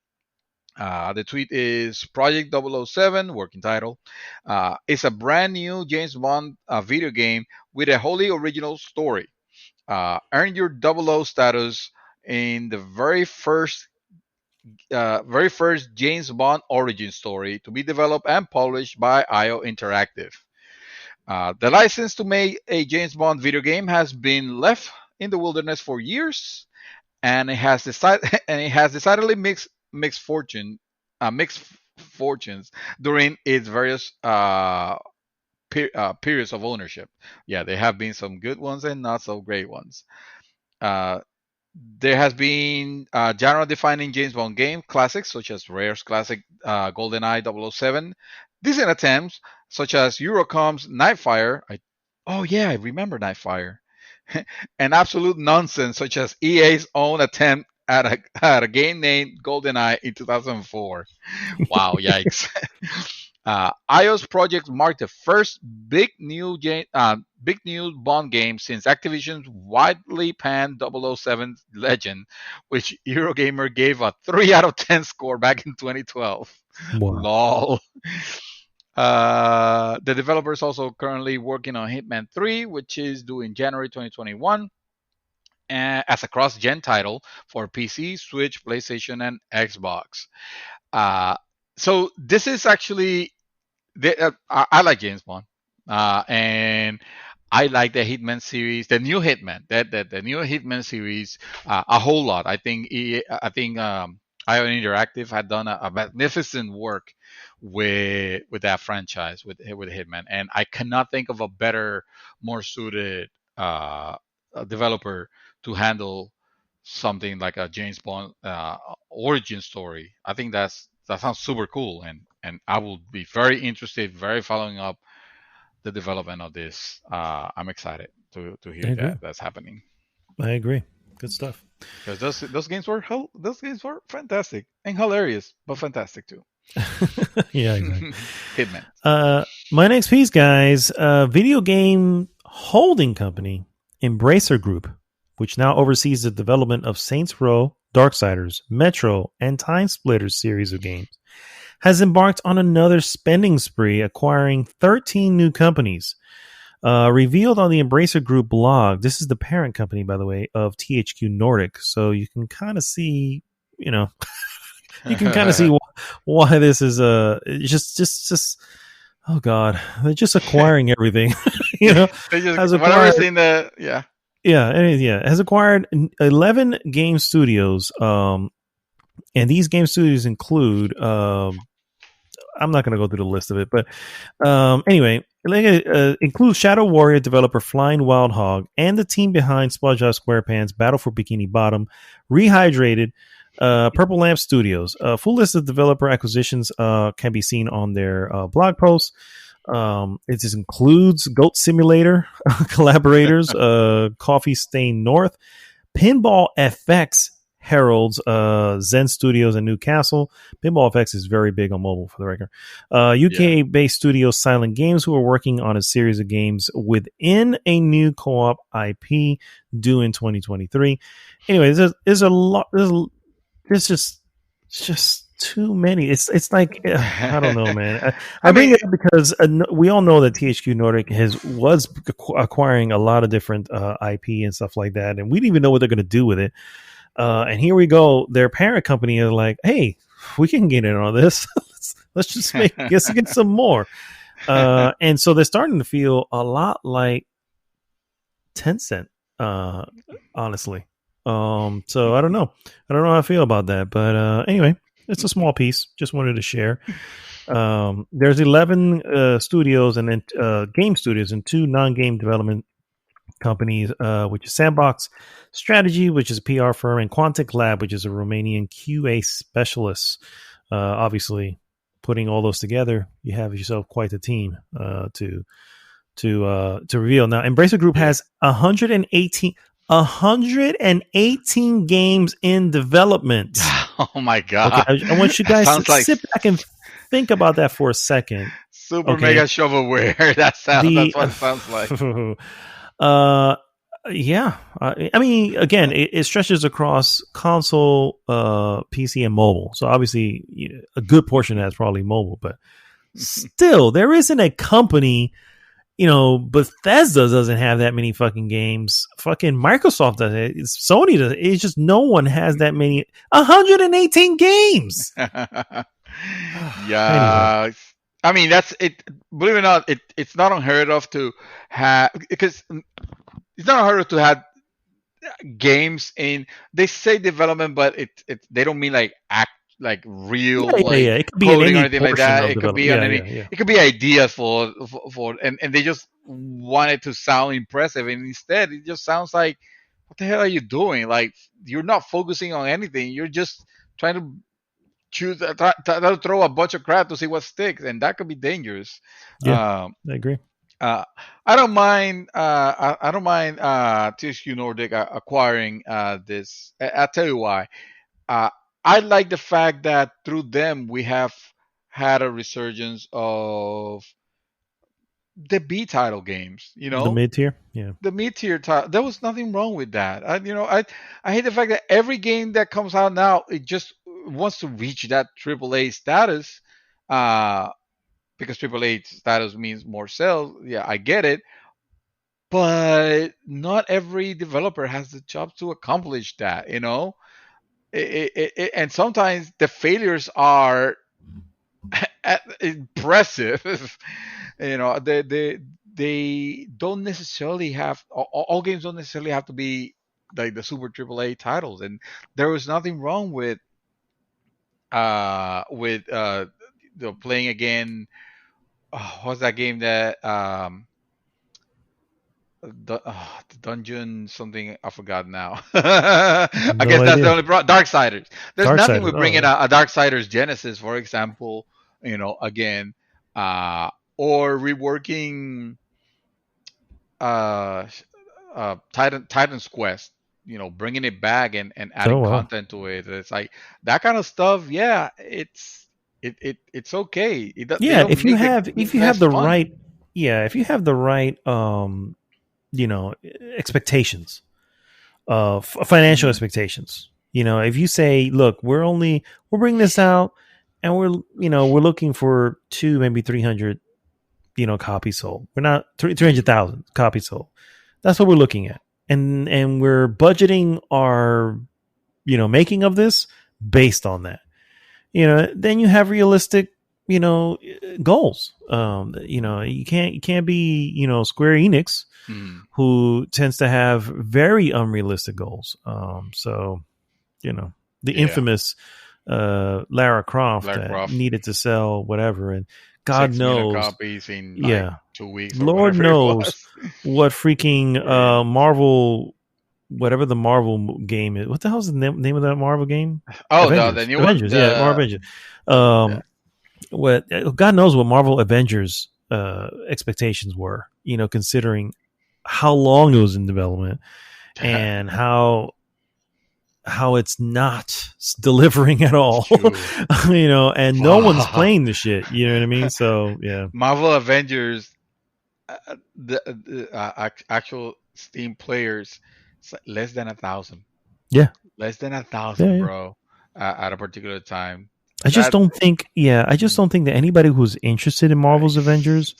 The tweet is Project 007, working title. It's a brand new James Bond video game with a wholly original story. Earn your 00 status in the very first James Bond origin story to be developed and published by IO Interactive. The license to make a James Bond video game has been left in the wilderness for years, and it has decided and it has decidedly mixed fortunes during its various periods of ownership. Yeah, there have been some good ones and not so great ones. Uh, there has been genre-defining James Bond game classics such as Rare's classic GoldenEye 007, decent attempts such as Eurocom's Nightfire. Oh yeah, I remember Nightfire. And absolute nonsense such as EA's own attempt at a game named GoldenEye in 2004. Wow, yikes. iOS project marked the first big new Bond game since Activision's widely panned 007 Legend, which Eurogamer gave a 3 out of 10 score back in 2012. Wow. Lol. The developers also currently working on Hitman 3, which is due in January 2021, as a cross-gen title for PC, Switch, PlayStation, and Xbox. Uh, so this is actually I like James Bond, and I like the Hitman series, the new Hitman, the new Hitman series, a whole lot. I think Ion Interactive had done a magnificent work with that franchise with Hitman, and I cannot think of a better, more suited developer to handle something like a James Bond origin story. I think that sounds super cool, and I will be very interested, very following up the development of this. I'm excited to I hear agree. that's happening I agree. Good stuff. because those games were fantastic and hilarious, but fantastic too. Yeah, exactly. Hitman. My next piece, guys, video game holding company, Embracer Group, which now oversees the development of Saints Row, Darksiders, Metro, and Time Splitters series of games, has embarked on another spending spree, acquiring 13 new companies. Revealed on the Embracer Group blog, this is the parent company, by the way, of THQ Nordic. So you can kind of see, you know, you can kind of see why this is just oh god, they're just acquiring everything. You know, They just has whatever acquired is in the has acquired 11 game studios. And these game studios include I'm not going to go through the list of it, but anyway, includes Shadow Warrior developer Flying Wild Hog and the team behind SpongeBob SquarePants, Battle for Bikini Bottom, Rehydrated, Purple Lamp Studios. Full list of developer acquisitions can be seen on their blog posts. It just includes Goat Simulator collaborators, Coffee Stain North, Pinball FX heralds Zen Studios in Newcastle. Pinball FX is very big on mobile, for the record. UK-based studio Silent Games, who are working on a series of games within a new co-op IP due in 2023. Anyway, there's a lot. There's just too many. It's like I don't know, man. I bring it up because we all know that THQ Nordic was acquiring a lot of different IP and stuff like that, and we didn't even know what they're going to do with it. And here we go. Their parent company is like, "Hey, we can get in on this. let's just get some more." And so they're starting to feel a lot like Tencent, honestly. So I don't know how I feel about that, but anyway, it's a small piece. Just wanted to share. There's 11 studios and then game studios and 2 non-game development companies, which is Sandbox Strategy, which is a PR firm, and Quantic Lab, which is a Romanian QA specialist. Obviously, putting all those together, you have yourself quite a team to reveal. Now, Embracer Group has 118 games in development. Oh my god! Okay, I want you guys to sit back and think about that for a second. Super mega shovelware. That's what it sounds like. Yeah. I mean, again, it stretches across console, PC, and mobile. So obviously, a good portion of that is probably mobile, but still, there isn't a company. Bethesda doesn't have that many fucking games. Fucking Microsoft does it. Sony does it. It's just no one has that many. 118 games. Yeah. Anyway. I mean, that's it. Believe it or not, it's not unheard of to have, because it's not unheard of to have games in. They say development, but they don't mean like real It could be coding or anything like that. It could be on any. Yeah. It could be ideas for and they just want it to sound impressive, and instead it just sounds like, what the hell are you doing? Like, you're not focusing on anything. You're just trying to throw a bunch of crap to see what sticks, and that could be dangerous. Yeah, I agree. I don't mind. I don't mind THQ Nordic acquiring this. I'll tell you why. I like the fact that through them we have had a resurgence of the B title games. The mid tier, yeah. The mid tier title. There was nothing wrong with that. I hate the fact that every game that comes out now it just wants to reach that AAA status. Uh, because AAA status means more sales. Yeah, I get it. But not every developer has the job to accomplish that. And sometimes the failures are impressive. They don't necessarily have all games don't necessarily have to be like the super AAA titles, and there was nothing wrong with playing again. What's that game that the dungeon something I forgot now. I guess No that's the idea. only Darksiders. There's nothing Darksiders. with Oh, bringing yeah. a Darksiders Genesis, for example. Again, or reworking uh, Titan's Quest. Bringing it back and Oh adding wow. content to it. It's like that kind of stuff. Yeah, it's okay. They Yeah, don't make the if game you have less the fun. right, yeah, if you have the right you know expectations, financial Mhm. expectations. If you say, look, we're bringing this out, and we're looking for two, maybe 300, copies sold. We're not 300,000 copies sold. That's what we're looking at, and we're budgeting our making of this based on that. Then you have realistic goals. You can't be Square Enix, Mhm. who tends to have very unrealistic goals. So the Yeah, infamous Lara Croft Lara that Croft. needed to sell whatever, and God 6 million knows, copies in like yeah, 2 weeks or Lord whatever it knows was. what freaking Yeah. Marvel, whatever the Marvel game is. What the hell's the name of that Marvel game? Oh, the Avengers. new one, Avengers. Yeah, Marvel Avengers. yeah. Um, what God knows what Marvel Avengers expectations were. Considering how long it was in development, and how it's not delivering at It's all. true. And no one's Fuck. playing the shit. You know what I mean? So yeah, Marvel Avengers, the actual Steam players, less than 1,000, yeah, less than a yeah, thousand, yeah. bro, at a particular time. I just That don't think. Yeah, I just mm, don't think that anybody who's interested in Marvel's Avengers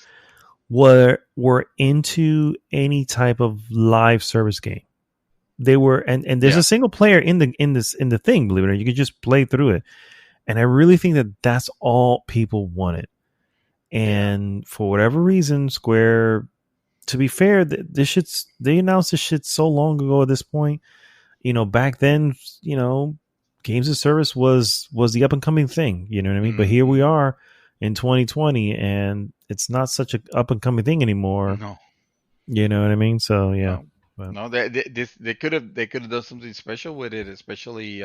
nice. were into any type of live service game. They were, and there's Yeah, a single player in the thing. Believe it or not, you could just play through it. And I really think that that's all people wanted. yeah, And for whatever reason, Square, to be fair, they announced this shit so long ago at this point. Back then, games of service was the up and coming thing. You know what I mean? But here we hmm are in 2020, and it's not such a up and coming thing anymore. no, You know what I mean? So yeah. no, But no. They could have done something special with it, especially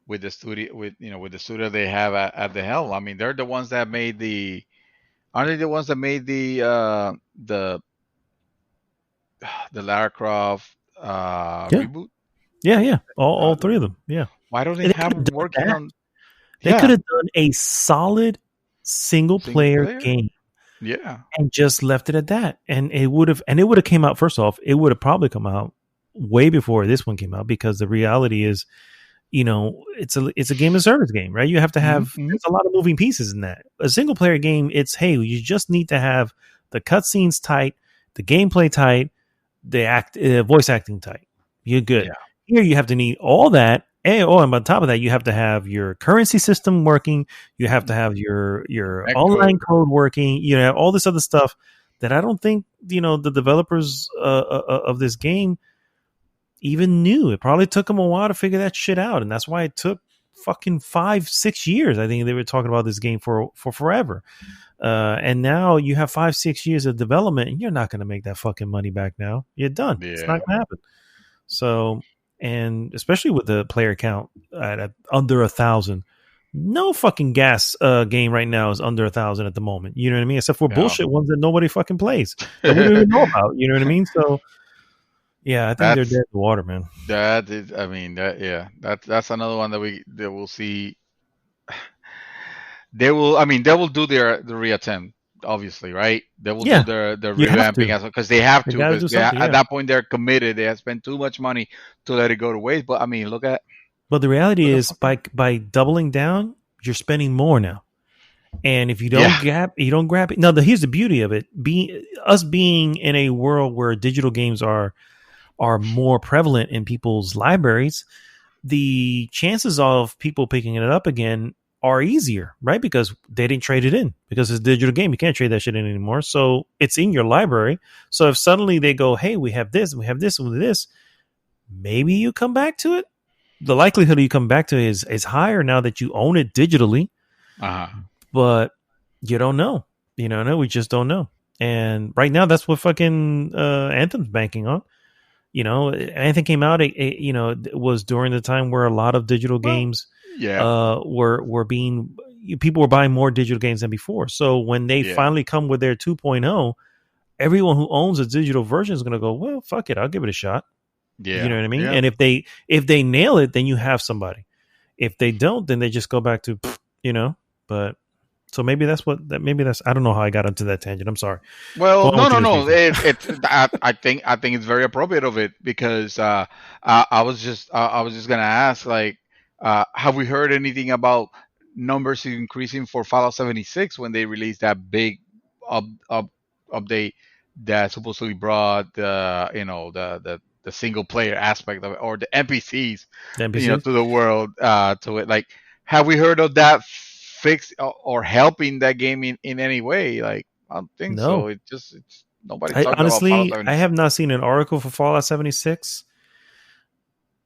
with the studio with the studio they have at the helm. I mean, they're the ones that made the aren't they the ones that made the Lara Croft yeah, reboot? yeah, yeah. All Uh, three of them. Yeah. why don't they And they have could have them done working that. on They could yeah have done a solid single single player player? game Yeah. and just left it at that. And it would have came out, first off, it would have probably come out way before this one came out, because the reality is, it's a game of service game, right? You have to have, Mm-hmm. there's a lot of moving pieces in that. A single player game, it's, hey, you just need to have the cutscenes tight, the gameplay tight, the voice acting tight. You're good. Yeah. Here you have to need all that. And on top of that, you have to have your currency system working. You have to have your Net online code. code working. All this other stuff that I don't think the developers of this game even knew. It probably took them a while to figure that shit out, and that's why it took fucking 5-6 years. I think they were talking about this game for forever. And now you have 5-6 years of development, and you're not going to make that fucking money back now. You're done. It's not Yeah. going to happen. So, and especially with the player count at under 1,000, no fucking gas game right now is under 1,000 at the moment. You know what I mean? Except for Yeah. bullshit ones that nobody fucking plays, that we don't even know about. You know what I mean? So, yeah, I think they're dead That's in the water, man. that is. I mean, that yeah. That's another one that we'll see. they will. I mean, they will do the reattempt. Obviously, right? They will do Yeah, their you have revamping to. as well because they have They to got to because do something. at Yeah. that point they're committed. They have spent too much money to let it go to waste. But I mean, But the reality look at is, fucking by doubling down, you're spending more now. And if yeah. you don't grab it. Now, here's the beauty of it: being in a world where digital games are more prevalent in people's libraries, the chances of people picking it up again are easier, right? Because they didn't trade it in because it's a digital game. You can't trade that shit in anymore. So it's in your library. So if suddenly they go, hey, we have this, and we have this, and this, maybe you come back to it. The likelihood of you come back to it is higher now that you own it digitally, Uh-huh. but you don't know. You know, no, we just don't know. And right now, that's what fucking Anthem's banking on. You know, anything came out, it was during the time where a lot of digital Well, games yeah, were being people were buying more digital games than before. So when they yeah, finally come with their 2.0, everyone who owns a digital version is going to go, well, fuck it, I'll give it a shot. You know yeah, what I mean? yeah. And if they nail it, then you have somebody. If they don't, then they just go back to But so maybe that's maybe that's I don't know how I got into that tangent. I'm sorry. Go Well, on no, with no, yours, no. Beefy. I think it's very appropriate of it because I was just gonna ask like, have we heard anything about numbers increasing for Fallout 76 when they released that big up, up update that supposedly brought the single player aspect of it or the NPCs The NPCs? to the world to it like have we heard of that fix or helping that game in any way like I don't think so. No. It's nobody's I talking about Fallout honestly I 76. have not seen an article for Fallout 76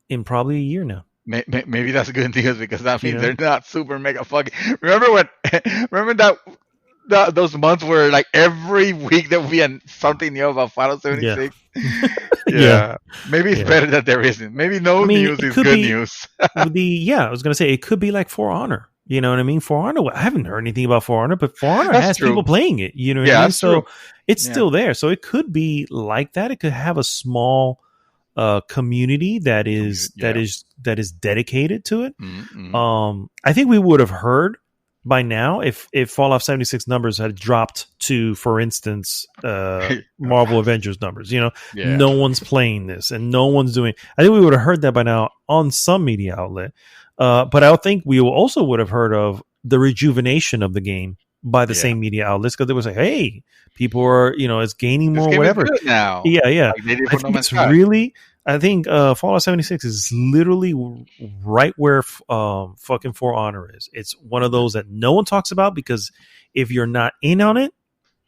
in probably a year now. Maybe that's good news because that You means know? they're not super mega fucking. Remember when? Remember those months where like every week that we had something new about Fallout Yeah. 76. Yeah. Yeah, maybe it's Yeah. better that there isn't. Maybe I no mean, news it is could good be news. I was gonna say it could be like For Honor. You know what I mean? For Honor, I haven't heard anything about For Honor, but For Honor That's has true. people playing it. You know what I Yeah, mean? that's true. So it's Yeah, still there. So it could be like that. It could have a small community community. Yeah. that is dedicated to it. Mm-hmm. I think we would have heard by now if Fallout 76 numbers had dropped to, for instance, Marvel Avengers numbers. You know, Yeah. no one's playing this and no one's doing. I think we would have heard that by now on some media outlet. But I think we also would have heard of the rejuvenation of the game by the Yeah. same media outlets because they would say, "Hey, people are it's gaining This more, game is whatever." good now, Yeah, yeah. like they did I for No think Man's it's Sky. really. I think Fallout 76 is literally right where fucking For Honor is. It's one of those that no one talks about because if you're not in on it,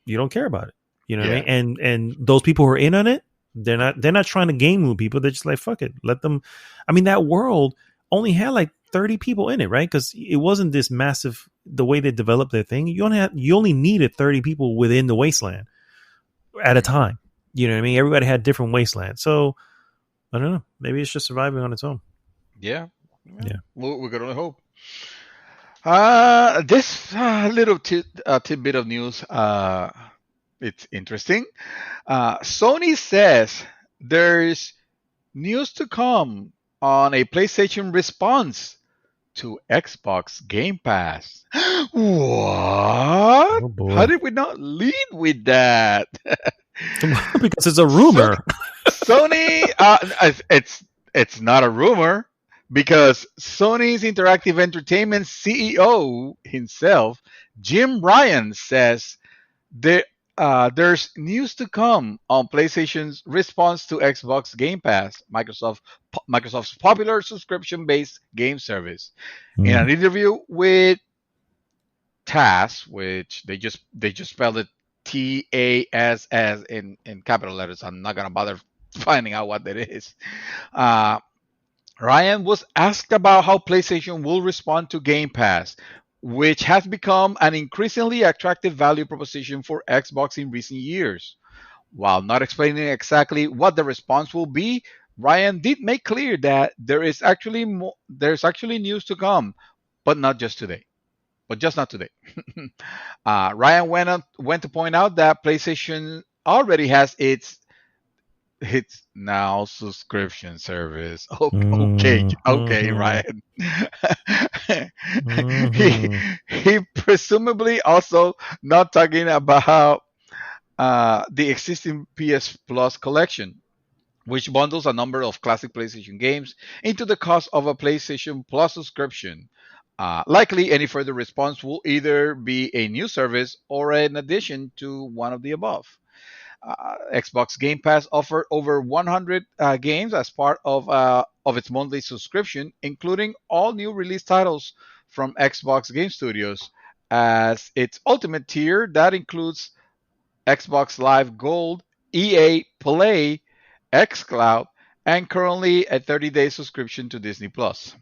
you don't care about it. You know what I Yeah. mean? And those people who are in on it, they're not trying to game move people. They're just like fuck it, let them. I mean, that world only had like 30 people in it, right? Because it wasn't this massive. The way they developed their thing, you only needed 30 people within the wasteland at a time. You know what I mean? Everybody had different wastelands, so I don't know. Maybe it's just surviving on its own. Yeah. Yeah. Yeah. Well, we could only hope. This little tidbit of news, it's interesting. Sony says there's news to come on a PlayStation response to Xbox Game Pass. What? Oh How boy. did we not lead with that? Because it's a So, rumor. Sony, it's not a rumor because Sony's Interactive Entertainment CEO himself, Jim Ryan, says there, there's news to come on PlayStation's response to Xbox Game Pass, Microsoft's popular subscription-based game service. In Mm. an interview with TASS, which they just spelled it TASS in capital letters. I'm not gonna bother finding out what that is. Uh, Ryan was asked about how PlayStation will respond to Game Pass, which has become an increasingly attractive value proposition for Xbox in recent years. While not explaining exactly what the response will be, Ryan did make clear that there's actually news to come, but not just today. But just not today. Ryan went to point out that PlayStation already has its it's now subscription service. Okay, Mm, okay, mhm, Ryan. he mhm. he presumably also not talking about the existing PS Plus collection, which bundles a number of classic PlayStation games into the cost of a PlayStation Plus subscription. Likely, any further response will either be a new service or an addition to one of the above. Xbox Game Pass offered over 100 games as part of its monthly subscription, including all new release titles from Xbox Game Studios. As its ultimate tier, that includes Xbox Live Gold, EA Play, xCloud, and currently a 30-day subscription to Disney Plus.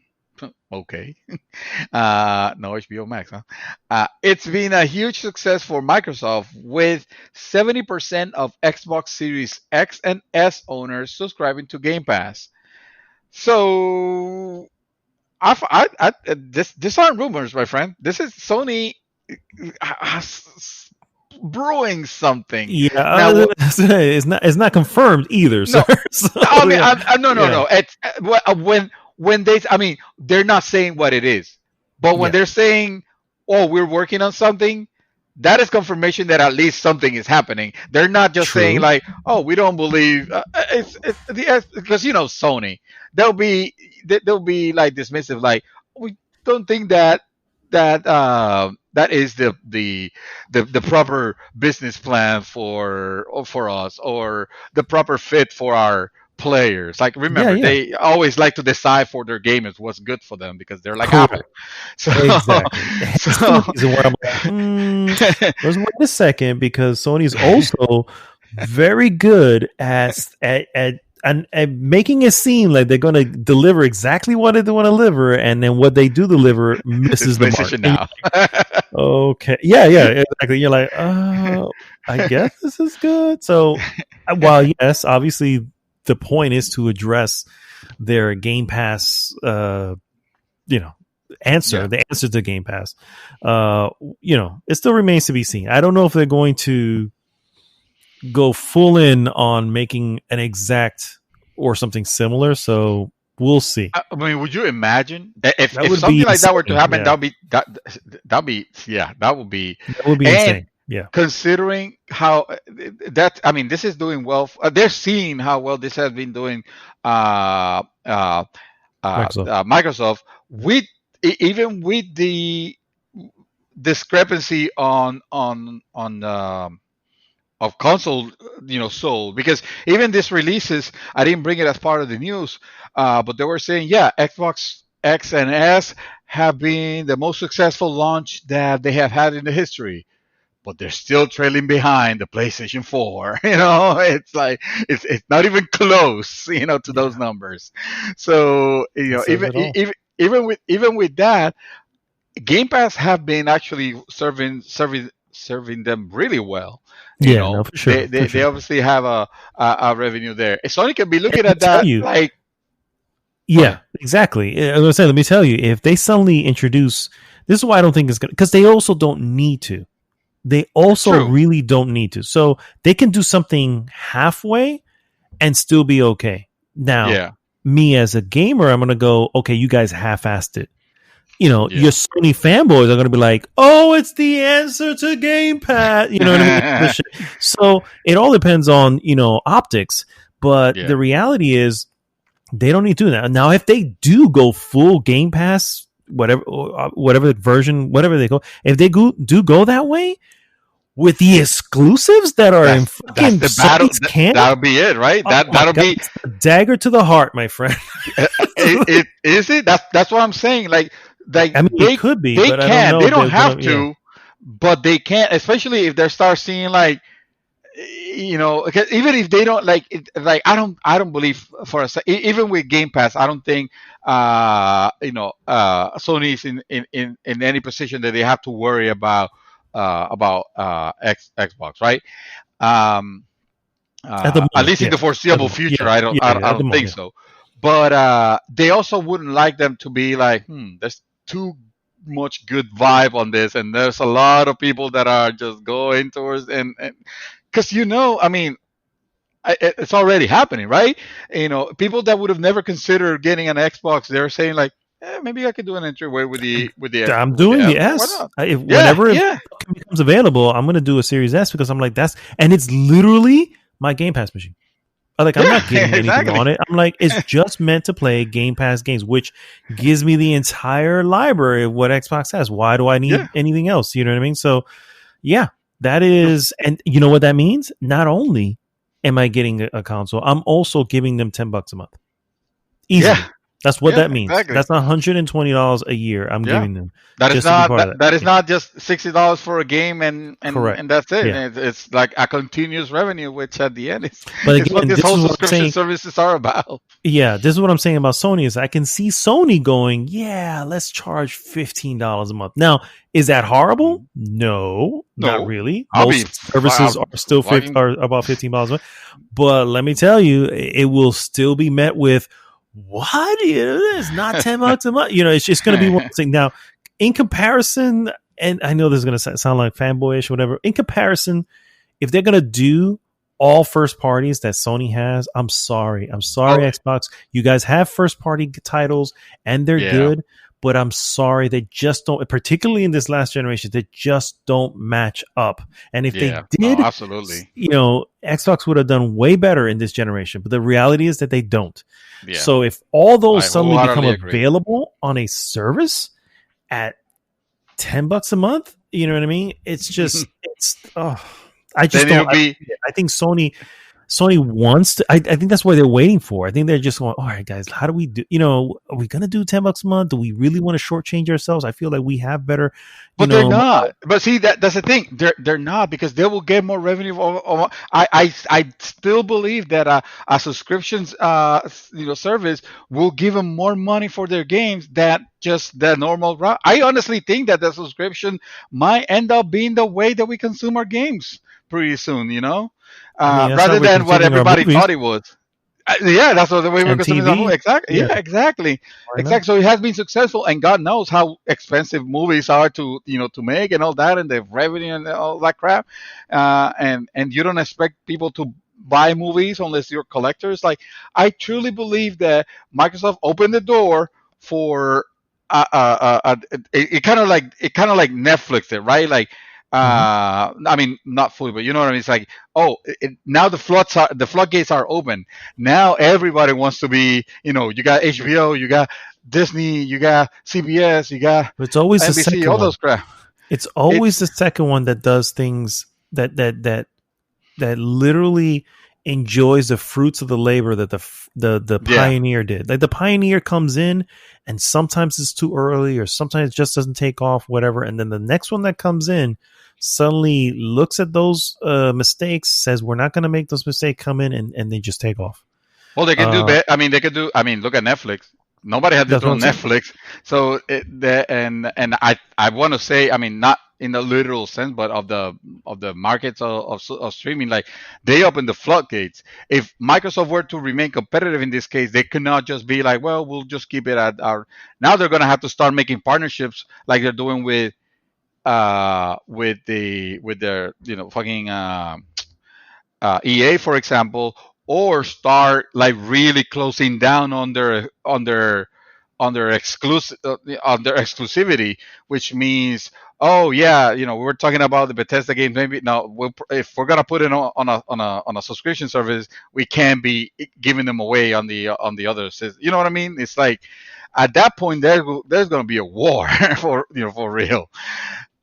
Okay. No HBO Max, huh? It's been a huge success for Microsoft, with 70% of Xbox Series X and S owners subscribing to Game Pass. So, this aren't rumors, my friend. This is Sony brewing something. Yeah, Now, it's not confirmed either, sir. no, So I mean, yeah, no, no, yeah, no. It's when they, I mean, they're not saying what it is, but when yeah. they're saying, "Oh, we're working on something," that is confirmation that at least something is happening. They're not just saying True. like, "Oh, we don't believe." It's the because Sony, they'll be they'll be like dismissive, like we don't think that is the proper business plan for us, or the proper fit for our players. Like, Yeah, remember, yeah. they always like to decide for their gamers what's good for them because they're like Apple. Correct. So, Exactly. Hence the so reason where I'm like, let's wait a second, because Sony's also very good at making it seem like they're going to deliver exactly what they want to deliver, and then what they do deliver it's misses the mark. PlayStation And now. okay, yeah, yeah, exactly. You're like, I guess this is good. So, while yes, obviously the point is to address their Game Pass, you know, Yeah. the answer to Game Pass. Uh, it still remains to be seen. I don't know if they're going to go full in on making an exact or something similar. So we'll see. I mean, would you imagine that That if would be something like that were to insane. happen, Yeah, that'd be yeah, that would be. that would be And insane. Yeah, considering how that, I mean, this is doing well. They're seeing how well this has been doing. Uh, uh, Microsoft. Microsoft, with even with the discrepancy on of console, sold, because even this releases, I didn't bring it as part of the news, but they were saying, yeah, Xbox X and S have been the most successful launch that they have had in the history, but they're still trailing behind the PlayStation 4. It's like it's not even close, to those Yeah, numbers. So, that says it all. even with that, Game Pass have been actually serving them really well. Yeah, no, for They sure, for they, they sure. obviously have a revenue there. Sony can be And looking let me at tell that you, like, go yeah, ahead. exactly. I was gonna say, let me tell you, if they suddenly introduce, this is why I don't think it's gonna, because they also don't need to. They also True. really don't need to. So they can do something halfway and still be okay. Now, Yeah. me as a gamer, I'm gonna go, okay, you guys half-assed it. Your Yeah. Sony fanboys are going to be like, "Oh, it's the answer to Game Pass." You know what I mean? This shit. So it all depends on optics, but Yeah. the reality is they don't need to do that. Now, if they do go full Game Pass, whatever version, whatever they go, if they do go that way with the exclusives that are in That's fucking the battle. Sony's camp, That'll be it, right? oh my That'll god, be it's a dagger to the heart, my friend. it. Is it? That's what I'm saying. Like I mean, it they could be, they but I don't can. know They if don't they're have gonna. Yeah, to, but they can, especially if they start seeing like, because even if they don't like it, like, I don't believe for a even with Game Pass, I don't think Sony is in any position that they have to worry about Xbox, right? um at the at moment, least in the yeah, at the foreseeable moment, future, yeah, I don't yeah, I, yeah, I at the don't moment, think yeah. so. But they also wouldn't like them to be like, there's too much good vibe on this, and there's a lot of people that are just going towards, and because I mean, it's already happening, right? People that would have never considered getting an Xbox, they're saying like, maybe I could do an entryway I'm with the doing the S. Why S. not? Yeah, Whenever it yeah, becomes available, I'm going to do a Series S because I'm like, and it's literally my Game Pass machine. Like, I'm yeah, not getting anything exactly. on it. I'm like, it's just meant to play Game Pass games, which gives me the entire library of what Xbox has. Why do I Yeah. need anything else? You know what I mean? So, yeah, that is, and you know what that means? Not only am I getting a console, I'm also giving them $10 a month. Easily. Yeah, That's what yeah, that means. exactly. That's $120 a year I'm Yeah. giving them That is just to be not part of that, that. that is Yeah. not just $60 for a game Correct. and that's it. Yeah. It's like a continuous revenue, which at the end But is what again, this this whole is what I'm subscription saying. services are about. Yeah, this is what I'm saying about Sony is I can see Sony going, yeah, let's charge $15 a month. Now, is that horrible? No, not No, really. I'll be Most services are still fucking are about $15 a month. But let me tell you, it will still be met with what? It's not $10 a month. It's just going to be one thing. Now, in comparison, and I know this is going to sound like fanboyish or whatever. In comparison, if they're going to do all first parties that Sony has, I'm sorry, Xbox. You guys have first party titles and they're good, but I'm sorry, they just don't. Particularly in this last generation, they just don't match up. And if they did, absolutely, Xbox would have done way better in this generation. But the reality is that they don't. Yeah. So if all those suddenly become agree. available on a service at $10 a month, you know what I mean? It's just I just don't. I think Sony wants to. I think that's what they're waiting for. I think they're just going, all right, guys, how do we do? Are we going to do $10 a month? Do we really want to shortchange ourselves? I feel like we have better. But they're not. But see, that's the thing. They're not, because they will get more revenue. I still believe that a subscriptions service will give them more money for their games than just the normal route. I honestly think that the subscription might end up being the way that we consume our games pretty soon. Rather than what everybody thought it was. Yeah, that's the way we're consuming the movie. Exactly. Yeah, exactly. Exactly. So it has been successful, and God knows how expensive movies are to make and all that, and the revenue and all that crap. And you don't expect people to buy movies unless you're collectors. Like, I truly believe that Microsoft opened the door for it kind of like Netflix did, right? Like, I mean, not fully, but you know what I mean. It's like, now the floodgates are open. Now everybody wants to be, you got HBO, you got Disney, you got CBS, you got it's always NBC, the second all one. those crap. It's always the second one that does things that literally enjoys the fruits of the labor that the pioneer did. Like, the pioneer comes in, and sometimes it's too early, or sometimes it just doesn't take off, whatever. And then the next one that comes in suddenly looks at those mistakes, says, we're not going to make those mistakes, come in, and they just take off. Well, they can do better. I mean, they could do. I mean, look at Netflix. Nobody had this on Netflix. So and I want to say, I mean, not in the literal sense, but of the markets of streaming, like, they open the floodgates. If Microsoft were to remain competitive in this case, they could not just be like, well, we'll just keep it at our. Now they're going to have to start making partnerships like they're doing with their fucking EA, for example, or start like really closing down on their exclusivity, which means, we're talking about the Bethesda games. Maybe no, if we're gonna put it on a subscription service, we can't be giving them away on the others. You know what I mean? It's like, at that point, there's gonna be a war for real.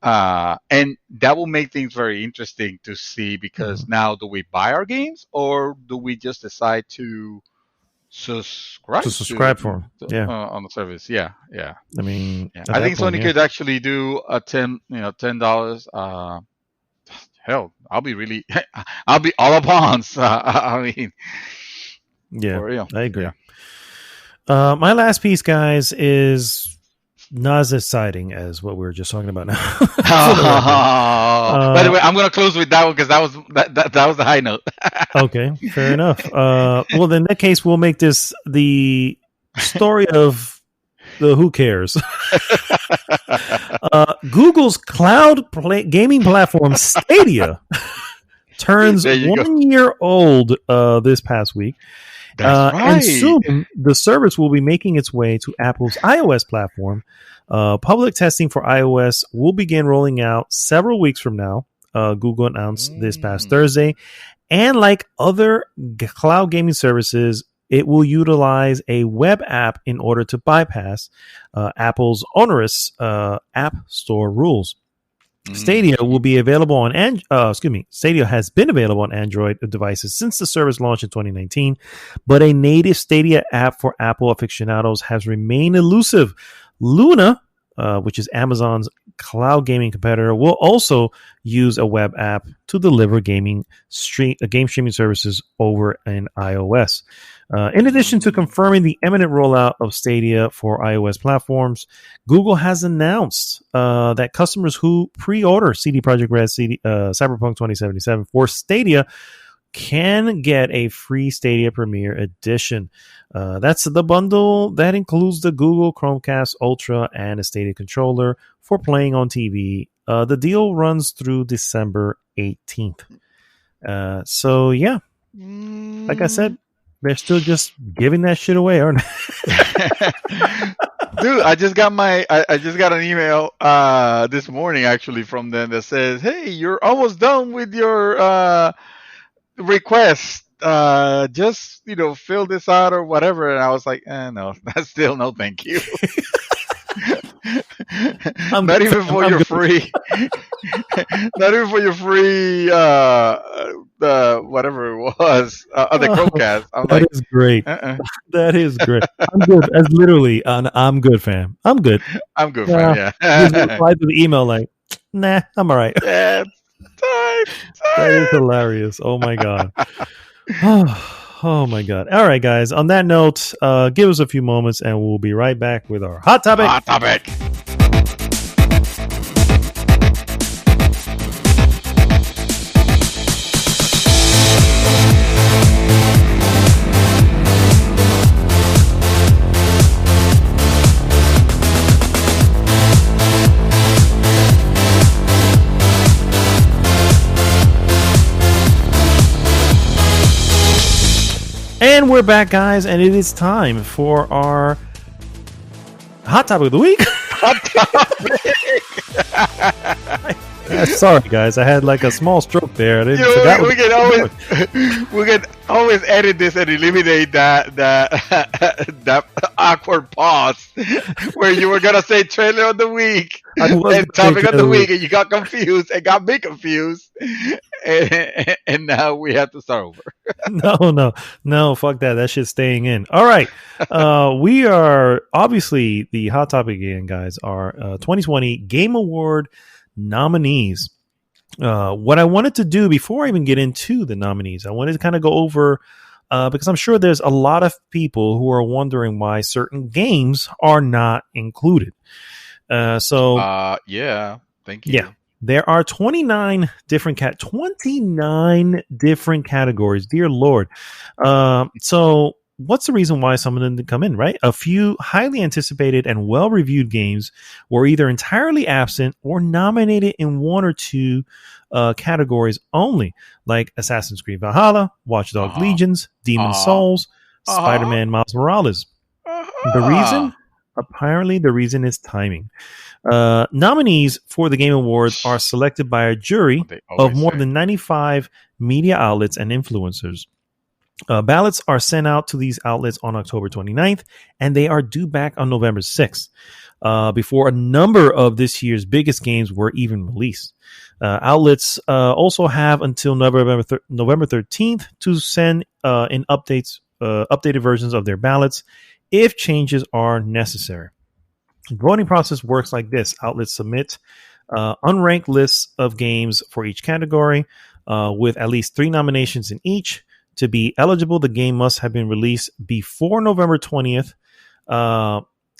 And that will make things very interesting to see, because now, do we buy our games, or do we just decide to subscribe for them? On the service? I mean, I think Sony could actually do a $10. Hell, I'll be all upon. I mean, for real. I agree. My last piece, guys, is not as exciting as what we were just talking about now. By the way, I'm going to close with that one, because that was the high note. Okay, fair enough. Well, then in that case, we'll make this the story of the who cares. Google's cloud gaming platform Stadia turns There you go. 1 year old this past week. That's right. And soon, the service will be making its way to Apple's iOS platform. Public testing for iOS will begin rolling out several weeks from now. Google announced this past Thursday. And like other cloud gaming services, it will utilize a web app in order to bypass Apple's onerous app store rules. Stadia will be available on Stadia has been available on Android devices since the service launched in 2019, but a native Stadia app for Apple aficionados has remained elusive. Luna, which is Amazon's cloud gaming competitor, will also use a web app to deliver game streaming services over in iOS. In addition to confirming the imminent rollout of Stadia for iOS platforms, Google has announced that customers who pre-order CD Projekt Red Cyberpunk 2077 for Stadia can get a free Stadia Premier Edition. That's the bundle that includes the Google Chromecast Ultra and a Stadia controller for playing on TV. The deal runs through December 18th. So, yeah, like I said, they're still just giving that shit away, aren't they? Dude, I just got an email this morning actually from them that says, "Hey, you're almost done with your request. Just fill this out or whatever." And I was like, no, that's still no, thank you. Not even for your free whatever it was, the Chromecast. That is great. That is great. I'm good. That's literally I'm good, fam. I'm good. I'm good, fam. Yeah. Just reply to the email like, nah, I'm all right. Yeah. That is hilarious. Oh my god. Oh my god. All right, guys. On that note, give us a few moments and we'll be right back with our hot topic. Hot topic. And we're back, guys, and it is time for our hot topic of the week. Sorry, guys, I had like a small stroke there. I didn't forget. We can always edit this and eliminate that awkward pause where you were gonna say trailer of the week and topic of the week, and you got confused and got me confused, and now we have to start over. No, fuck that. That shit's staying in. All right, we are obviously the hot topic again, guys. Are 2020 Game Award nominees. What I wanted to do before I even get into the nominees, I wanted to kind of go over because I'm sure there's a lot of people who are wondering why certain games are not included. Yeah, thank you. Yeah, there are 29 different categories. Dear Lord. So what's the reason why some of them didn't come in, right? A few highly anticipated and well-reviewed games were either entirely absent or nominated in one or two categories only, like Assassin's Creed Valhalla, Watch Dogs Legions, Demon's Souls, Spider-Man Miles Morales. The reason? Apparently, the reason is timing. Nominees for the Game Awards are selected by a jury of more than 95 media outlets and influencers. Ballots are sent out to these outlets on October 29th, and they are due back on November 6th, before a number of this year's biggest games were even released. Outlets also have until November 13th to send in updated versions of their ballots if changes are necessary. The voting process works like this. Outlets submit unranked lists of games for each category with at least 3 nominations in each. To be eligible, the game must have been released before November 20th,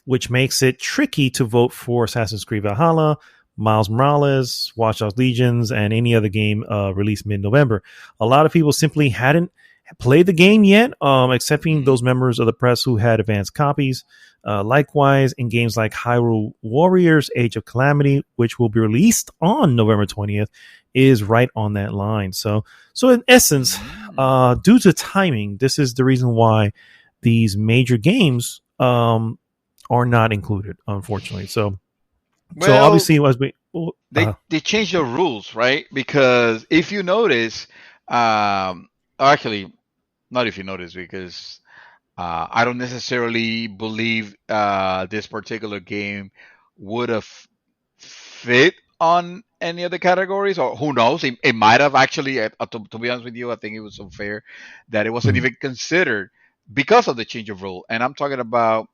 which makes it tricky to vote for Assassin's Creed Valhalla, Miles Morales, Watch Dogs Legions, and any other game released mid-November. A lot of people simply hadn't played the game yet, excepting those members of the press who had advanced copies. Likewise, in games like Hyrule Warriors, Age of Calamity, which will be released on November 20th, is right on that line. So in essence, due to timing, this is the reason why these major games are not included, unfortunately. So Well, obviously, as we they changed the rules, right? Because if you notice, actually, not if you notice, because I don't necessarily believe this particular game would have fit on any of the categories, or who knows? It might have actually. To be honest with you, I think it was unfair that it wasn't Mhm. even considered because of the change of rule. And I'm talking about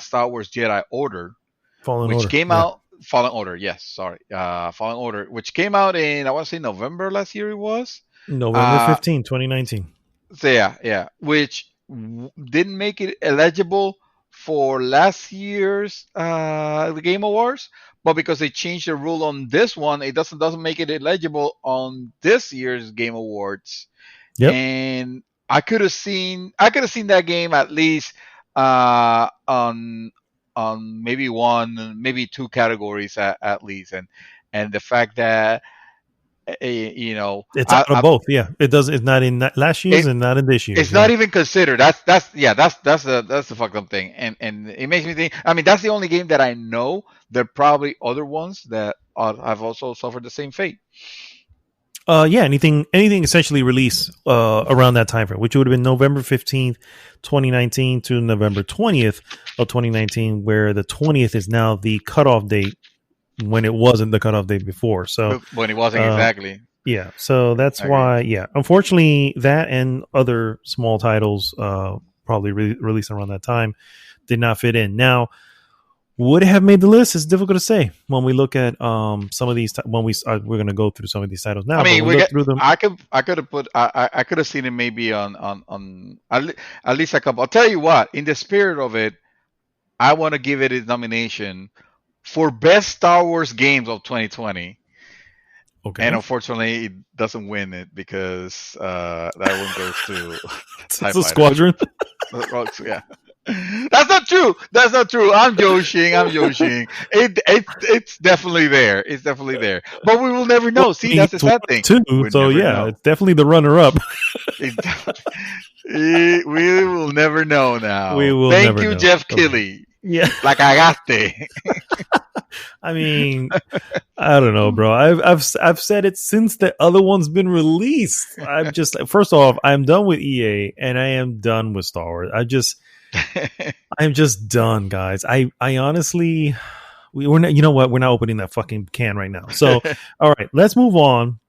Star Wars Jedi Order, Fallen which Order, came yeah, out. Fallen Order, yes, sorry, Fallen Order, which came out in, I want to say, November last year. It was. November Uh, 15th, 2019. so yeah, which didn't make it eligible for last year's the Game Awards, but because they changed the rule on this one, it doesn't make it eligible on this year's Game Awards. Yep. And I could have seen that game at least on maybe one, maybe two categories at least, and the fact that you know It's out of both. Yeah, it does. It's not in last year's it and not in this year's. it's Yeah. not even considered. That's the fucked up thing, and it makes me think. I mean, that's the only game that I know. There are probably other ones that have also suffered the same fate. Yeah. Anything essentially released around that time frame, which would have been November 15th, 2019 to November 20th of 2019, where the 20th is now the cutoff date when it wasn't the cutoff date before. So When it wasn't uh, exactly. yeah. So that's I agree. why. Yeah. Unfortunately, that and other small titles probably released around that time did not fit in. Now, would it have made the list? It's difficult to say when we look at some of these. When we're going to go through some of these titles now, I but mean, when we look through them. I could have put. I could have seen it maybe on at least a couple. I'll tell you what. In the spirit of it, I want to give it its nomination for best Star Wars games of 2020. And Okay, unfortunately, it doesn't win it because that one goes to TIE it's a Fighter. squadron. Yeah. That's not true. That's not true. I'm joking. I'm joking. It's definitely there. It's definitely there. But we will never Well, know. I See, mean, that's the he's one sad thing. two, We'll so never yeah, know. it's definitely the runner-up. We will never know We now. will Thank never you, know. Jeff Okay. Kelly. Yeah, Like agaste. I mean, I don't know, bro. I've said it since the other one's been released. I'm just first off, I'm done with EA and I am done with Star Wars. I'm just done, guys. I honestly, we're not. You know what? We're not opening that fucking can right now. So, all right, let's move on.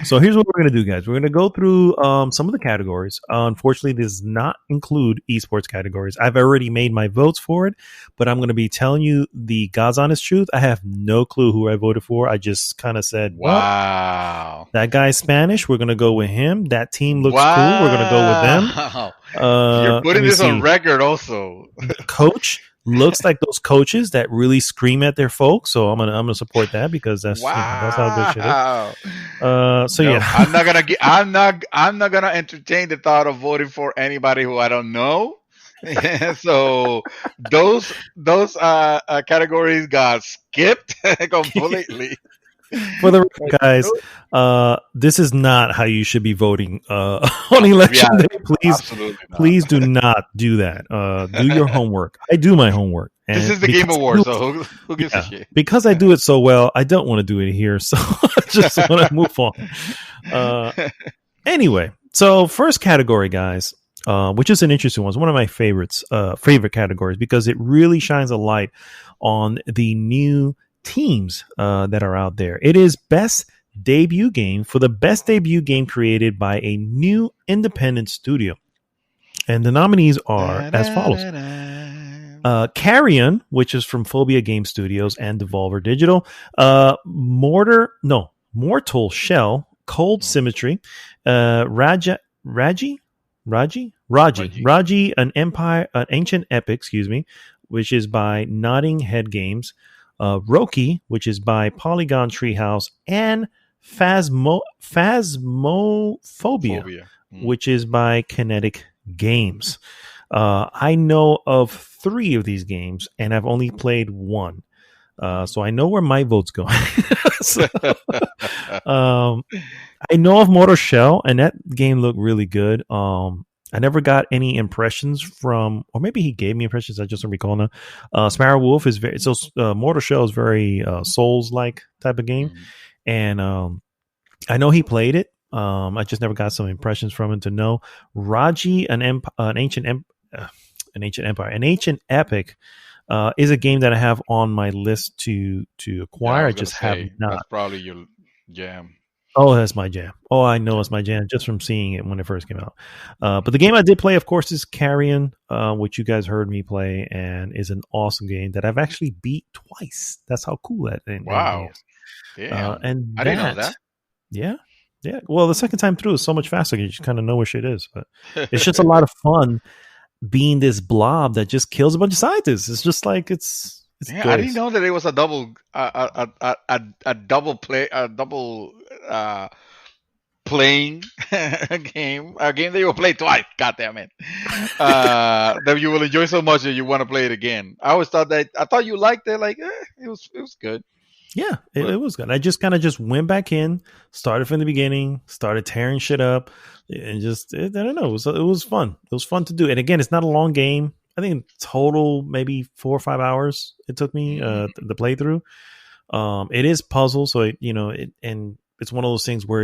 So here's what we're going to do, guys. We're going to go through some of the categories. Unfortunately, this does not include esports categories. I've already made my votes for it, but I'm going to be telling you the God's honest truth. I have no clue who I voted for. I just kind of said, well, Wow. that guy's Spanish. We're going to go with him. That team looks cool. We're going to go with them. Wow. You're Let putting me this on see. record also. The coach looks like those coaches that really scream at their folks. So I'm gonna support that because that's that's how good shit is. Wow. So No, yeah, I'm not gonna entertain the thought of voting for anybody who I don't know. So those categories got skipped completely. for the record, guys, this is not how you should be voting on election Yeah, day. absolutely not. Please do not do that. Do your homework. I do my homework. This And is the Game Awards, so who gives a shit? because I do it so well, I don't want to do it here. So I just want to move on. Anyway, so first category, guys, which is an interesting one. It's one of my favorite categories because it really shines a light on the new teams that are out there. It is best debut game for the best debut game created by a new independent studio. And the nominees are as follows. Carrion, which is from Phobia Game Studios and Devolver Digital. Mortal Shell, Cold Symmetry, Raji, an Ancient Epic, which is by Nodding Head Games, Roki, which is by Polygon Treehouse, and Phasmophobia, which is by Kinetic Games. I know of 3 of these games, and I've only played one. Mhm. So I know where my vote's going. So, um, I know of Mortal Shell, and that game looked really good. I never got any impressions from, or maybe he gave me impressions. I just don't recall now. Sparrow Wolf is very so. Mortal Shell is very Souls like type of game, Mhm. and I know he played it. I just never got some impressions from him to know. Raji, an ancient empire, an ancient epic, is a game that I have on my list to Yeah, I acquire. I was gonna just have say that's not. probably your jam. Oh, that's my jam. Oh, I know it's Jam. my jam just from seeing it when it first came out. But Mhm. the game I did play, of course, is Carrion, which you guys heard me play, and is an awesome game that I've actually beat twice. That's how cool that game Wow. is. Damn. And I didn't know that, that. yeah, yeah. Well, the second time through is so much faster. You just kind of know where shit is. But it's just a lot of fun being this blob that just kills a bunch of scientists. It's just like it's Yeah, I didn't joyous. know that it was a double a double play a double playing a game that you will play twice. God damn it! That you will enjoy so much that you want to play it again. I thought you liked it. Like it was good, Yeah, it but was good. I just kind of just went back in, started from the beginning, started tearing shit up, and I don't know. It was fun. It was fun to do. And again, it's not a long game. I think in total maybe 4 or 5 hours it took me mm, the playthrough. It is puzzle, so and it's one of those things where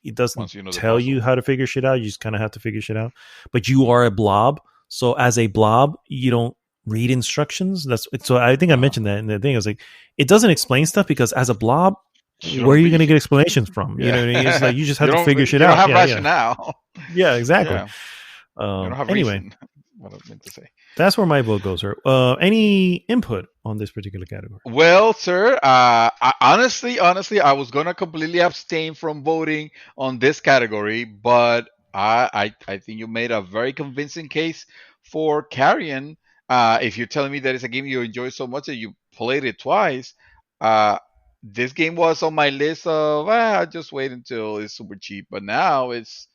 it doesn't once you know the tell you puzzle, how to figure shit out. You just kind of have to figure shit out. But you are a blob, so as a blob, you don't read instructions. That's so. I think I uh, mentioned that in the thing. I was like, it doesn't explain stuff because as a blob, you where are don't you going to read. get explanations from? You know Yeah, what I mean? It's like you just have to figure shit you don't out. have Yeah, yeah, rationale. yeah. Exactly. Yeah, you don't have Anyway, reason. What I meant to say. that's where my vote goes. Sir. Any input on this particular category? Well, sir, honestly, I was gonna completely abstain from voting on this category, but I think you made a very convincing case for Carrion. If you're telling me that it's a game you enjoy so much that you played it twice, uh, this game was on my list of I'll just wait until it's super cheap. But now it's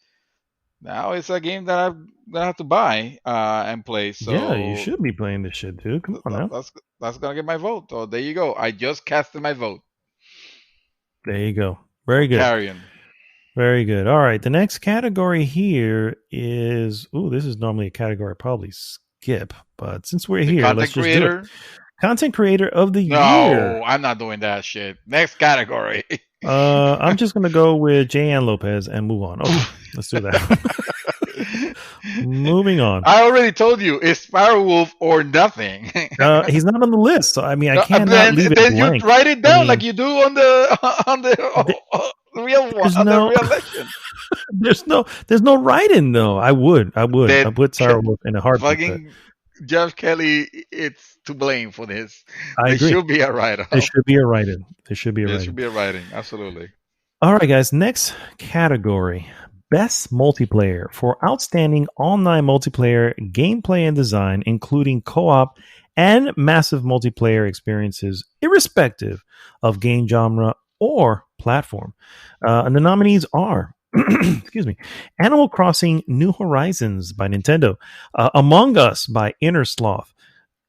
a game that I'm gonna have to buy and play. Yeah, you So should be playing this shit, dude. Come on now. that's gonna get my vote. So there you go. I just casted my vote There you go. for Very good. Carrion, Very good. All right. The next category here is this is normally a category I probably skip, but since we're the here, let's content just do it. creator. Content creator of the year. No, I'm not doing that shit. Next category. I'm just gonna go with Jan Lopez and move on. Okay, let's do that. Moving on. I already told you it's Sparrow Wolf or nothing. He's not on the list, so I mean I No, cannot leave it then you blank. write it I down like mean, you do on the th- real one there's on the no real election. there's no write-in though. I Then put Sarah Wolf in a heartbeat, but fucking Jeff Kelly, it's to blame for this. I There agree. should be a write There off. should be a write-in. There should be a There write-in. should be a writing. Absolutely. All right, guys. Next category: Best Multiplayer for outstanding online multiplayer gameplay and design, including co-op and massive multiplayer experiences, irrespective of game genre or platform. And the nominees are. Excuse me. Animal Crossing New Horizons by Nintendo, Among Us by Inner Sloth,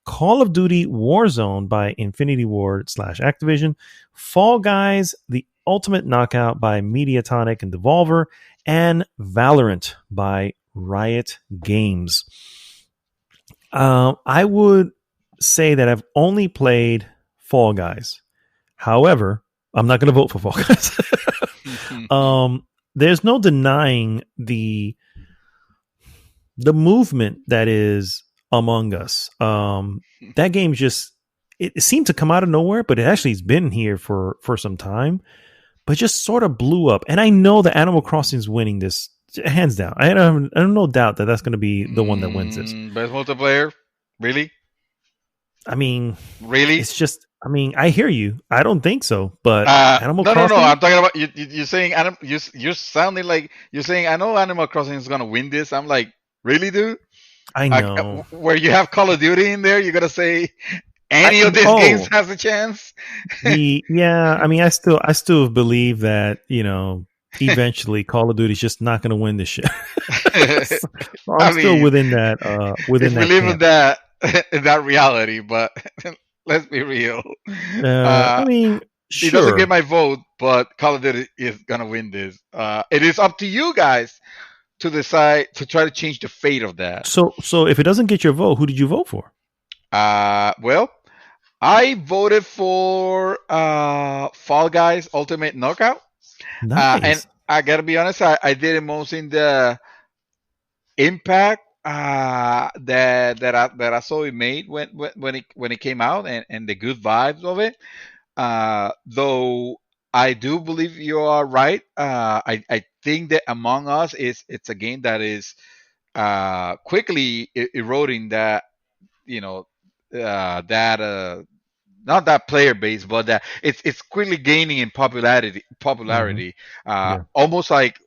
Call of Duty Warzone by Infinity Ward / Activision, Fall Guys, The Ultimate Knockout by Mediatonic and Devolver, and Valorant by Riot Games. I would say that I've only played Fall Guys. However, I'm not going to vote for Fall Guys. There's no denying the movement that is Among Us. That game just it seemed to come out of nowhere, but it actually has been here for some time, but just sort of blew up. And I know that Animal Crossing is winning this hands down. I have no doubt that that's going to be the one that wins this. Best multiplayer? Really? I mean, Really? it's just. I mean, I hear you. I don't think so, but Animal No, Crossing. I'm talking about you're saying you're sounding like you're saying I know Animal Crossing is gonna win this. I'm like, really, dude? I know. Where you have Call of Duty in there, you're gonna say any of these games has a chance? Yeah. I mean, I still believe that eventually Call of Duty is just not going to win this shit. So I'm still within that. If we live in camp. that in that reality, but Let's be real. I mean, It doesn't get sure. my vote, but Call of Duty is gonna win this. It is up to you guys to decide to try to change the fate of that. So if it doesn't get your vote, who did you vote for? Well, I voted for Fall Guys Ultimate Knockout. And Nice. I gotta be honest, I did it most in the impact that I saw it made when it came out, and the good vibes of it. Though I do believe you are right. I think that Among Us it's a game that is quickly eroding that, you know, that not that player base, but that it's quickly gaining in popularity. Hmm. Yeah. Almost like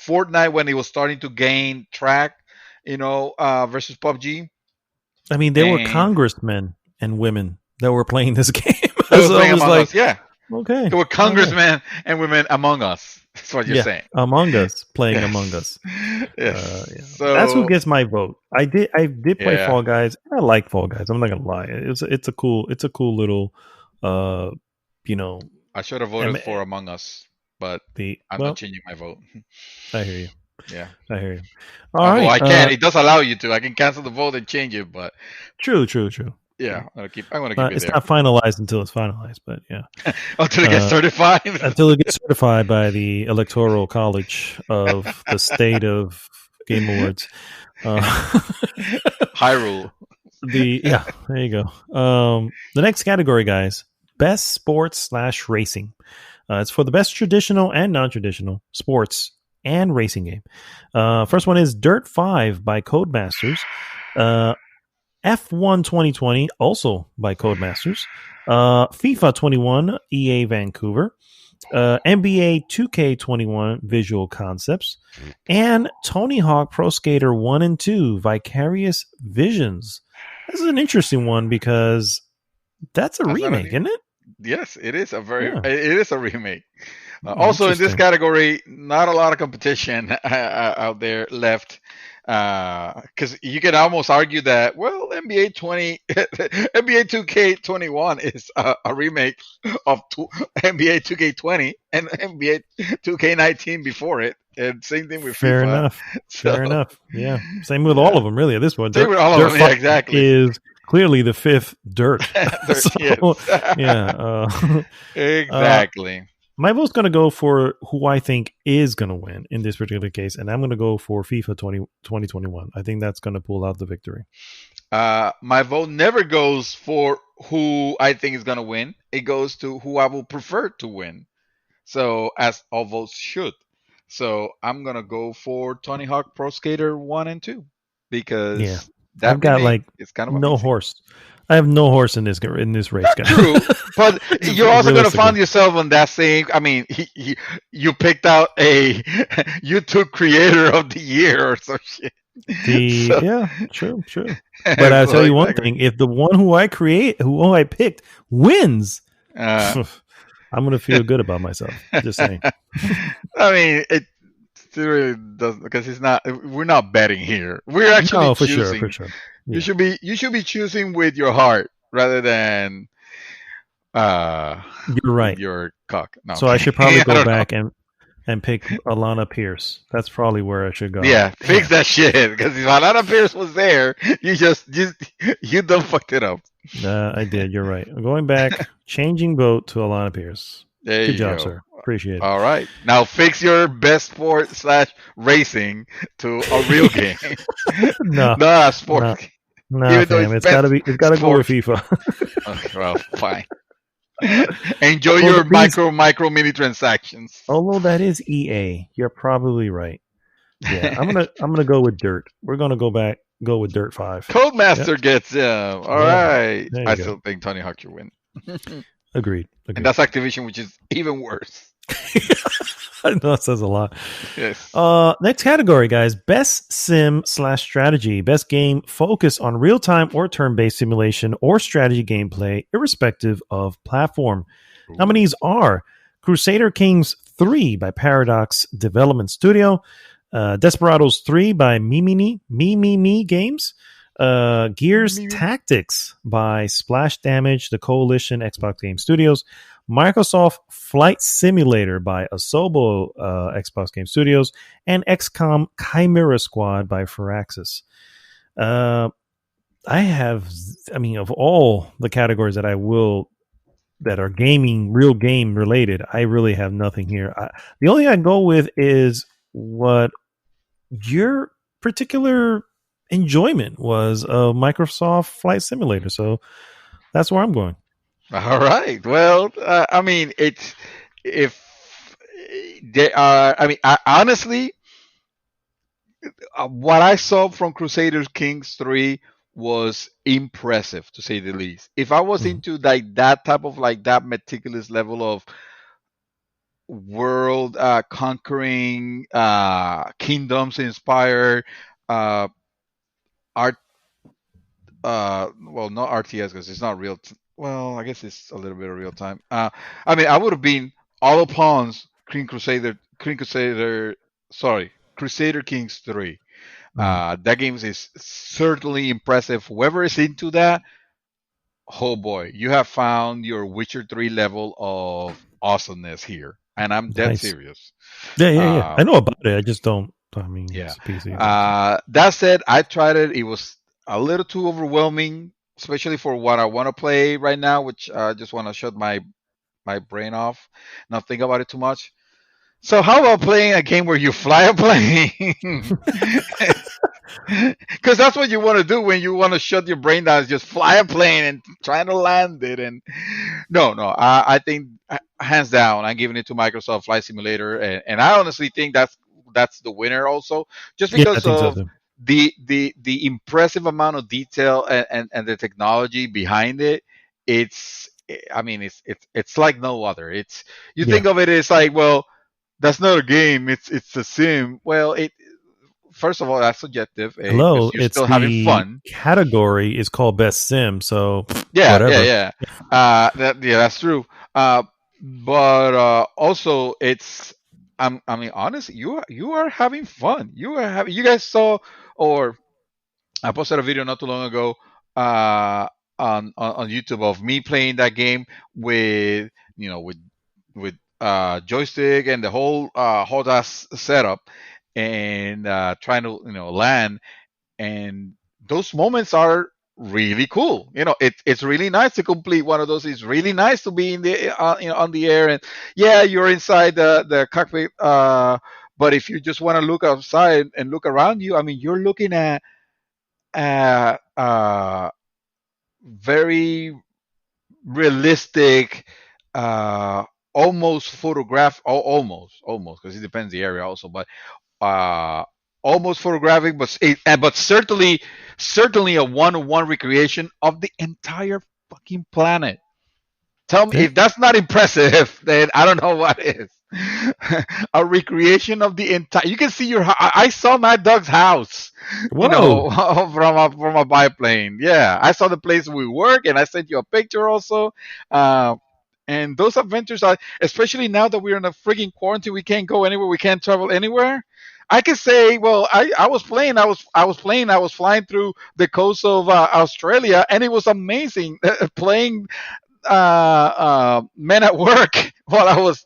Fortnite when it was starting to gain track, versus PUBG, I mean, there were and congressmen and women that were playing this game. they were So I playing was Among like, Us. Yeah, okay, there were all right. congressmen and women among us. That's what you're Yeah, saying. Among Us, playing Among Yes, Us. yes. Yeah, that's who So gets my vote. I did play yeah, Fall Guys. And I like Fall Guys. I'm not gonna lie. It's a cool little, uh, you know, I should have M- voted for Among Us, but the I'm not well. changing my vote. I hear you. Yeah. I hear you. All Although right. I can, it does allow you to. I can cancel the vote and change it, but True. True. True. yeah, True. I'm gonna keep it It's there not finalized until it's finalized, but yeah. until it gets Uh, certified. until it gets certified by the Electoral College of the state of Game Awards. Uh, Hyrule. there you go. The next category, guys, best sports / racing. It's for the best traditional and non-traditional sports and racing game. First one is Dirt 5 by Codemasters. F1 2020, also by Codemasters. FIFA 21, EA Vancouver. NBA 2K21 Visual Concepts, and Tony Hawk Pro Skater 1 and 2 Vicarious Visions. This is an interesting one because that's a That's not remake, isn't it? Yes, it is Yeah. it is a remake. Also, in this Interesting. category, not a lot of competition out there left, because you can almost argue that NBA 2K21 is a remake of NBA 2K20 and NBA 2K19 before it, and same thing with Fair FIFA. enough. So Fair enough. Yeah. Same with all yeah, of them, really, at this point. same with all of Dirt them. Yeah, 5 exactly. is clearly the fifth Dirt. So, Yes, yeah. exactly. My vote's going to go for who I think is going to win in this particular case, and I'm going to go for FIFA 2021. I think that's going to pull out the victory. My vote never goes for who I think is going to win. It goes to who I will prefer to win. So, as all votes should. So, I'm going to go for Tony Hawk Pro Skater 1 and 2 Yeah. because I've that got remake like is kind of no amazing. horse. I have no horse in this race, That's guy. true, but you're also going to Realistically. find yourself on that same. I mean, you picked out a YouTube Creator of the Year or some shit. So, True. But I'll so tell you one exactly. thing: if the one who I picked wins, Uh, I'm gonna feel good about myself. Just saying. I mean, it really doesn't because it's not. We're not betting here. We're actually No, for sure, for choosing. sure. You Yeah, should be choosing with your heart rather than you're with right. your cock. No, So I should I probably go don't know. back and pick Alana Pierce. That's probably where I should go. Yeah, fix Damn, that shit because if Alana Pierce was there, you done fucked it up. I did. You're right. I'm going back, changing vote to Alana Pierce. There Good you job, go. sir. Appreciate it. All right, now fix your best sport / racing to a real game, No, not a sport. no, no, Even though fam. it's It's gotta best be. It's gotta go with sport. FIFA. Okay, well, fine. Enjoy although your the thing is, micro mini transactions. although that is EA, you're probably right. Yeah, I'm gonna go with Dirt. We're gonna go with Dirt 5. Yep. Codemaster gets all Yeah. right. There I you go. still think Tony Hawk should win, Agreed. and Agreed. that's Activision, which is even worse. I know that says a lot. Yes. Next category, guys. Best sim / strategy. Best game focus on real time or turn based simulation or strategy gameplay, irrespective of platform. Nominees are Crusader Kings 3 by Paradox Development Studio, Desperados 3 by Mimimi Games, Gears Tactics by Splash Damage, the Coalition, Xbox Game Studios. Microsoft Flight Simulator by Asobo, Xbox Game Studios. And XCOM Chimera Squad by Firaxis. Of all the categories that are gaming, real game related, I really have nothing here. The only thing I can go with is what your particular enjoyment was of Microsoft Flight Simulator. So that's where I'm going. All right. Well, it's if they are. Honestly, what I saw from Crusader Kings 3 was impressive, to say the least. If I was into like that type of like that meticulous level of world conquering, kingdoms inspired, art, well, not RTS because it's not real. Well, I guess it's a little bit of real time. I would have been all upon Crusader Kings 3. That game is certainly impressive. Whoever is into that, oh boy, you have found your Witcher 3 level of awesomeness here. And I'm dead serious. Yeah. I know about it. I just don't. Yeah. It's a PC. That said, I tried it. It was a little too overwhelming, especially for what I want to play right now, which I just want to shut my brain off, not think about it too much. So how about playing a game where you fly a plane? Because that's what you want to do when you want to shut your brain down, is just fly a plane and trying to land it. And no, I think hands down, I'm giving it to Microsoft Flight Simulator, and I honestly think that's the winner also, just because of the impressive amount of detail and the technology behind it. It's like no other. It's think of it as like, well, that's not a game. It's a sim. Well, first of all, that's subjective. Hello, you're still having fun. Category is called Best Sim, so whatever. Yeah. That's true. But also, it's. Honestly, you are having fun. You guys saw, or I posted a video not too long ago on YouTube of me playing that game with joystick and the whole ass setup, and trying to land, and those moments are really cool. It's really nice to complete one of those. It's really nice to be in the on the air, and you're inside the cockpit, but if you just want to look outside and look around you, you're looking at very realistic, almost photograph, almost because it depends the area also, but almost photographic, but certainly a one-on-one recreation of the entire fucking planet. Tell me if that's not impressive, then I don't know what is. A recreation of the entire. You can see I saw Mad Dog's house. Whoa. From a biplane. Yeah, I saw the place we work, and I sent you a picture also. And those adventures are, especially now that we're in a freaking quarantine, we can't go anywhere, we can't travel anywhere. I could say, well, I was flying through the coast of Australia, and it was amazing playing Men at Work while I was,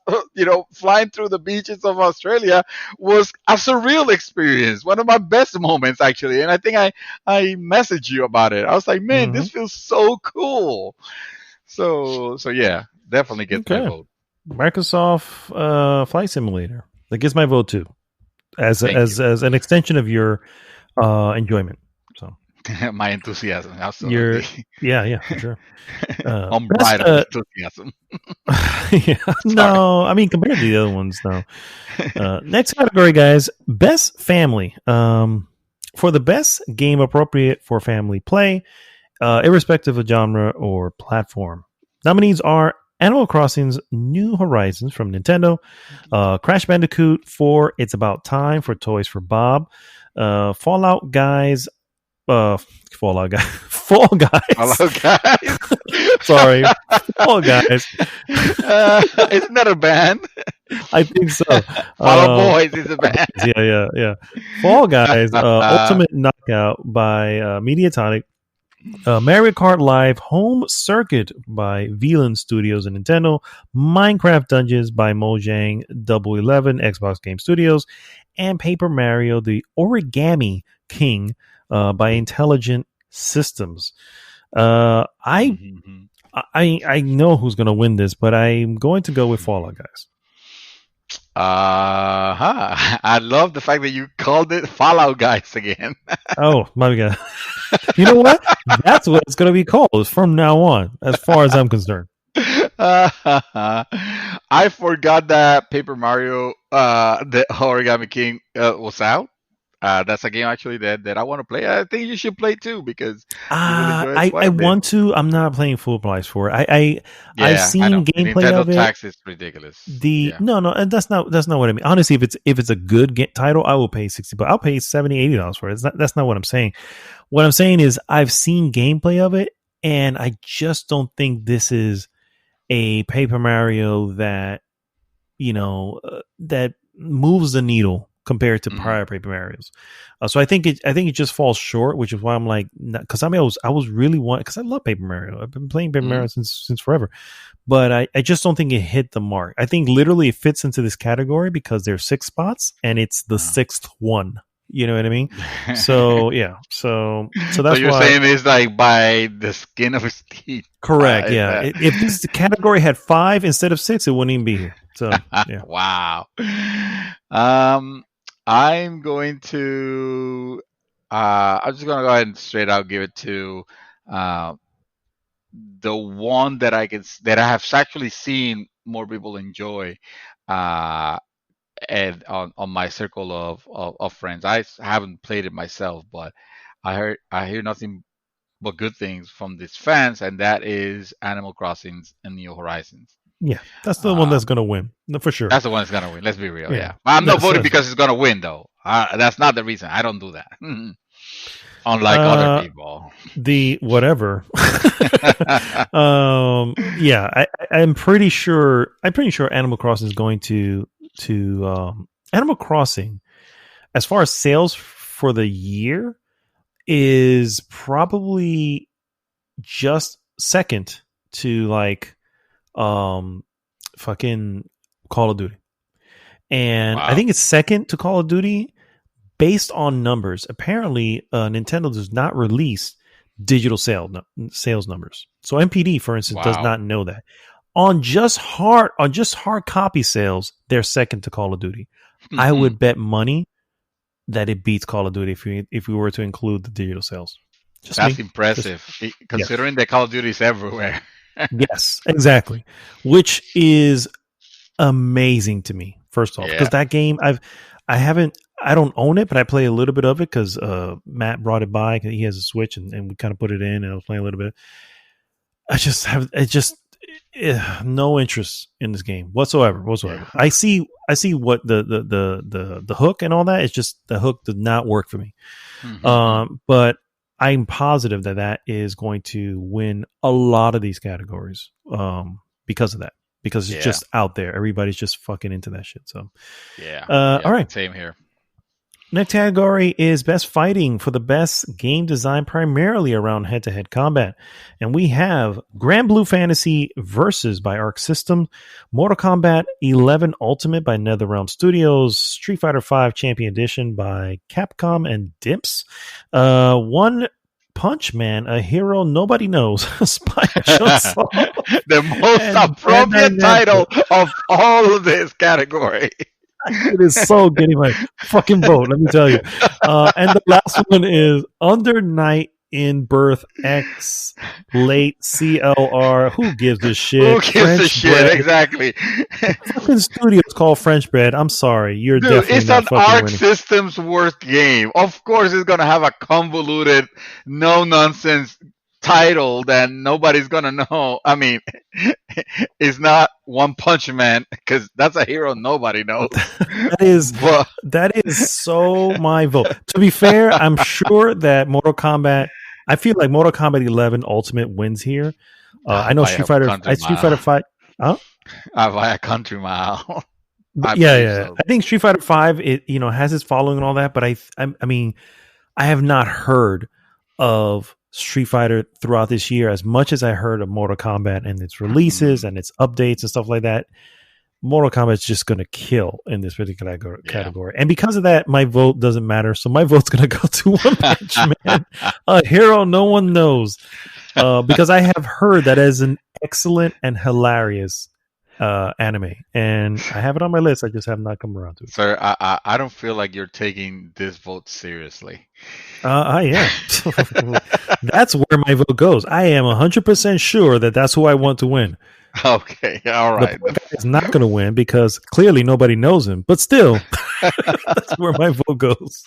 flying through the beaches of Australia was a surreal experience. One of my best moments, actually. And I think I messaged you about it. I was like, man, this feels so cool. So yeah, definitely get my vote. Microsoft Flight Simulator. That gets my vote too, as an extension of your enjoyment. So my enthusiasm, absolutely. For sure. Unbridled enthusiasm. No, compared to the other ones, no. Next category, guys, Best Family. For the best game appropriate for family play, irrespective of genre or platform. Nominees are Animal Crossing's New Horizons from Nintendo, Crash Bandicoot 4, It's About Time for Toys for Bob, Fallout Guys uh, Fallout guy, Fall Guys. Hello, guys. Sorry, Fall Guys. Isn't that a band? I think so. Follow Boys is a band. Yeah. Fall Guys, Ultimate Knockout by Mediatonic, Mario Kart Live Home Circuit by VLAN Studios and Nintendo, Minecraft Dungeons by Mojang Double 11 Xbox Game Studios, and Paper Mario: The Origami King by Intelligent Systems. I know who's going to win this, but I'm going to go with Fall Out Guys. I love the fact that you called it Fallout Guys again. Oh my god! You know what? That's what it's going to be called from now on, as far as I'm concerned. I forgot that Paper Mario, the Origami King, was out. That's a game actually that I want to play. I think you should play too because I want to. I'm not playing full price for it. I've seen gameplay Nintendo of it. tax is ridiculous. No, and that's not what I mean. Honestly, if it's a good title, I will pay $60, but I'll pay $70-$80 for it. That's not what I'm saying. What I'm saying is I've seen gameplay of it, and I just don't think this is a Paper Mario that that moves the needle compared to prior Paper Marios. So I think it just falls short, which is why I'm like, because I was really because I love Paper Mario. I've been playing Paper Mario since forever, but I just don't think it hit the mark. I think literally it fits into this category because there's 6 spots and it's the 6th one. You know what I mean? So yeah, so that's so you're saying it's like by the skin of his teeth. Correct. Yeah. If this category had 5 instead of 6, it wouldn't even be here. So yeah. Wow. I'm going to. I'm just gonna go ahead and straight out give it to the one that I have actually seen more people enjoy, and on my circle of friends. I haven't played it myself, but I hear nothing but good things from these fans, and that is Animal Crossing and New Horizons. Yeah, that's the one that's going to win, for sure. That's the one that's going to win. Let's be real. Yeah. I'm not voting because it's going to win, though. That's not the reason. I don't do that. Unlike other people. The whatever. Yeah, I'm pretty sure Animal Crossing is going to Animal Crossing, as far as sales for the year, is probably just second to like fucking Call of Duty. And wow. I think it's second to Call of Duty based on numbers. Apparently, Nintendo does not release digital sales numbers. So NPD, for instance, does not know that. On just hard copy sales, they're second to Call of Duty. Mm-hmm. I would bet money that it beats Call of Duty if we were to include the digital sales. That's impressive, considering that Call of Duty is everywhere. Yes, exactly. Which is amazing to me. First off, because that game I don't own it, but I play a little bit of it because Matt brought it by. He has a Switch, and we kind of put it in, and I was playing a little bit. I just have no interest in this game whatsoever. Yeah. I see what the hook and all that. It's just the hook did not work for me. Mm-hmm. But I'm positive that is going to win a lot of these categories because of that. Because it's just out there. Everybody's just fucking into that shit. So, all right. Same here. Next category is Best Fighting for the best game design, primarily around head-to-head combat. And we have Grand Blue Fantasy Versus by Arc Systems, Mortal Kombat 11 Ultimate by NetherRealm Studios, Street Fighter V Champion Edition by Capcom and Dimps, One Punch Man, a hero nobody knows, the most appropriate title of all of this category. It is so getting my fucking vote, let me tell you. And the last one is Under Night in Birth X Late CLR. Who gives a shit? Who gives a shit? Exactly. Fucking studio's called French Bread. I'm sorry. You're definitely it's not an Arc Systems worst game. Of course, it's gonna have a convoluted, no nonsense title that nobody's gonna know. I mean, it's not One Punch Man because that's a hero nobody knows. that is But that is so my vote. To be fair, I'm sure that Mortal Kombat. I feel like Mortal Kombat 11 Ultimate wins here. I know by a country Street Fighter mile. 5. Huh? By a country mile. I Yeah, believe yeah. so. I think Street Fighter 5 it has its following and all that, but I mean, I have not heard of Street Fighter throughout this year as much as I heard of Mortal Kombat and its releases and its updates and stuff like that. Mortal Kombat is just going to kill in this particular category. And because of that, my vote doesn't matter. So my vote's going to go to One Punch Man, a hero no one knows. Because I have heard that as an excellent and hilarious anime. And I have it on my list. I just have not come around to it. Sir, I don't feel like you're taking this vote seriously. I am. That's where my vote goes. I am 100% sure that that's who I want to win. Okay, all right. The guy is not going to win because clearly nobody knows him. But still, that's where my vote goes.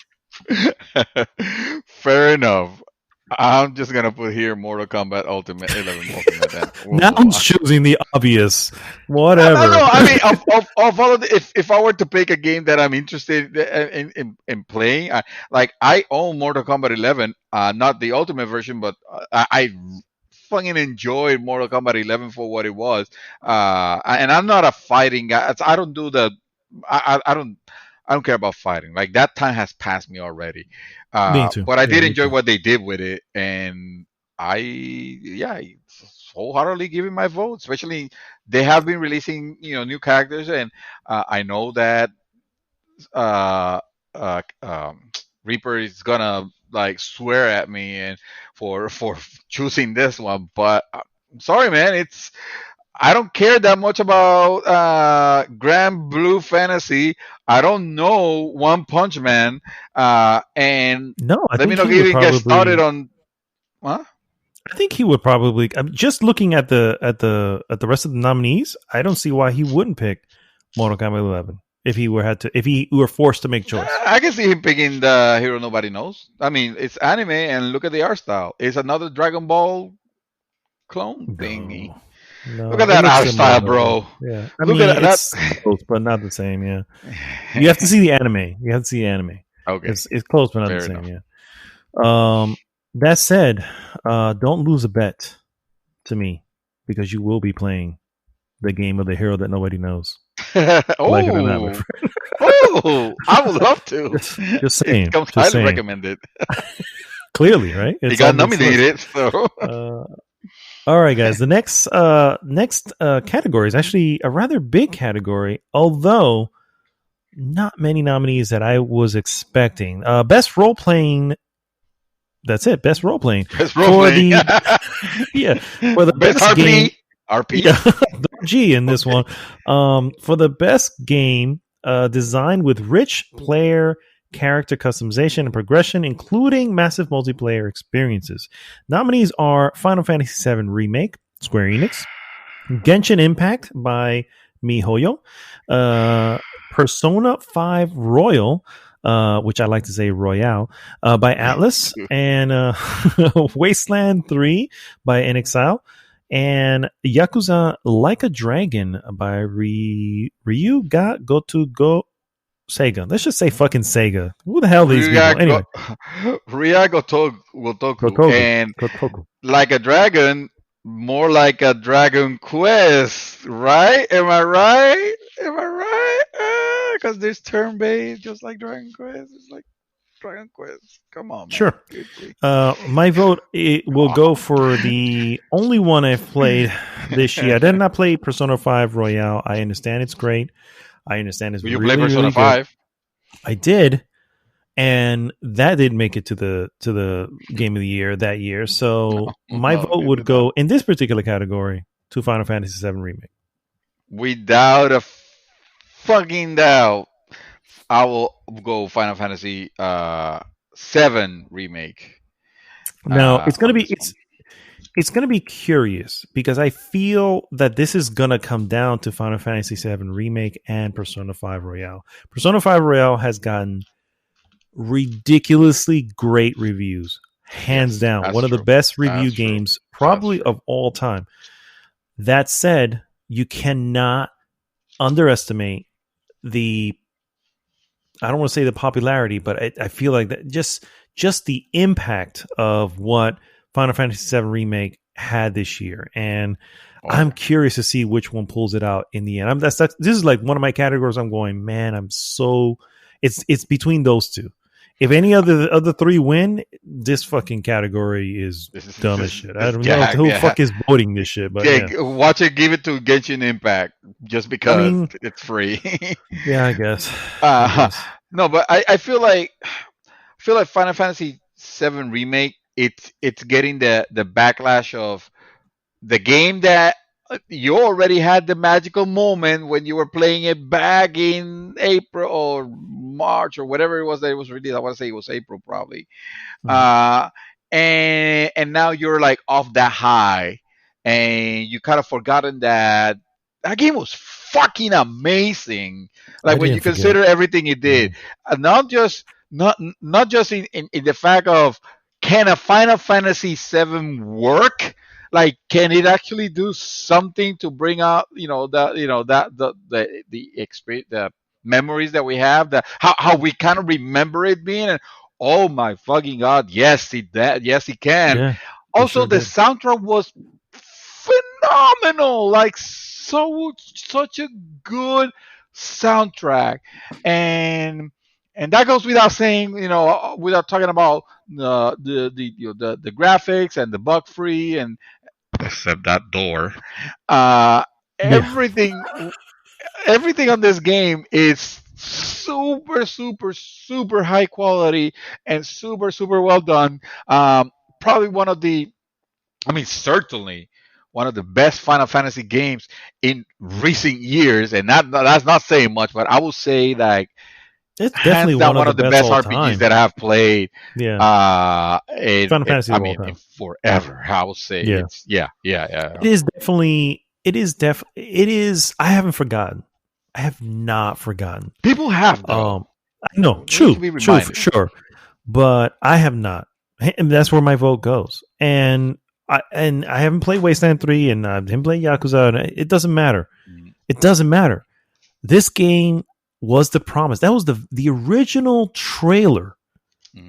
Fair enough. I'm just gonna put here Mortal Kombat Ultimate 11 Ultimate. Then now who's choosing the obvious? Whatever. No. I mean, of all of if I were to pick a game that I'm interested in playing, I own Mortal Kombat 11, not the Ultimate version, but I fucking enjoyed Mortal Kombat 11 for what it was. And I'm not a fighting guy. I don't do the. I don't care about fighting. Like that time has passed me already. Me too. But I did enjoy too. what they did with it, and I wholeheartedly give it my vote. Especially they have been releasing new characters, and I know that uh, Reaper is gonna like swear at me and for choosing this one. But I'm sorry, man. I don't care that much about Grand Blue Fantasy. I don't know One Punch Man. And no, I let me think not he would even get probably started on. Huh? I think he would probably. I'm just looking at the rest of the nominees. I don't see why he wouldn't pick Mortal Kombat 11 if he were forced to make choice. I can see him picking the hero nobody knows. I mean, it's anime, and look at the art style. It's another Dragon Ball clone thingy. No, look at that art style, bro. Yeah, look at that. It's close, but not the same. Yeah, you have to see the anime. Okay, it's close, but not fair the same. enough. Yeah. That said, don't lose a bet to me because you will be playing the game of the hero that nobody knows. Like it or not, my friend. I would love to. Just saying. It comes highly recommended. Clearly, right? It got nominated. So. All right, guys. The next category is actually a rather big category, although not many nominees that I was expecting. Best role playing. That's it. Best role playing. Best role playing. For the best RP. game. RP. Yeah, G in this one. For the best game designed with rich player character customization and progression, including massive multiplayer experiences. Nominees are Final Fantasy VII Remake, Square Enix, Genshin Impact by MiHoYo, Persona 5 Royal, which I like to say Royale, by Atlas, and Wasteland 3 by NXile, and Yakuza Like a Dragon by Ryuga Goto Sega. Let's just say fucking Sega. Who the hell are these people? Anyway. Gotoku. And Gotoku. Like a Dragon, more like a Dragon Quest, right? Am I right? Because there's turn-based, just like Dragon Quest. It's like Dragon Quest. Come on, man. Sure. My vote will go for the only one I've played this year. I did not play Persona 5 Royale. I understand it's great. I understand it's you really, play Persona really 5? Good. I did, and that didn't make it to the game of the year that year. So my vote would go in this particular category to Final Fantasy VII Remake. Without a fucking doubt, I will go Final Fantasy VII Remake. Now it's gonna be it's going to be curious because I feel that this is going to come down to Final Fantasy VII Remake and Persona 5 Royale. Persona 5 Royale has gotten ridiculously great reviews. hands down. That's One of the true. best review That's true. games, That's probably true. of all time. That said, you cannot underestimate the, I don't want to say the popularity, but I feel like that just the impact of what Final Fantasy VII Remake had this year. And Oh, I'm yeah. curious to see which one pulls it out in the end. This is like one of my categories. I'm going, man, it's between those two. If any other three win, this fucking category is dumb as shit. I don't know who the fuck is voting this shit, but yeah. Watch it. Give it to Genshin Impact just because it's free. Yeah, I guess. No, but I feel like Final Fantasy VII Remake. It's getting the backlash of the game that you already had the magical moment when you were playing it back in April or March or whatever it was that it was released. I want to say it was April probably. Mhm. And now you're like off that high, and you kind of forgotten that game was fucking amazing. I Like when didn't you forget it. consider everything it did, not just in the fact of can a Final Fantasy VII work? Like, can it actually do something to bring out, the experience, the memories that we have, that how we kind of remember it being, and oh my fucking god, yes, yes, he can. Yeah, he Also, sure the did. soundtrack was phenomenal, like such a good soundtrack, and that goes without saying, without talking about the graphics and the bug free and except that door. Uh, Yeah, everything everything on this game is super, super, super high quality and super, super well done. Probably one of the, I mean, certainly one of the best Final Fantasy games in recent years, and that's not saying much, but I would say like it's definitely hands down one of one the of the best best all RPGs time. that I have played. Yeah, Final Fantasy I of all mean, in time. forever. I would say Yeah, it's yeah. it is definitely. It is. I haven't forgotten. I have not forgotten. People have though. No, We need to be true for reminded. sure. But I have not, and that's where my vote goes. And I haven't played Wasteland 3, and I haven't played Yakuza. And it doesn't matter. It doesn't matter. This game was the promise. That was the original trailer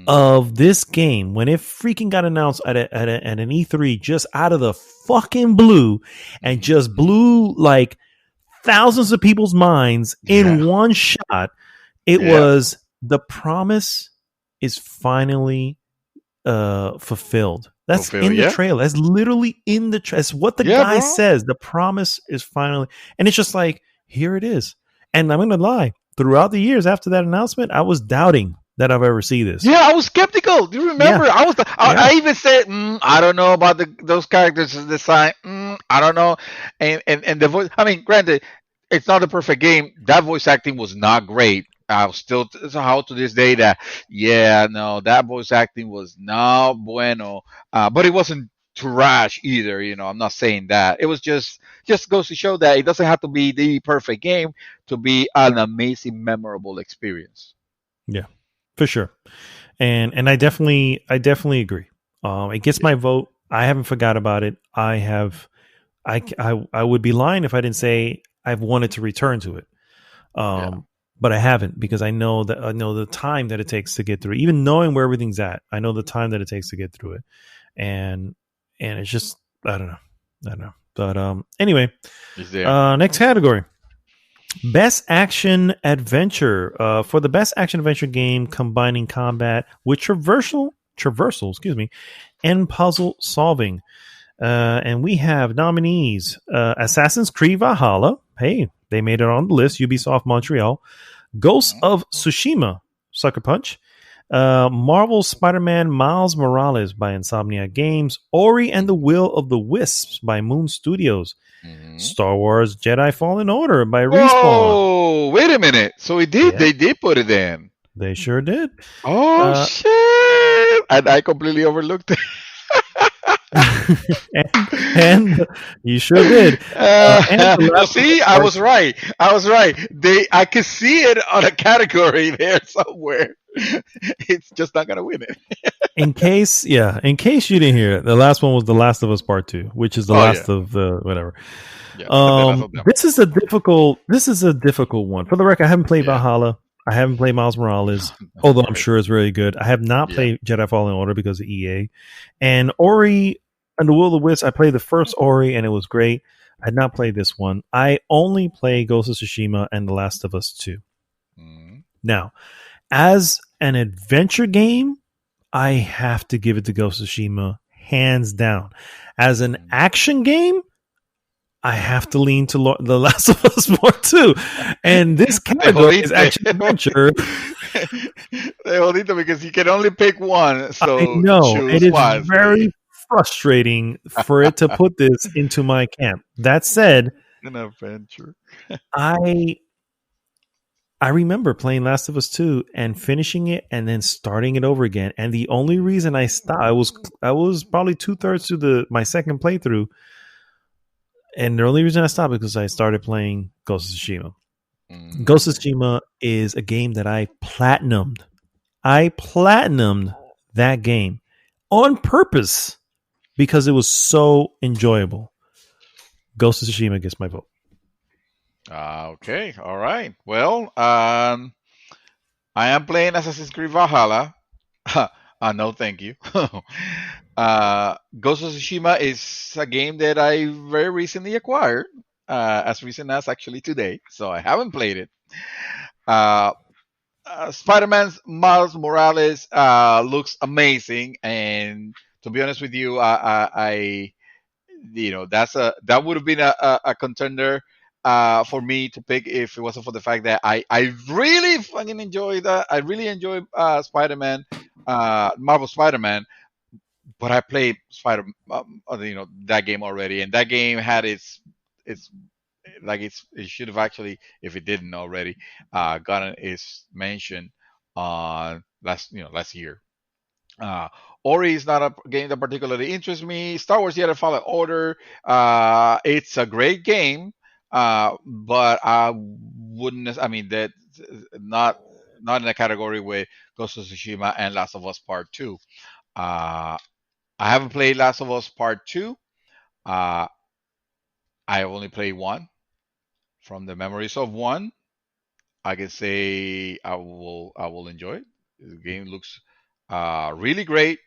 of this game when it freaking got announced at an E3 just out of the fucking blue, and just blew like thousands of people's minds in one shot. It was the promise is finally fulfilled. That's in the trailer. That's literally in the trailer. That's what the guy says. The promise is finally, and it's just like, here it is. And I'm gonna lie, throughout the years after that announcement, I was doubting that I've ever seen this. Yeah, I was skeptical. Do you remember? Yeah. I even said, I don't know about those characters design. I don't know. And the voice. I mean, granted, it's not a perfect game. That voice acting was not great. I'll still how to this day that that voice acting was not bueno. But it wasn't trash either. I'm not saying that. It was just goes to show that it doesn't have to be the perfect game to be an amazing, memorable experience. Yeah, for sure. And I definitely agree. It gets my vote. I haven't forgot about it. I would be lying if I didn't say I've wanted to return to it. But I haven't, because I know the time that it takes to get through it. Even knowing where everything's at, I know the time that it takes to get through it. And it's just, I don't know. But anyway, next category. Best action adventure. For the best action adventure game combining combat with traversal, and puzzle solving. And we have nominees: Assassin's Creed Valhalla. Hey, they made it on the list. Ubisoft Montreal. Ghost of Tsushima, Sucker Punch. Marvel Spider-Man Miles Morales by Insomniac Games. Ori and the Will of the Wisps by Moon Studios. Star Wars Jedi Fallen Order by Respawn. Oh, wait a minute. So it did. Yeah. They did put it in. They sure did. Oh, shit. And I completely overlooked it. and you sure did. See, I was right. I could see it on a category there somewhere. It's just not gonna win it. in case you didn't hear it, the last one was The Last of Us Part Two, which is the Oh yeah, last of the whatever. yeah, the last of them. This is a difficult one. For the record, I haven't played Yeah, Valhalla. I haven't played Miles Morales, no although I'm worries. sure it's very good. I have not Yeah. played Jedi Fallen Order because of EA. And Ori and the Will of the Wisps, I played the first Ori and it was great. I had not played this one. I only play Ghost of Tsushima and The Last of Us 2. Mm, Now, as an adventure game, I have to give it to Ghost of Tsushima hands down. As an mm. action game, I have to lean to The Last of Us more too. And this They category is jodiste. action adventure. They jodiste because you can only pick one, I so know it choose is wisely. very frustrating for it to put this into my camp. That said, An adventure. I I remember playing Last of Us 2 and finishing it and then starting it over again. And the only reason I stopped, I was probably 2/3 through the my second playthrough, and the only reason I stopped is because I started playing Ghost of Tsushima. Ghost of Mm. Tsushima is a game that I platinumed. I platinumed that game on purpose because it was so enjoyable. Ghost of Tsushima gets my vote. Okay, all right. Well, I am playing Assassin's Creed Valhalla. No, thank you. Ghost of Tsushima is a game that I very recently acquired, as recent as actually today. So I haven't played it. Uh, Spider-Man's Miles Morales looks amazing, and to be honest with you, that would have been a contender for me to pick if it wasn't for the fact that I really fucking enjoy that. I really enjoy Spider-Man, Marvel Spider-Man, but I played that game already, and that game had its it should have actually, if it didn't already, gotten its mention on last year. uh, Ori is not a game that particularly interests me. Star Wars Jedi Fallen Order, it's a great game, but I wouldn't. I mean, that not not in a category with Ghost of Tsushima and Last of Us Part Two. Uh, I haven't played Last of Us Part Two. Uh, I only played one. From the memories of one, I can say I will enjoy it. The game looks really great.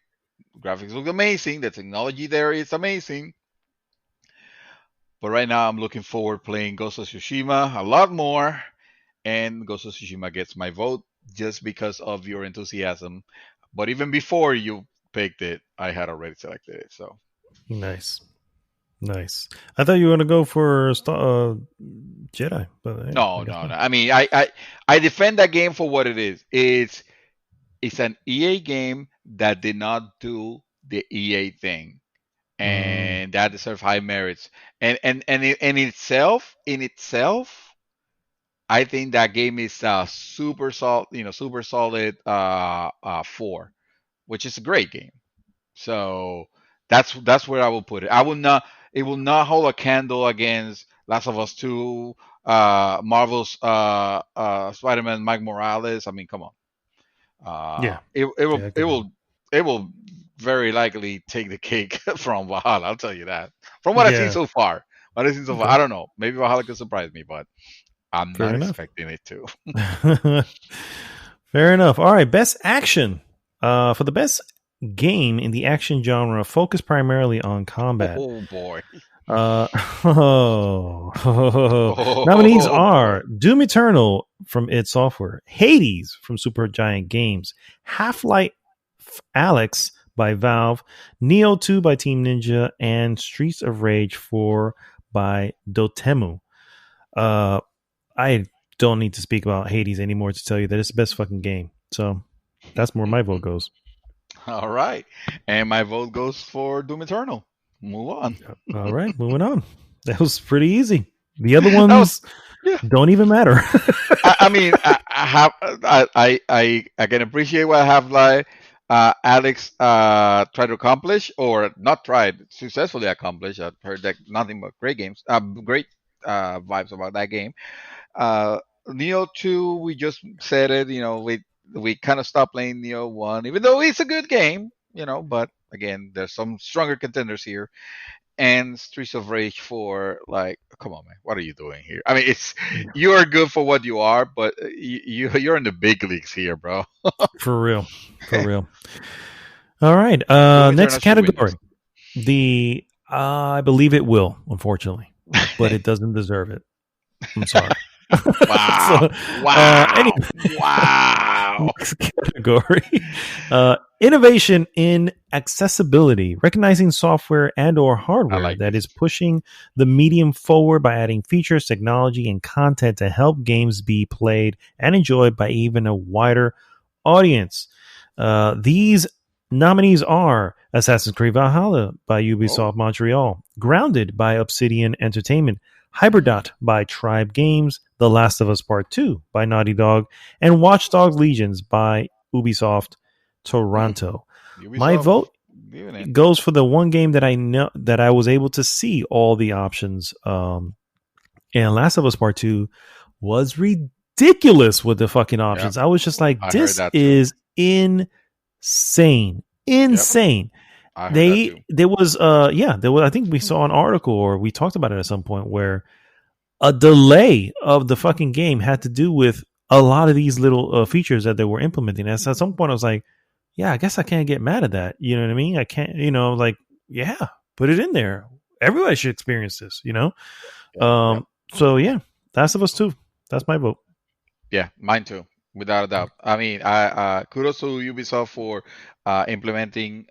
Graphics look amazing. The technology there is amazing. But right now, I'm looking forward playing Ghost of Tsushima a lot more, and Ghost of Tsushima gets my vote just because of your enthusiasm. But even before you picked it, I had already selected it. So Nice. Nice. I thought you were going to go for Jedi, but hey, I no, guess no, no. not. I mean, I defend that game for what it is. It's an EA game that did not do the EA thing, Mm, and that deserves high merits. In itself, I think that game is super solid four, which is a great game. So that's where I will put it. I will not. It will not hold a candle against Last of Us Two, Marvel's Spider-Man, Mike Morales. I mean, come on. yeah. It will Yeah, I it can do will it will very likely take the cake from Valhalla. I'll tell you that. From that. what I've seen Yeah. so far, Okay. I don't know. Maybe Valhalla could surprise me, but I'm Fair not enough. expecting it to. Fair enough. All right. Best action. For the best game in the action genre, focus primarily on combat. Oh boy. Uh, nominees Oh boy. are Doom Eternal from id Software, Hades from Supergiant Games, Half Life Alex by Valve, Neo 2 by Team Ninja, and Streets of Rage 4 by Dotemu. Uh, I don't need to speak about Hades anymore to tell you that it's the best fucking game. So that's where my vote goes. All right. And my vote goes for Doom Eternal. Move on. All right, moving on. That was pretty easy. The other That was ones yeah. don't even matter. I mean, I have I can appreciate what Half Life Alex tried to accomplish, or not tried, successfully accomplished. I've heard that nothing but great games, great vibes about that game. Neo 2, we just said it. We kind of stopped playing Neo 1, even though it's a good game. But again, there's some stronger contenders here. And Streets of Rage 4, like, come on, man, what are you doing here? I mean, it's you are good for what you are, but you're in the big leagues here, bro. For real. For real. All right. Show Next International win category. The I believe it will, unfortunately, but it doesn't deserve it. I'm sorry. Wow. So, Wow. anyway, Wow. next category. Innovation in accessibility, recognizing software and or I hardware like that this. is pushing the medium forward by adding features, technology, and content to help games be played and enjoyed by even a wider audience. These nominees are Assassin's Creed Valhalla by Oh. Ubisoft Montreal, Grounded by Obsidian Entertainment, Mhm. Hyberdot by Tribe Games, The Last of Us Part 2 by Naughty Dog, and Watch Dogs Legions by Ubisoft Toronto. My Ubisoft vote giving it. goes for the one game that I know that I was able to see all the options. And Last of Us Part 2 was ridiculous with the fucking Yep. options. I was just like, I heard this that too. is insane. Yep. Insane. I heard that too. There was there was, I think we saw an article or we talked about it at some point where a delay of the fucking game had to do with a lot of these little features that they were implementing. And so at some point, I was like, yeah, I guess I can't get mad at that. You know what I mean? I can't, like, yeah, put it in there. Everybody should experience this, Yep. Yep. Um, so yeah, Last of Us 2. That's my vote. Yeah, mine too, without a doubt. I mean, I kudos to Ubisoft for implementing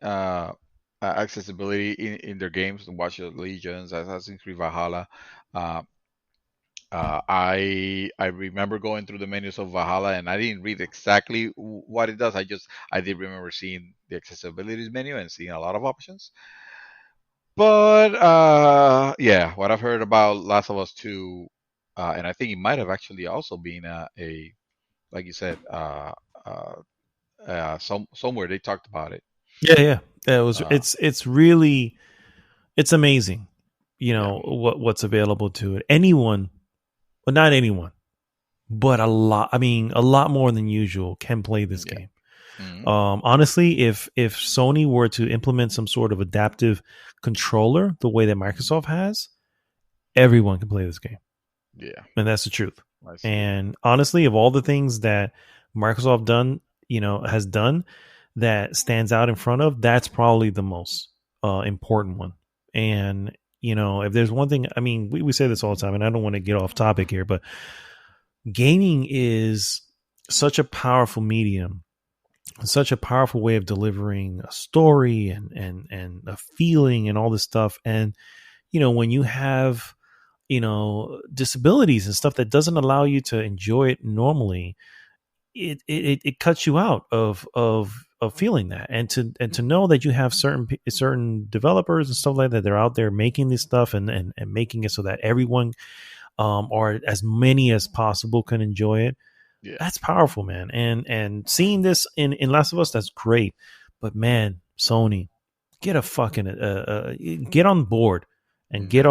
accessibility in their games. Watch Dogs Legions, Assassin's Creed Valhalla. Uh, I remember going through the menus of Valhalla, and I didn't read exactly what it does. I did remember seeing the accessibility menu and seeing a lot of options. But yeah, what I've heard about Last of Us 2, and I think it might have actually also been a like you said, uh, somewhere they talked about it. Yeah, yeah. It was. Uh, It's amazing. yeah, What's available to it. Anyone, but not anyone, but a lot. I mean, a lot more than usual can play this yeah. game. Hmm. Honestly, if Sony were to implement some sort of adaptive controller, the way that Microsoft has, everyone can play this game, Yeah, and that's the truth. I see. And honestly, of all the things that Microsoft has done that stands out in front of, that's probably the most important one. And if there's one thing, I mean, we say this all the time, and I don't want to get off topic here, but gaming is such a powerful medium, such a powerful way of delivering a story and a feeling and all this stuff. And when you have disabilities and stuff that doesn't allow you to enjoy it normally, it cuts you out of feeling that, and to know that you have certain developers and stuff like that, they're out there making this stuff and making it so that everyone, or as many as possible, can enjoy it. Yeah. That's powerful, man. And seeing this in Last of Us, that's great. But man, Sony, get a fucking get on board and Hmm. get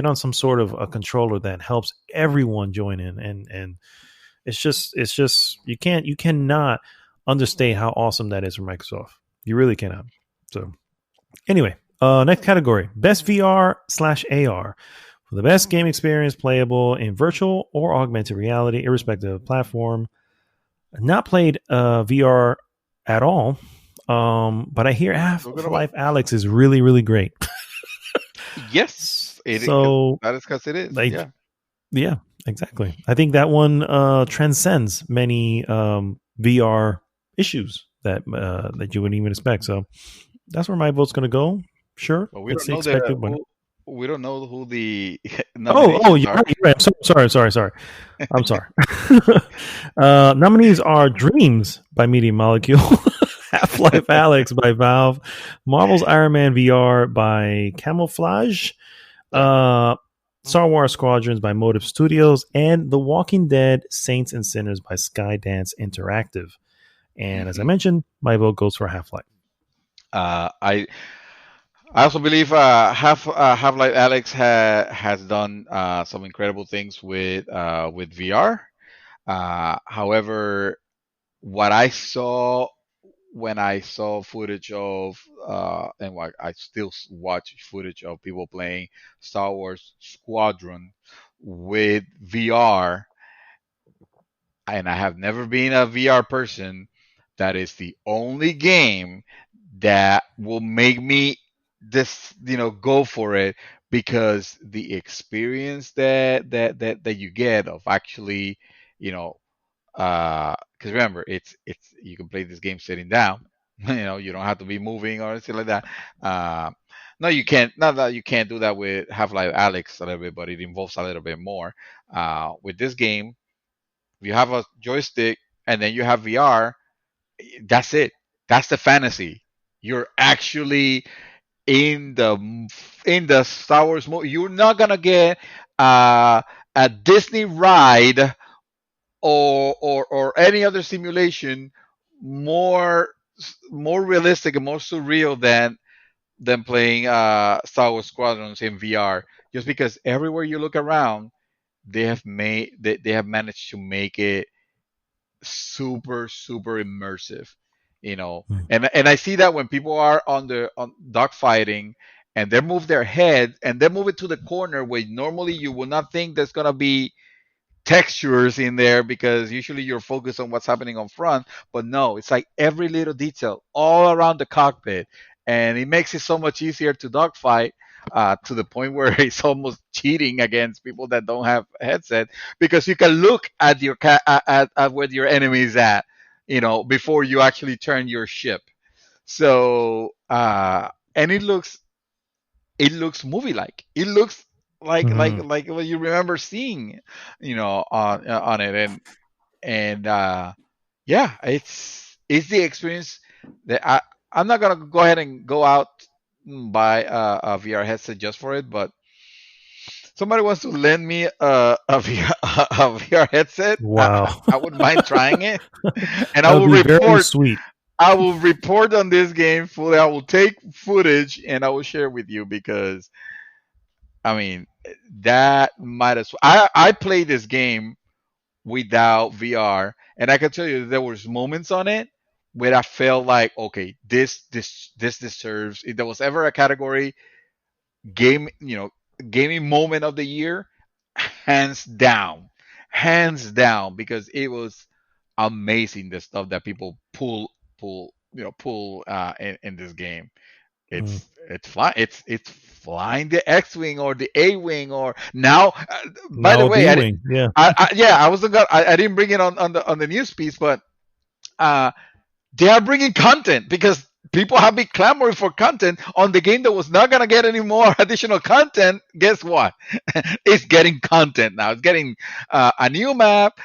on some sort of a controller that helps everyone join in. And it's just you cannot understate how awesome that is for Microsoft. You really cannot. So anyway, next category: best VR/AR for the best game experience playable in virtual or augmented reality, irrespective of platform. Not played VR at all, but I hear Talking about Half-Life Alex is really, really great. yes, So, that is because it is. like, Yeah, yeah, exactly. I think that one transcends many VR issues that you wouldn't even expect. So that's where my vote's going to go. Sure, but we it's don't the know the expected one. who. We don't know who the Oh, nominations you're are. right. You're right. Sorry. I'm sorry. Nominees are Dreams by Media Molecule, Half Life Alex by Valve, Marvel's Iron Man VR by Camouflage, Yeah. uh, Star Wars Squadrons by Motive Studios, and The Walking Dead Saints and Sinners by Skydance Interactive. And as I Hmm. mentioned, my vote goes for Half Life. I also believe Half Life Alex has done some incredible things with VR. However, what I saw when I saw footage of and I still watch footage of people playing Star Wars Squadron with VR, and I have never been a VR person. That is the only game that will make me go for it, because the experience that you get of actually, you know, because remember, it's you can play this game sitting down. You don't have to be moving or anything like that. Uh, no, you can't. Not that you can't do that with Half-Life Alex a little bit, but it involves a little bit more. With this game, you have a joystick and then you have VR. That's it. That's the fantasy. You're actually in the Star Wars movie. You're not gonna get uh, a Disney ride or any other simulation more more realistic and more surreal than playing Star Wars Squadrons in VR. Just because everywhere you look around, they have managed to make it super immersive, Mm. and I see that when people are on dogfighting, and they move their head and they move it to the corner where normally you would not think there's gonna be textures in there, because usually you're focused on what's happening on front, but no, it's like every little detail all around the cockpit, and it makes it so much easier to dogfight, to the point where it's almost cheating against people that don't have a headset, because you can look at at where your enemy is at, before you actually turn your ship. So and it looks movie like. It looks Mhm. like what you remember seeing, on it, and yeah, it's the experience that I'm not gonna go ahead and go out and buy a VR headset just for it, but somebody wants to lend me a VR headset. Wow. I wouldn't mind trying it, and That would be very sweet. I will report on this game fully. I will take footage and I will share with you, because I mean, that might as well. I played this game without VR, and I can tell you there was moments on it where I felt like, okay, this deserves. If there was ever a category game, gaming moment of the year, hands down, because it was amazing the stuff that people pull in this game. Mm. It's flying the X-wing or the A-wing, or now. By the Now way, B-Wing, yeah. yeah, I didn't bring it on the news piece, but uh, they are bringing content, because people have been clamoring for content on the game that was not gonna get any more additional content. Guess what? It's getting content now. It's getting a new map,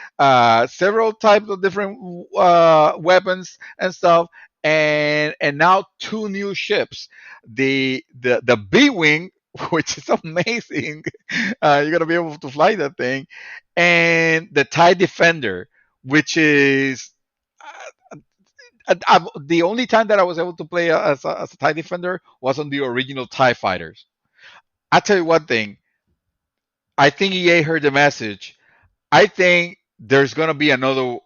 several types of different weapons and stuff, and now two new ships. The B wing, which is amazing. You're gonna be able to fly that thing, and the TIE Defender, which is the only time that I was able to play as a TIE Defender was on the original TIE Fighters. I tell you one thing, I think EA heard the message. I think there's gonna be another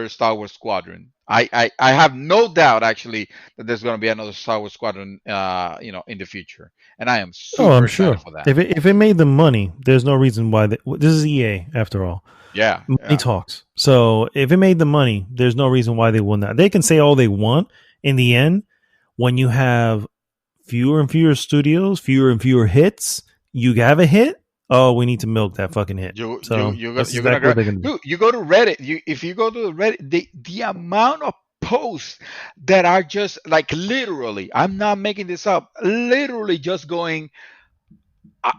Star Wars Squadron. I have no doubt actually that there's gonna be another Star Wars Squadron, in the future, and I am Oh, super I'm sure. excited for that. If it made them money, there's no reason why this is EA after all. Yeah, Money yeah. talks. So if it made them money, there's no reason why they will not. They can say all they want. In the end, when you have fewer and fewer studios, fewer and fewer hits, you have a hit. Oh, we need to milk that fucking hit. You you So you're gonna that's you're gonna exactly what grab. they're gonna do. Dude, you go to Reddit. If you go to Reddit, the amount of posts that are just like, literally, I'm not making this up. Literally just going,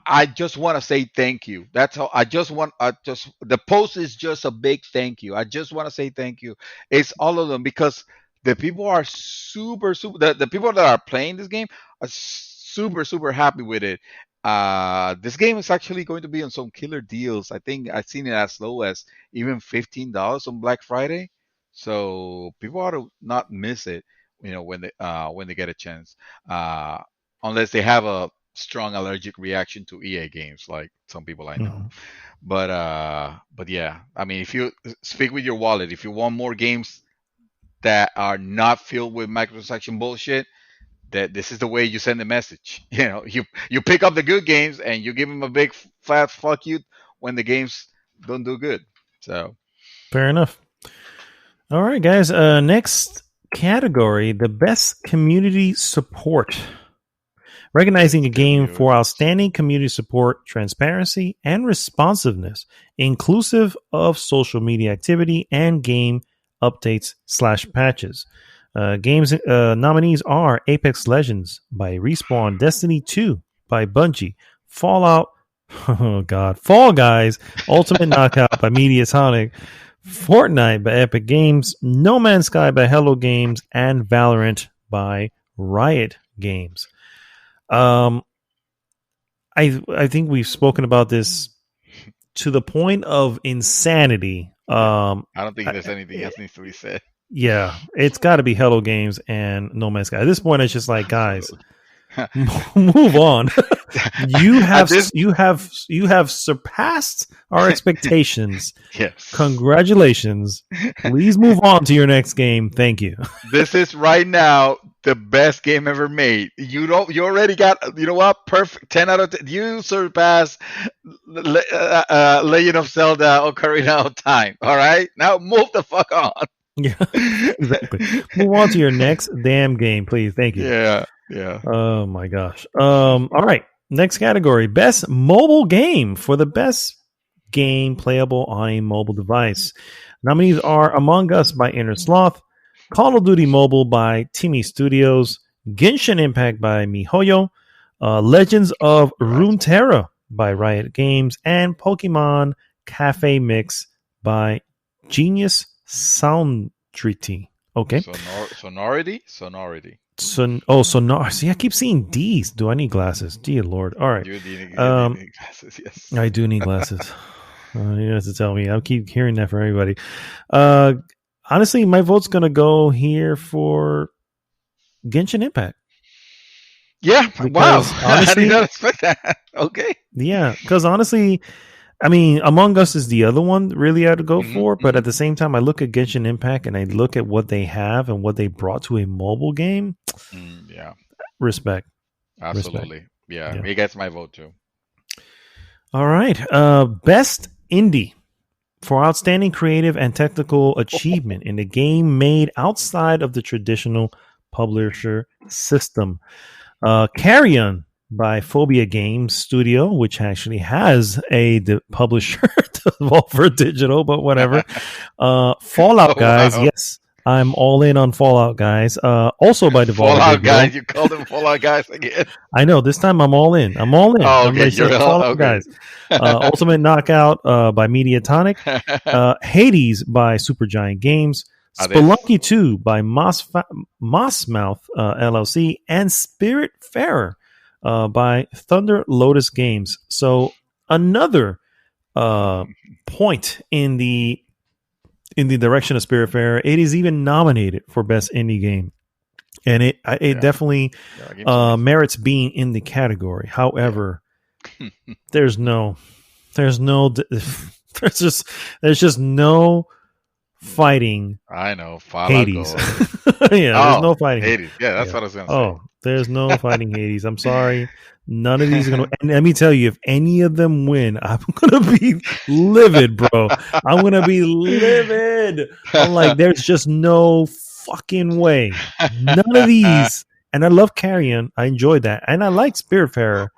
I just want to say thank you. That's how I just the post is just a big thank you. I just want to say thank you. It's all of them, because the people are super the people that are playing this game are super happy with it. This game is actually going to be on some killer deals. I think I've seen it as low as even $15 on Black Friday. So people ought to not miss it, when they get a chance. Uh, Unless they have a strong allergic reaction to EA games, like some people I know. Mhm. But yeah, I mean, if you speak with your wallet, if you want more games, that are not filled with microtransaction bullshit, that this is the way you send the message. You pick up the good games and you give them a big fat fuck you when the games don't do good. So Fair enough. All right, guys. Next category: the best community support. Recognizing a game for outstanding community support, transparency, and responsiveness, inclusive of social media activity and game updates / patches. Games nominees are Apex Legends by Respawn, Destiny 2 by Bungie, Fallout, Fall Guys, Ultimate Knockout by Mediatonic, Fortnite by Epic Games, No Man's Sky by Hello Games, and Valorant by Riot Games. I think we've spoken about this to the point of insanity. I don't think there's anything else needs to be said. Yeah, it's got to be Hello Games and No Man's Sky. At this point, it's just like, guys, move on. you have surpassed our expectations. Yes. Congratulations. Please move on to your next game. Thank you. This is right now the best game ever made. You already got, what? Perfect 10 out of 10. You surpassed Legend of Zelda Ocarina of Time. All right? Now move the fuck on. Yeah, exactly. Move on to your next damn game, please. Thank you. Yeah. Oh my gosh. All right. Next category: best mobile game. For the best game playable on a mobile device, nominees are Among Us by Inner Sloth, Call of Duty Mobile by Timmy Studios, Genshin Impact by MiHoYo, Legends of Runeterra by Riot Games, and Pokemon Cafe Mix by Genius Soundtree. Okay. Sonority. Sonar. See, I keep seeing D's. Do I need glasses? Dear Lord. All right. You need glasses, yes. I do need glasses. You have to tell me. I keep hearing that from everybody. Honestly, my vote's going to go here for Genshin Impact. Yeah. Because, wow. Honestly, I did not expect that. Okay. Yeah. Because honestly, I mean, Among Us is the other one really I had to go for, but at the same time, I look at Genshin Impact and I look at what they have and what they brought to a mobile game. Yeah. Respect. Absolutely. Yeah. It gets my vote too. All right. Best Indie for outstanding creative and technical achievement in a game made outside of the traditional publisher system. Carrion by Phobia Games Studio, which actually has a publisher, Devolver Digital, but whatever. Fallout Guys, yes, I'm all in on Fallout Guys. Also by Devolver Fallout Digital. Guys, you called them Fallout Guys again. I know, this time I'm all in. Oh, okay, Fallout Guys. Ultimate Knockout by Mediatonic. Hades by Supergiant Games. Spelunky 2 by Mossmouth LLC. And Spiritfarer by Thunder Lotus Games. So another point in the direction of Spiritfarer. It is even nominated for Best Indie Game, and it definitely merits being in the category. However, there's just no fighting. I know. Hades. There's no fighting Hades. Yeah, that's what I was going to say. Oh, there's no fighting Hades. I'm sorry. None of these are going to... And let me tell you, if any of them win, I'm going to be livid, bro. I'm going to be livid. I'm like, there's just no fucking way. None of these. And I love Carrion. I enjoyed that. And I like Spiritfarer.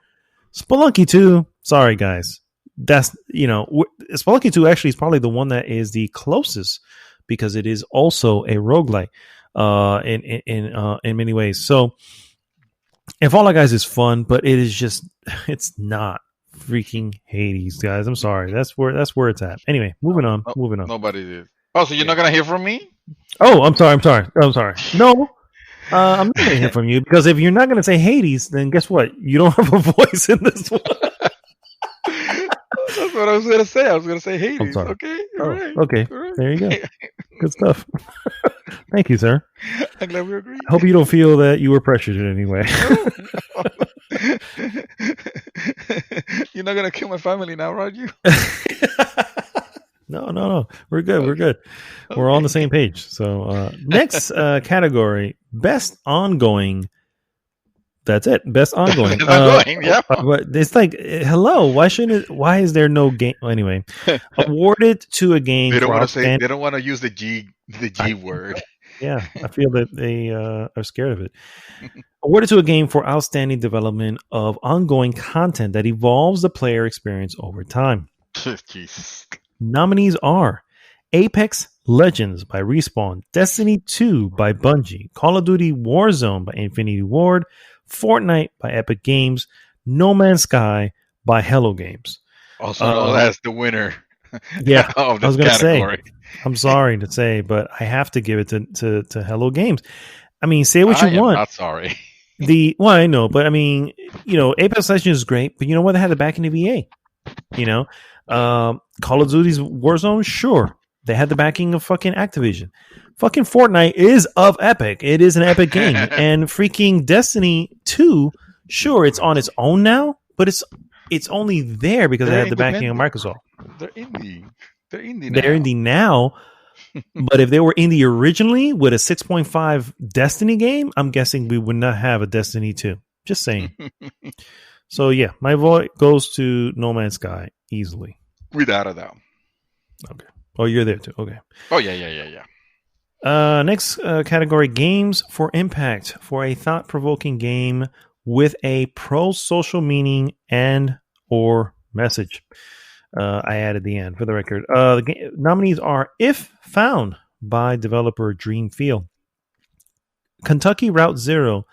Spelunky 2. Sorry, guys. That's, Spelunky 2 actually is probably the one that is the closest because it is also a roguelike in many ways. So, and Fallout Guys is fun, but it's not freaking Hades, guys. I'm sorry. That's where it's at. Anyway, moving on. Nobody did. Oh, so you're not gonna hear from me? Oh, I'm sorry. No, I'm not gonna hear from you because if you're not gonna say Hades, then guess what? You don't have a voice in this one. That's what I was gonna say. I was gonna say Hades. Okay. Right. Okay. Right. There you go. Good stuff. Thank you, sir. I'm glad we agree. I hope you don't feel that you were pressured in any way. You're not gonna kill my family now, are you? No. No, we're good. Okay. We're good. We're all on the Okay. same page. So next category, best ongoing. That's it. Best ongoing. It's not going. Yeah. But it's like, hello. Why shouldn't it? Why is there no game? Well, anyway, awarded to a game They don't for want to say. outstanding. They don't want to use the G word. Yeah, I feel that they are scared of it. Awarded to a game for outstanding development of ongoing content that evolves the player experience over time. Jesus. Nominees are Apex Legends by Respawn, Destiny 2 by Bungie, Call of Duty Warzone by Infinity Ward, Fortnite by Epic Games, No Man's Sky by Hello Games. Also known as the winner. Yeah, Of I was this going to say, category. I'm sorry to say, but I have to give it to Hello Games. I mean, say what I you am want. not sorry. Well, I know, but I mean, Apex Legends is great, but you know what? They had the backing of EA. Call of Duty's Warzone, sure, they had the backing of fucking Activision. Fucking Fortnite is of Epic. It is an Epic game, and freaking Destiny 2, sure, it's on its own now, but it's only there because they had the backing of Microsoft. They're indie. They're indie now. They're indie now. But if they were indie originally with a 6.5 Destiny game, I'm guessing we would not have a Destiny 2. Just saying. So, yeah, my vote goes to No Man's Sky easily. Without a doubt. Okay. Oh, you're there too. Okay. Oh, yeah. Next category, Games for Impact, for a thought-provoking game with a pro-social meaning and or message. I added the end for the record. The nominees are If Found by developer Dreamfield, Kentucky Route Zero,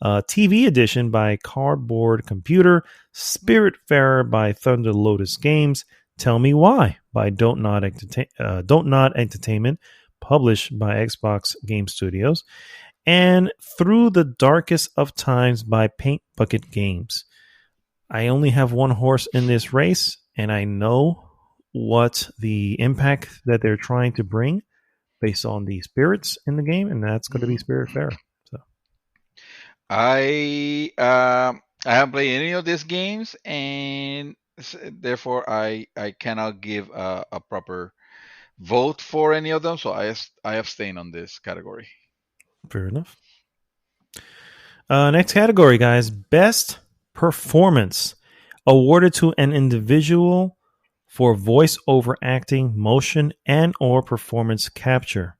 TV Edition by Cardboard Computer, Spiritfarer by Thunder Lotus Games, Tell Me Why by Don't Nod Entertainment, published by Xbox Game Studios, and Through the Darkest of Times by Paint Bucket Games. I only have one horse in this race, and I know what the impact that they're trying to bring based on the spirits in the game, and that's going to be Spiritfarer. So I haven't played any of these games, and therefore I cannot give a proper vote for any of them. So I abstain on this category. fair enough. Next category, guys. Best Performance, awarded to an individual for voice-over acting, motion, and or performance capture.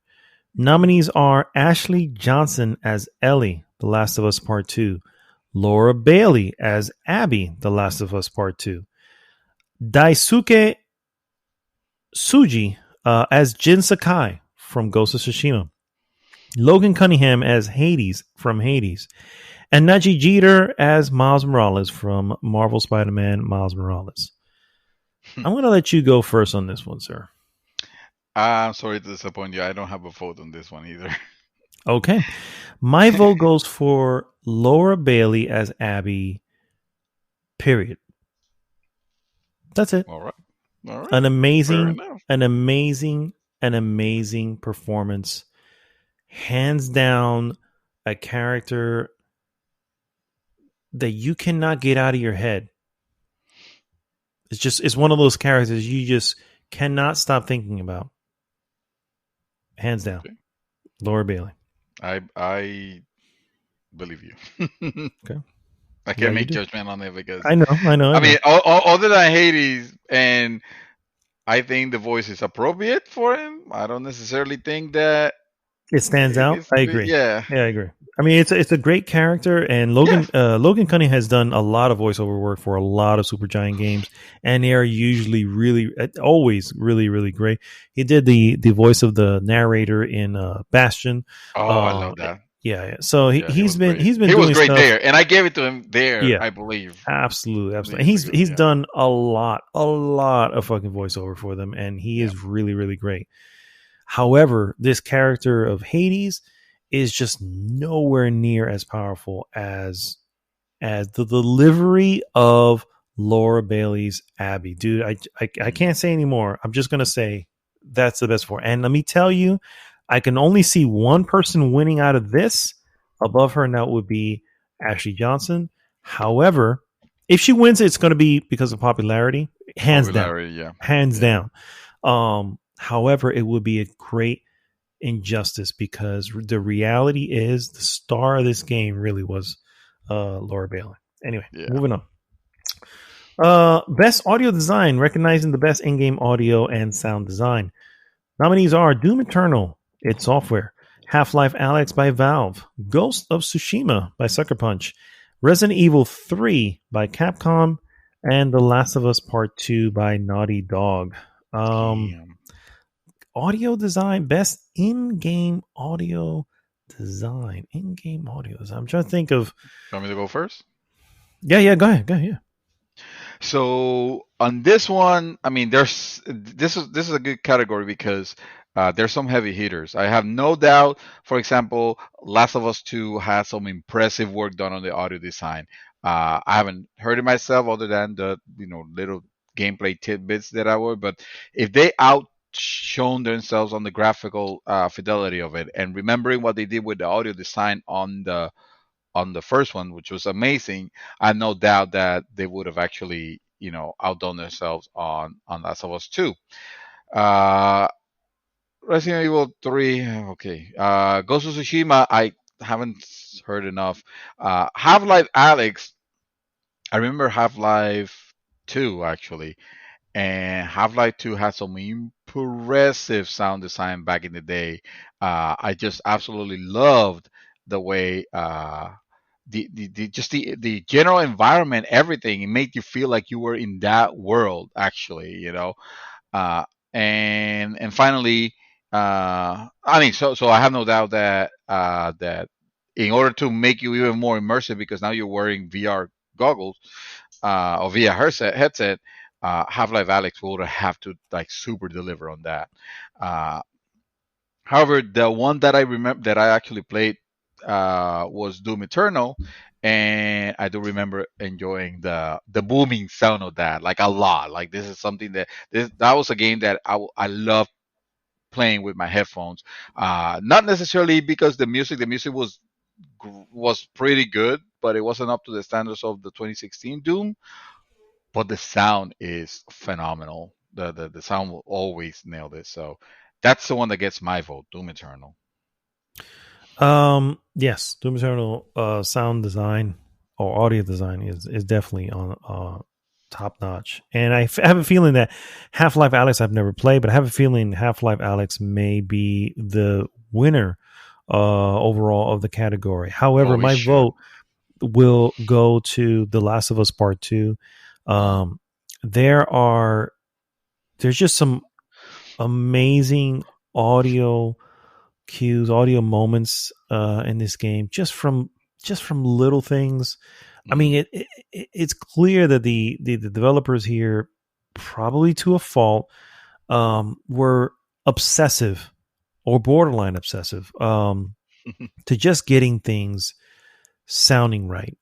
Nominees are Ashley Johnson as Ellie, The Last of Us Part 2, Laura Bailey as Abby, The Last of Us Part 2, Daisuke Tsuji as Jin Sakai from Ghost of Tsushima, Logan Cunningham as Hades from Hades, and Najee Jeter as Miles Morales from Marvel Spider-Man Miles Morales. I'm going to let you go first on this one, sir. I'm sorry to disappoint you. I don't have a vote on this one either. Okay. My vote goes for Laura Bailey as Abby, period. That's it. All right. An amazing performance. Hands down, a character that you cannot get out of your head. It's one of those characters you just cannot stop thinking about. Hands down. Okay. Laura Bailey. I believe you. Okay. I can't make judgment on it because I know. I mean, other than Hades, and I think the voice is appropriate for him. I don't necessarily think that it stands out. I agree. Yeah, I agree. I mean, it's a great character, and Logan Cunningham has done a lot of voiceover work for a lot of Supergiant games, and they are usually always really great. He did the voice of the narrator in Bastion. Oh, I love that. Yeah. So he was great stuff there, and I gave it to him there. Yeah, I believe. Absolutely. And he's done a lot of fucking voiceover for them, and he is really great. However, this character of Hades is just nowhere near as powerful as the delivery of Laura Bailey's Abby. Dude, I can't say anymore. I'm just gonna say that's the best for her. And let me tell you, I can only see one person winning out of this above her, and that would be Ashley Johnson. However, if she wins, it's going to be because of popularity. Hands down. However, it would be a great injustice because the reality is the star of this game really was Laura Bailey. Anyway, Yeah. moving on. Best audio design, recognizing the best in-game audio and sound design. Nominees are Doom Eternal, id Software, Half-Life Alyx by Valve, Ghost of Tsushima by Sucker Punch, Resident Evil 3 by Capcom, and The Last of Us Part 2 by Naughty Dog. Damn. Audio design, best in-game audio design. In-game audio design. I'm trying to think of. You want me to go first? Yeah, go ahead. Yeah. So on this one, I mean, this is a good category because there's some heavy hitters. I have no doubt. For example, Last of Us 2 has some impressive work done on the audio design. I haven't heard it myself, other than the little gameplay tidbits that I would. But if they outshone themselves on the graphical fidelity of it, and remembering what they did with the audio design on the first one, which was amazing, I have no doubt that they would have actually, outdone themselves on Last of Us 2. Uh, Resident Evil 3, okay. Ghost of Tsushima, I haven't heard enough. Half-Life Alyx, I remember Half-Life 2 actually, and Half-Life 2 had some impressive sound design back in the day. I just absolutely loved the way the general environment, everything. It made you feel like you were in that world, actually. Uh, and finally, I mean, so I have no doubt that in order to make you even more immersive, because now you're wearing VR goggles or VR headset, Half-Life Alyx would have to like super deliver on that. Uh, However, the one that I remember that I actually played was Doom Eternal, and I do remember enjoying the booming sound of that like a lot. Like this is something that was a game that I loved playing with my headphones. Not necessarily because the music was pretty good, but it wasn't up to the standards of the 2016 Doom. But the sound is phenomenal. The sound will always nail it. So that's the one that gets my vote, Doom Eternal. Yes, Doom Eternal sound design or audio design is definitely on top notch. And I have a feeling that Half-Life Alyx I've never played, but I have a feeling Half-Life Alyx may be the winner overall of the category. However, Oh, it my should. vote will go to The Last of Us Part 2. Um, there's just some amazing audio cues, audio moments in this game, just from little things. I mean, Mm. it's clear that the developers here, probably to a fault, were obsessive or borderline obsessive to just getting things sounding right.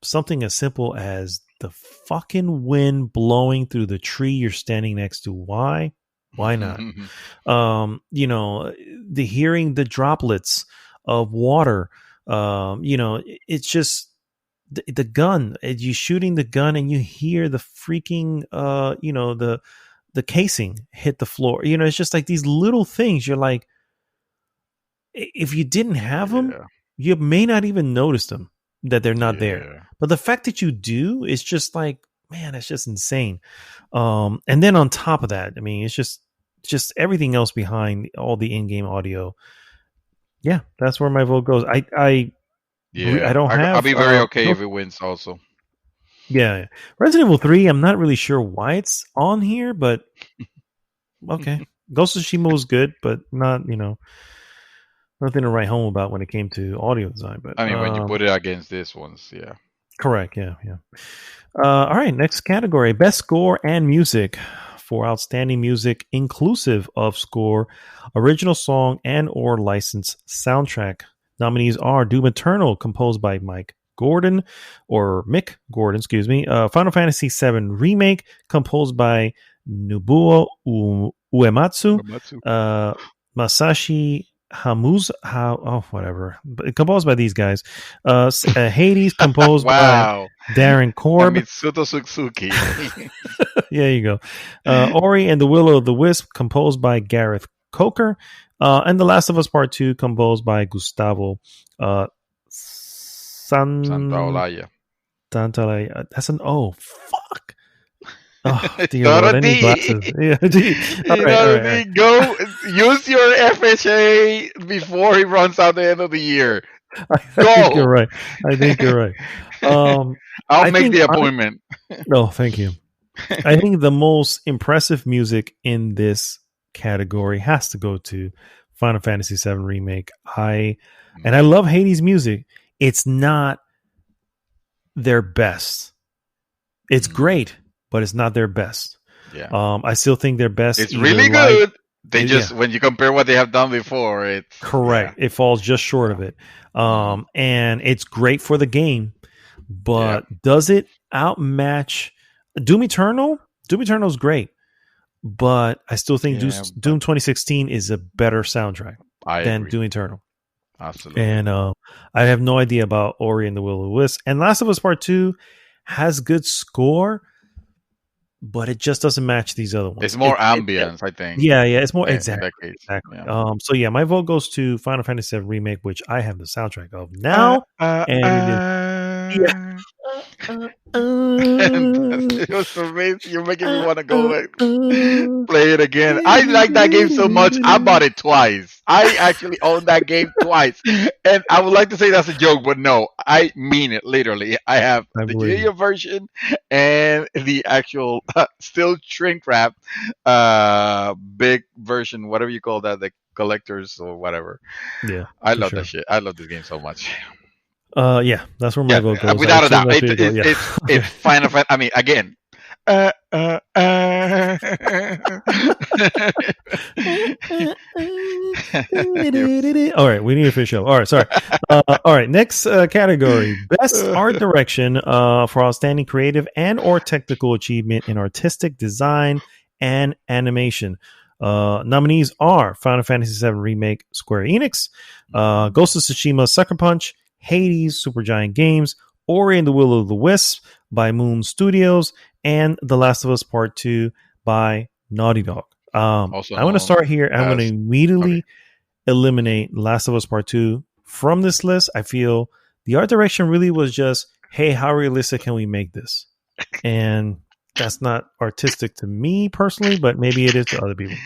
Something as simple as the fucking wind blowing through the tree you're standing next to. Why not? The hearing the droplets of water. It's just the gun. You shooting the gun and you hear the freaking, the casing hit the floor. It's just like these little things. You're like, if you didn't have them, Yeah, you may not even notice them that they're not there. yeah, But the fact that you do is just like, man, it's just insane. And then on top of that, I mean, it's just everything else behind all the in-game audio. Yeah, that's where my vote goes. I yeah. don't I'll have be very okay if it wins. Also, yeah, Resident Evil 3. I'm not really sure why it's on here, but okay. Ghost of Tsushima was good, but not nothing to write home about when it came to audio design. But I mean, when you put it against this ones, yeah. correct, yeah. All right, next category: best score and music. For outstanding music inclusive of score, original song, and or licensed soundtrack. Nominees are Doom Eternal, composed by Mick Gordon, excuse me. Final Fantasy VII Remake, composed by Nobuo Uematsu. Komatsu. Masashi whatever. But composed by these guys. Hades, composed by Wow. Darren Korb. Mitsuto Suzuki. Yeah, you go. Ori and the Will of the Wisp, composed by Gareth Coker. And The Last of Us Part 2, composed by Gustavo Santaolalla. Santaolalla. That's an O. Fuck. Oh, dear Lord, I Dorothy. need glasses. Yeah. All right. Go use your FHA before he runs out the end of the year. I think you're right. I'll make the appointment. Oh, thank you. I think the most impressive music in this category has to go to Final Fantasy VII Remake. I love Hades' music. It's not their best. It's great, but it's not their best. Yeah. I still think their best. It's really good. They just when you compare what they have done before, it's correct. It falls just short of it. And it's great for the game, but does it outmatch Doom Eternal? Doom Eternal is great, but I still think Doom 2016 is a better soundtrack than Doom Eternal. Absolutely. And I have no idea about Ori and the Will of the Wisp. And Last of Us Part 2 has good score, but it just doesn't match these other ones. It's more ambience, I think. Yeah, it's more exactly. Yeah. So yeah, my vote goes to Final Fantasy VII Remake, which I have the soundtrack of now, and it is. It was amazing. You're making me want to go play it again. I like that game so much. I bought it twice. I actually own that game twice, and I would like to say that's a joke, but no, I mean it literally. I have the junior version and the actual still shrink wrap, big version, whatever you call that, the collectors or whatever. Yeah, I love that shit. I love this game so much. Yeah, that's where my vote goes. Without a doubt, it's Final Fantasy. I mean, again. All right, we need to finish up. All right, sorry. All right, next category: Best Art Direction for outstanding creative and or technical achievement in artistic design and animation. Nominees are Final Fantasy VII Remake, Square Enix, Ghost of Tsushima, Sucker Punch, Hades, Supergiant Games, Ori and the Will of the Wisp by Moon Studios, and The Last of Us Part 2 by Naughty Dog. I'm going to start here. I'm going to immediately eliminate Last of Us Part 2 from this list. I feel the art direction really was just, hey, how realistic can we make this? And that's not artistic to me personally, but maybe it is to other people.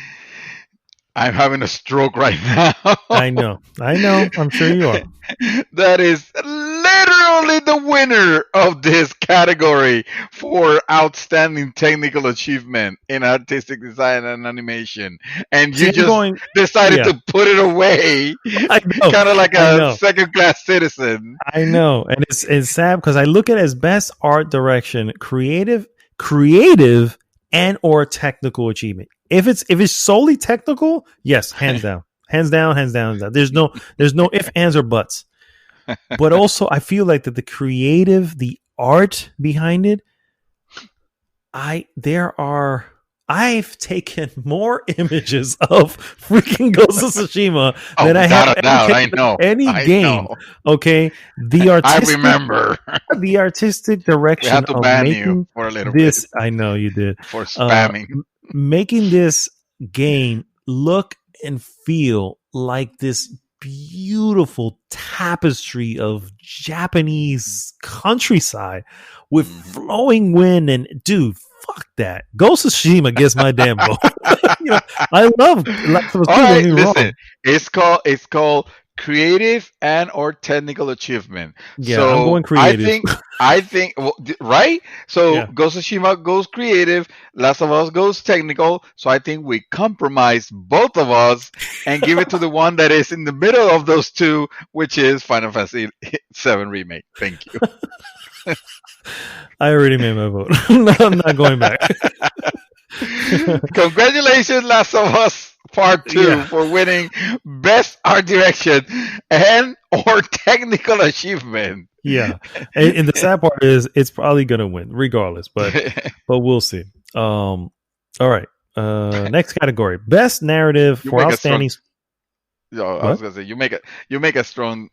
I'm having a stroke right now. I know. I'm sure you are. That is literally the winner of this category for outstanding technical achievement in artistic design and animation. And you decided to put it away. Kind of like a second-class citizen. I know. And it's sad because I look at it as best art direction, creative and or technical achievement. If it's solely technical, yes, hands down. Hands down. There's no ifs, ands, or buts. But also I feel like that the creative, the art behind it, I've taken more images of freaking Ghost of Tsushima than I have any game. Okay, I remember the artistic direction. We had to ban you for a little bit. I know you did for spamming. Making this game look and feel like this beautiful tapestry of Japanese countryside with flowing wind and dude. Fuck that. Ghost of Tsushima gets my damn vote. I love Last of Us 2. All right, listen. It's called creative and or technical achievement. Yeah, so I'm going creative. I think right? So Ghost of Tsushima goes creative, Last of Us goes technical. So I think we compromise both of us and give it to the one that is in the middle of those two, which is Final Fantasy VII Remake. Thank you. I already made my vote. No, I'm not going back. Congratulations, Last of Us Part 2 for winning Best Art Direction and or Technical Achievement. Yeah. And the sad part is it's probably going to win regardless, but we'll see. All right. Next category. Best Narrative for Outstanding... I was What? gonna say you make a strong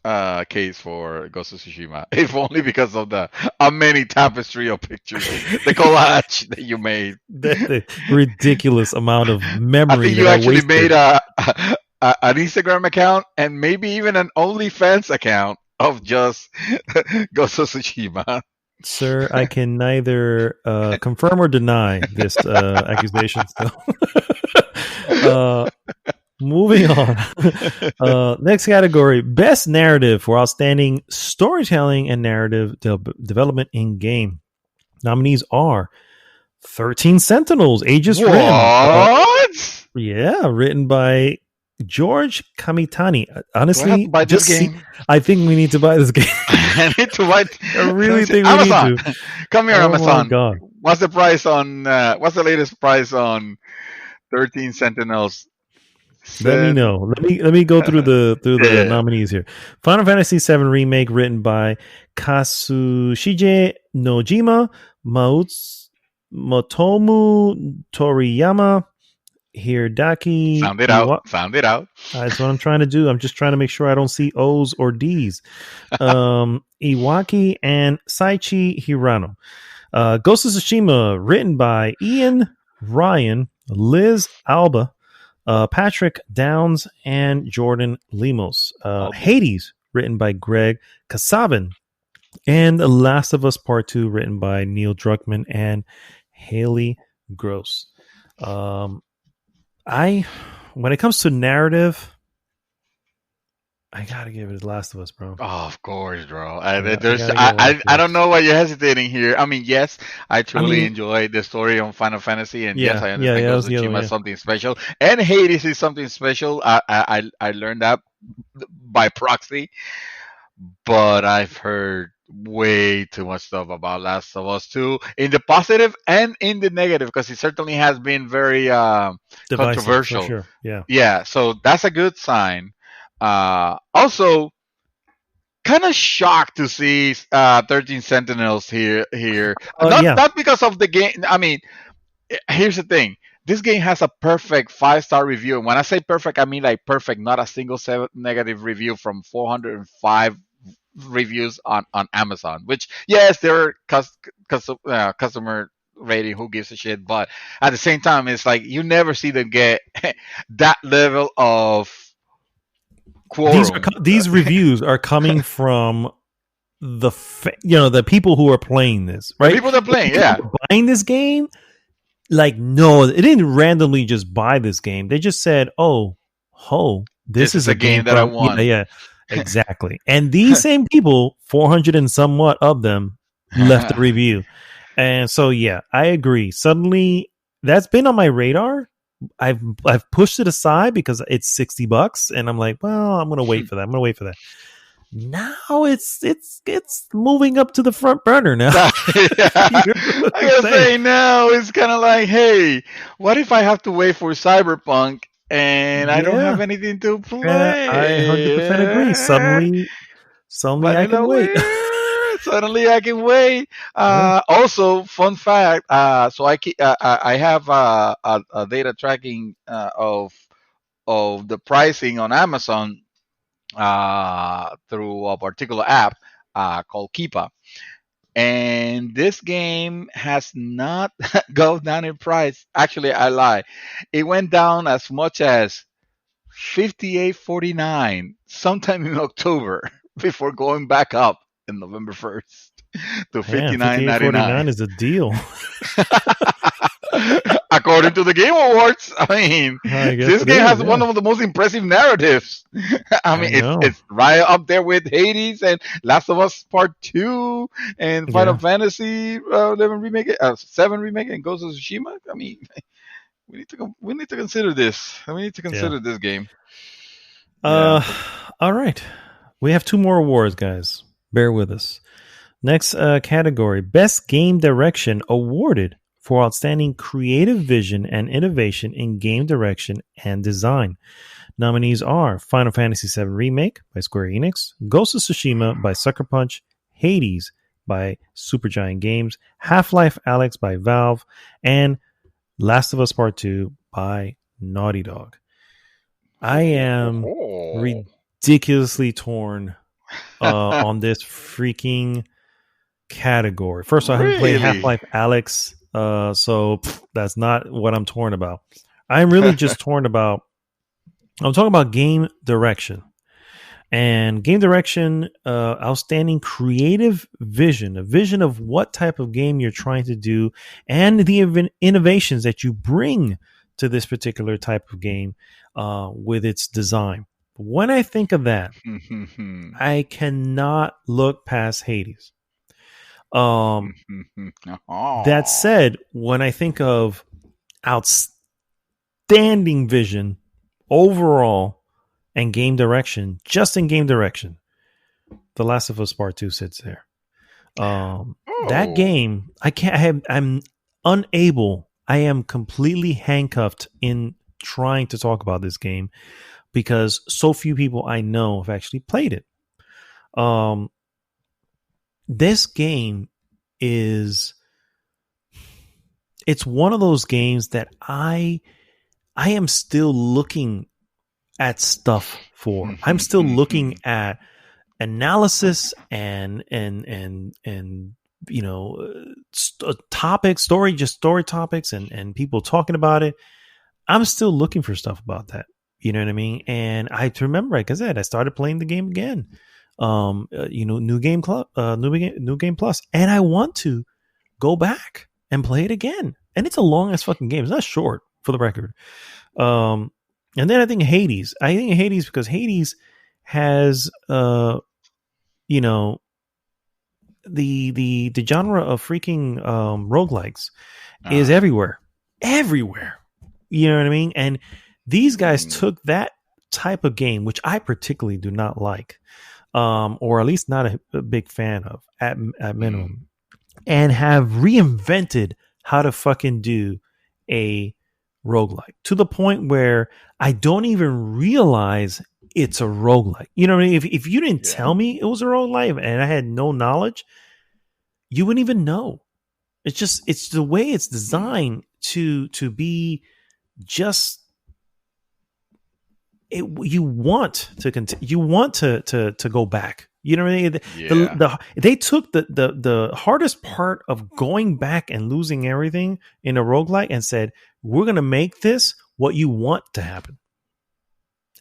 case for Ghost of Tsushima, if only because of the many tapestry of pictures, the collage that you made. The ridiculous amount of I memory think that you I actually made wasted. an Instagram account and maybe even an OnlyFans account of just Ghost of Tsushima. Sir, I can neither confirm or deny this accusation still. uh, moving on. Next category, best narrative for outstanding storytelling and narrative development in game. Nominees are 13 Sentinels, Aegis Rim. What? Yeah, written by George Kamitani. Do I have to Honestly, buy this just see. game? I think we need to buy this game. I need to buy. I Let me really see. think we need Amazon, to. come here, Oh my Amazon. god. What's the price on? What's the latest price on 13 Sentinels? Let me Said, know. Let me go through the yeah. nominees here. Final Fantasy VII Remake, written by Kazushige Nojima, Motomu Toriyama, Hirodaki Sound it out. Iwa. Sound it out. That's what I'm trying to do. I'm just trying to make sure I don't see O's or D's. Iwaki and Saichi Hirano. Ghost of Tsushima, written by Ian Ryan, Liz Alba, Patrick Downs, and Jordan Lemos. Hades, written by Greg Kasavin. And The Last of Us Part 2, written by Neil Druckmann and Haley Gross. When it comes to narrative, I gotta give it The Last of Us, bro. Oh, of course, bro. I don't I know why you're hesitating here. I mean, yes, I truly enjoy the story on Final Fantasy, and yes, I understand that Ghost was of the other Tsushima one. is Yeah. something special, and Hades is something special. I learned that by proxy, but I've heard way too much stuff about Last of Us 2 in the positive and in the negative, because it certainly has been very Divisive for controversial. sure. Yeah. Yeah, so that's a good sign. Also, kind of shocked to see 13 Sentinels here. Not Yeah. not because of the game. I mean, here's the thing. This game has a perfect 5-star review. And when I say perfect, I mean like perfect, not a single negative review from 405 reviews on Amazon. Which, yes, they're customer rating. Who gives a shit? But at the same time, it's like you never see them get that level of quorum. These reviews are coming from the people who are playing this, The right? people that are The playing, people yeah. who are buying this game, like, no, it didn't randomly just buy this game. They just said, "Oh, this is Is a a game game that I from want. yeah, exactly." And these same people, 400 and somewhat of them, left a review, and so yeah, I agree. Suddenly, that's been on my radar. I've pushed it aside because it's $60, and I'm like, well, I'm gonna wait for that. I'm gonna wait for that. Now it's moving up to the front burner now. I gotta say now it's kind of like, hey, what if I have to wait for Cyberpunk and I don't have Yeah, anything to I 100% agree. play? Suddenly I can Vanilla wait. Weird. Suddenly I can wait. Yeah. Also, fun fact. So I have a data tracking of the pricing on Amazon through a particular app called Keepa. And this game has not gone down in price. Actually, I lie. It went down as much as 58.49 sometime in October before going back up in November 1st to Man, 59.99. 58.49 is a deal. According to the Game Awards, I mean, I guess this it game is. has one Yeah. of the most impressive narratives. I I mean, know. it's right up there with Hades and Last of Us Part Two and Final Yeah. Fantasy 11 remake, 7 remake, and Ghost of Tsushima. I mean, we need to consider this. We need to Yeah. consider this game. Yeah. Uh all right. We have two more awards, guys. Bear with us. Next category, Best Game Direction, awarded for outstanding creative vision and innovation in game direction and design. Nominees are Final Fantasy VII Remake by Square Enix, Ghost of Tsushima by Sucker Punch, Hades by Supergiant Games, Half-Life Alyx by Valve, and Last of Us Part 2 by Naughty Dog. I am ridiculously torn on this freaking category. First, I haven't played Half-Life Alyx, so that's not what I'm torn about. I'm really just torn about. I'm talking about game direction. And game direction, outstanding creative vision, a vision of what type of game you're trying to do, and the innovations that you bring to this particular type of game with its design. When I think of that, I cannot look past Hades. That said, when I think of outstanding vision overall, and game direction, just in game direction, The Last of Us Part 2 sits there. That game, I'm unable. I am completely handcuffed in trying to talk about this game because so few people I know have actually played it. This game it's one of those games that I am still looking at stuff for. I'm still looking at analysis and topics, story topics and people talking about it. I'm still looking for stuff about that. You know what I mean? And I remember, like I said, I started playing the game again. New Game Plus, and I want to go back and play it again. And it's a long ass fucking game. It's not short, for the record. And then I think Hades. Because Hades has, the genre of freaking roguelikes is everywhere. You know what I mean? And these guys took that type of game, which I particularly do not like, or at least not a big fan of at minimum, and have reinvented how to fucking do a roguelike to the point where I don't even realize it's a roguelike. You know what I mean? If you didn't tell me it was a roguelike and I had no knowledge, you wouldn't even know. It's the way it's designed to be just you want to continue, you want to go back. You know what I mean? They took the hardest part of going back and losing everything in a roguelike and said, we're going to make this what you want to happen.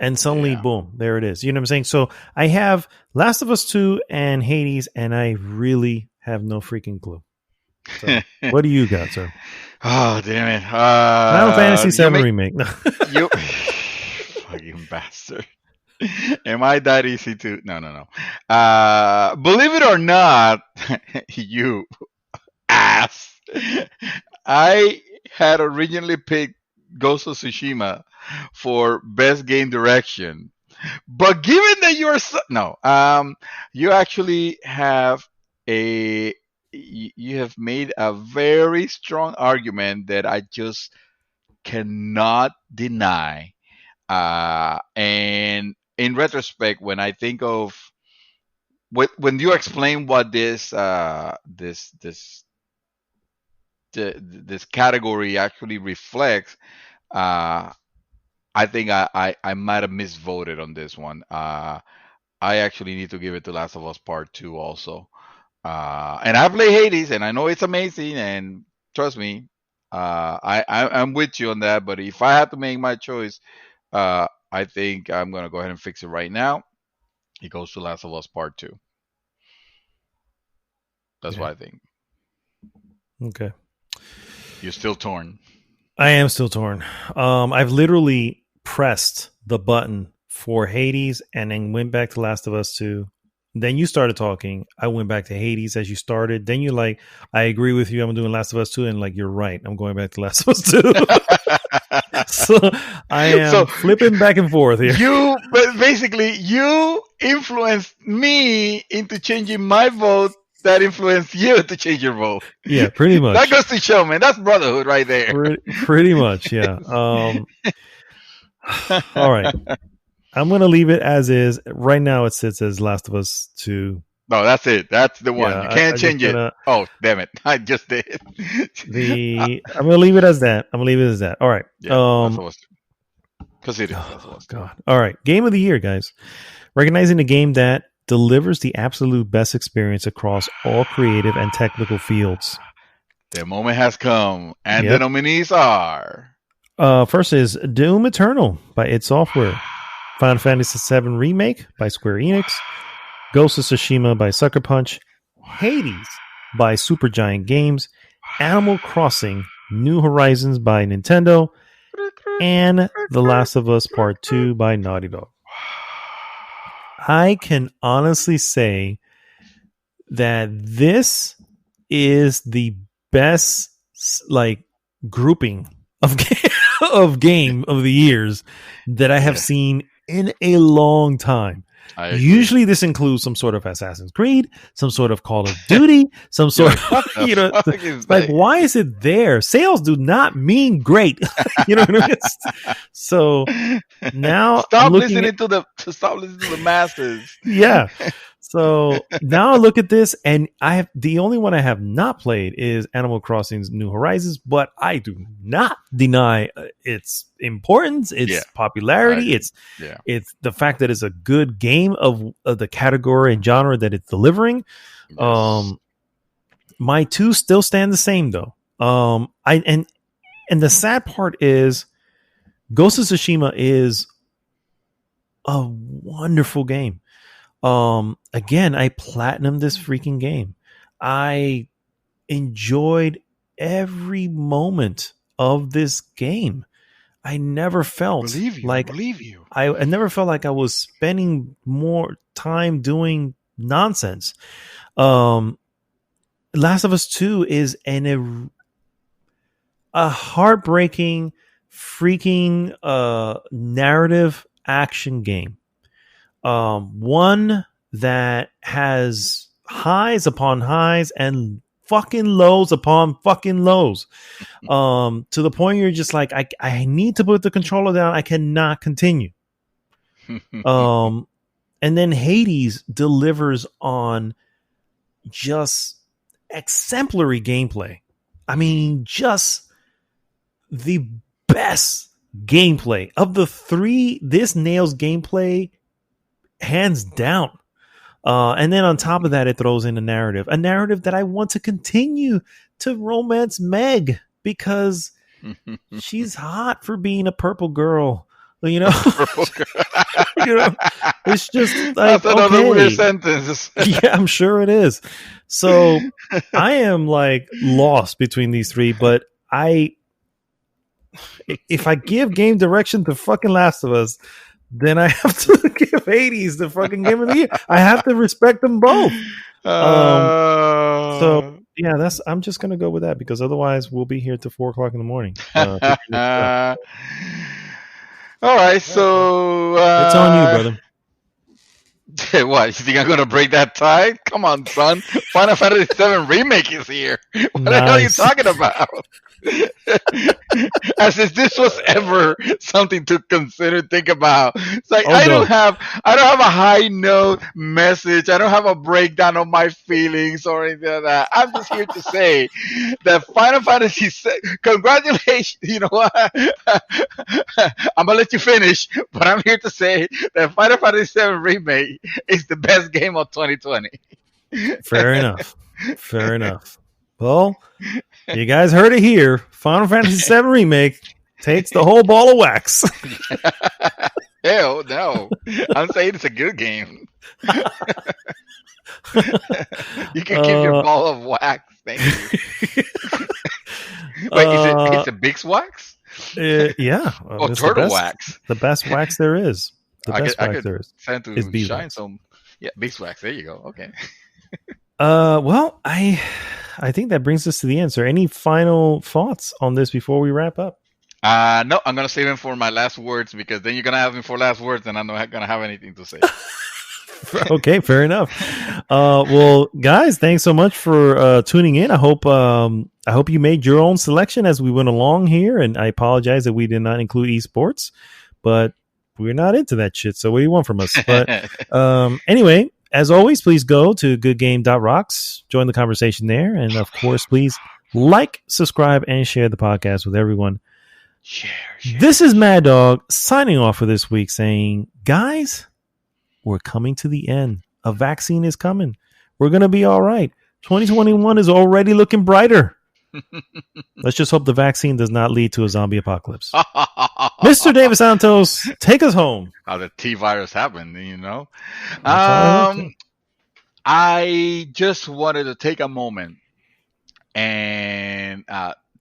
And suddenly, boom, there it is. You know what I'm saying? So I have Last of Us 2 and Hades, and I really have no freaking clue. So what do you got, sir? Oh, damn it. Final Fantasy VII Remake. You fucking bastard. Am I that easy to? No. Believe it or not, you ass. I had originally picked Ghost of Tsushima for best game direction, but given that you actually have you have made a very strong argument that I just cannot deny. And in retrospect, when I think of when you explain what this category actually reflects, I think I might have misvoted on this one. I actually need to give it to Last of Us Part 2 also. And I play Hades, and I know it's amazing, and trust me, I'm with you on that. But if I had to make my choice, I think I'm going to go ahead and fix it right now. It goes to Last of Us Part 2. That's what I think. Okay. You're still torn. I am still torn. I've literally pressed the button for Hades and then went back to Last of Us 2. Then you started talking. I went back to Hades as you started. Then you're like, I agree with you. I'm doing Last of Us 2. And like, you're right. I'm going back to Last of Us 2. So I am flipping back and forth here. Basically, you influenced me into changing my vote that influenced you to change your vote. Yeah, pretty much. That goes to show, man. That's brotherhood right there. Pretty much, yeah. All right. I'm going to leave it as is. Right now it sits as Last of Us 2. No, that's it. That's the one. You can't change it. Oh, damn it. I just did. I'm going to leave it as that. All right. Yeah, Placidia. Oh, God. All right. Game of the year, guys. Recognizing a game that delivers the absolute best experience across all creative and technical fields. The moment has come, and the Yep. nominees are... First is Doom Eternal by id Software. Final Fantasy VII Remake by Square Enix. Ghost of Tsushima by Sucker Punch. Hades by Supergiant Games. Animal Crossing New Horizons by Nintendo. And The Last of Us Part 2 by Naughty Dog. I can honestly say that this is the best grouping of game of the years that I have seen in a long time. Usually this includes some sort of Assassin's Creed, some sort of Call of Duty, some sort of, why is it there? Sales do not mean great. You know what I mean? So now stop listening to the masses. Yeah. So now I look at this, and the only one I have not played is Animal Crossing's New Horizons, but I do not deny its importance, its popularity, it's the fact that it's a good game of the category and genre that it's delivering. Yes. My two still stand the same though. And the sad part is Ghost of Tsushima is a wonderful game. Again, I platinumed this freaking game. I enjoyed every moment of this game. I never felt I never felt like I was spending more time doing nonsense. Last of Us 2 is a heartbreaking freaking narrative action game. One that has highs upon highs and fucking lows upon fucking lows. To the point you're just like, I need to put the controller down. I cannot continue. And then Hades delivers on just exemplary gameplay. I mean, just the best gameplay of the three. This nails gameplay hands down. And then on top of that, it throws in a narrative that I want to continue to romance Meg because she's hot for being a purple girl. You know, you know, it's just like, that's another weird sentence. Yeah, I'm sure it is. So I am like lost between these three, but if I give game direction to fucking Last of Us, then I have to give Hades the fucking game of the year. I have to respect them both. So yeah, I'm just gonna go with that because otherwise we'll be here till 4:00 in the morning. All right, so it's on you, brother. What, you think I'm gonna break that tie? Come on, son. Final Fantasy VII Remake is here. What the hell are you talking about? As if this was ever something to consider, think about. It's like I don't have a high note message. I don't have a breakdown of my feelings or anything like that. I'm just here to say that Final Fantasy congratulations. You know what? I'm gonna let you finish, but I'm here to say that Final Fantasy VII Remake is the best game of 2020. Fair enough. Well, you guys heard it here. Final Fantasy VII Remake takes the whole ball of wax. Hell no. I'm saying it's a good game. You can keep your ball of wax. Thank you. Wait, it's a Bix wax? Yeah. Turtle wax. The best wax there is. The best wax there is. Send to is shine some. Yeah, Bix wax. There you go. Okay. Well, I think that brings us to the answer. Any final thoughts on this before we wrap up? No, I'm gonna save them for my last words because then you're gonna have me for last words, and I'm not gonna have anything to say. Okay, fair enough. Well, guys, thanks so much for tuning in. I hope you made your own selection as we went along here, and I apologize that we did not include esports, but we're not into that shit. So what do you want from us? But anyway. As always, please go to goodgame.rocks, join the conversation there. And of course, please like, subscribe, and share the podcast with everyone. Share. This is Mad Dog signing off for this week saying, guys, we're coming to the end. A vaccine is coming. We're going to be all right. 2021 is already looking brighter. Let's just hope the vaccine does not lead to a zombie apocalypse. Mr. David Santos, take us home. How the T virus happened, you know? That's I just wanted to take a moment and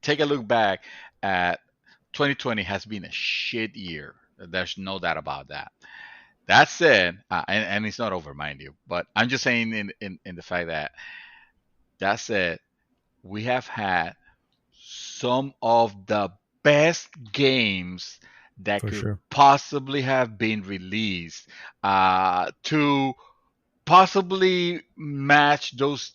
take a look back at 2020 has been a shit year. There's no doubt about that. That said, and it's not over, mind you, but I'm just saying in the fact that said, we have had some of the best games that For could sure. possibly have been released to possibly match those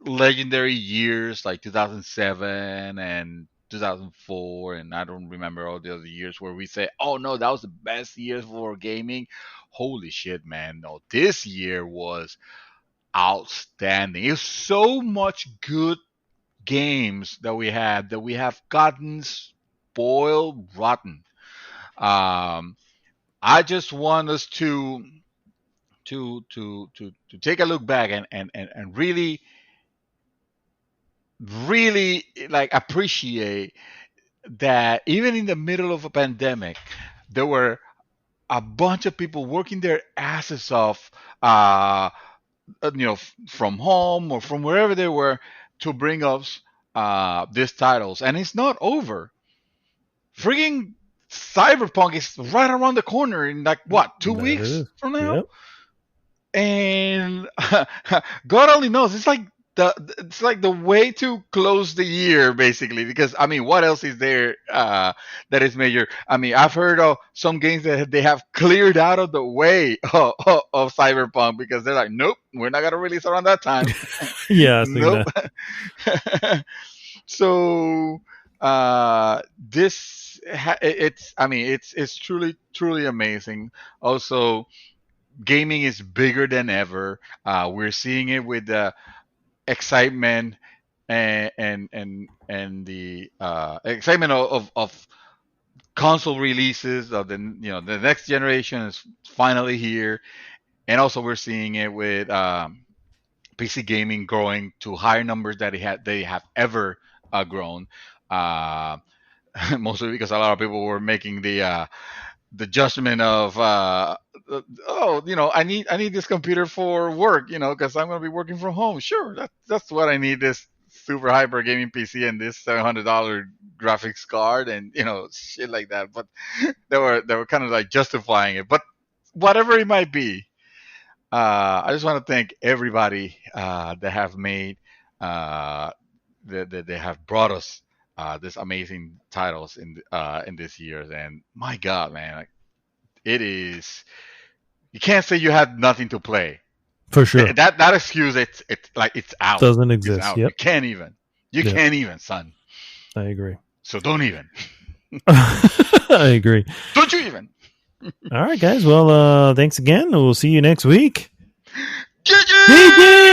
legendary years like 2007 and 2004, and I don't remember all the other years where we say, oh no, that was the best year for gaming. Holy shit, man. No, this year was outstanding. It's so much good games that we have gotten spoiled rotten. I just want us to take a look back and really like appreciate that even in the middle of a pandemic there were a bunch of people working their asses off from home or from wherever they were to bring us these titles, and it's not over. Freaking Cyberpunk is right around the corner in like what, 2 weeks from now. Yep. And God only knows. It's like the way to close the year, basically. Because I mean, what else is there that is major? I mean, I've heard of some games that they have cleared out of the way of Cyberpunk because they're like, nope, we're not gonna release around that time. Yeah, I think Nope. that. So it's truly amazing. Also, gaming is bigger than ever. We're seeing it with the excitement and the excitement of console releases of the next generation is finally here, and also we're seeing it with PC gaming growing to higher numbers that they have ever grown. Mostly because a lot of people were making the judgment of I need this computer for work, because I'm going to be working from home. Sure, that's what I need, this super hyper gaming PC and this $700 graphics card and shit like that. But they were kind of like justifying it. But whatever it might be, I just want to thank everybody that have made that they have brought us this amazing titles in this year. And my God, man, like, it is. You can't say you had nothing to play. For sure. That excuse, it's like it's out. Doesn't It's exist. out. Yep. You can't even. Yep. Can't even, son. I agree. So don't even. I agree. Don't you even. All right, guys. Well, thanks again. We'll see you next week. GG!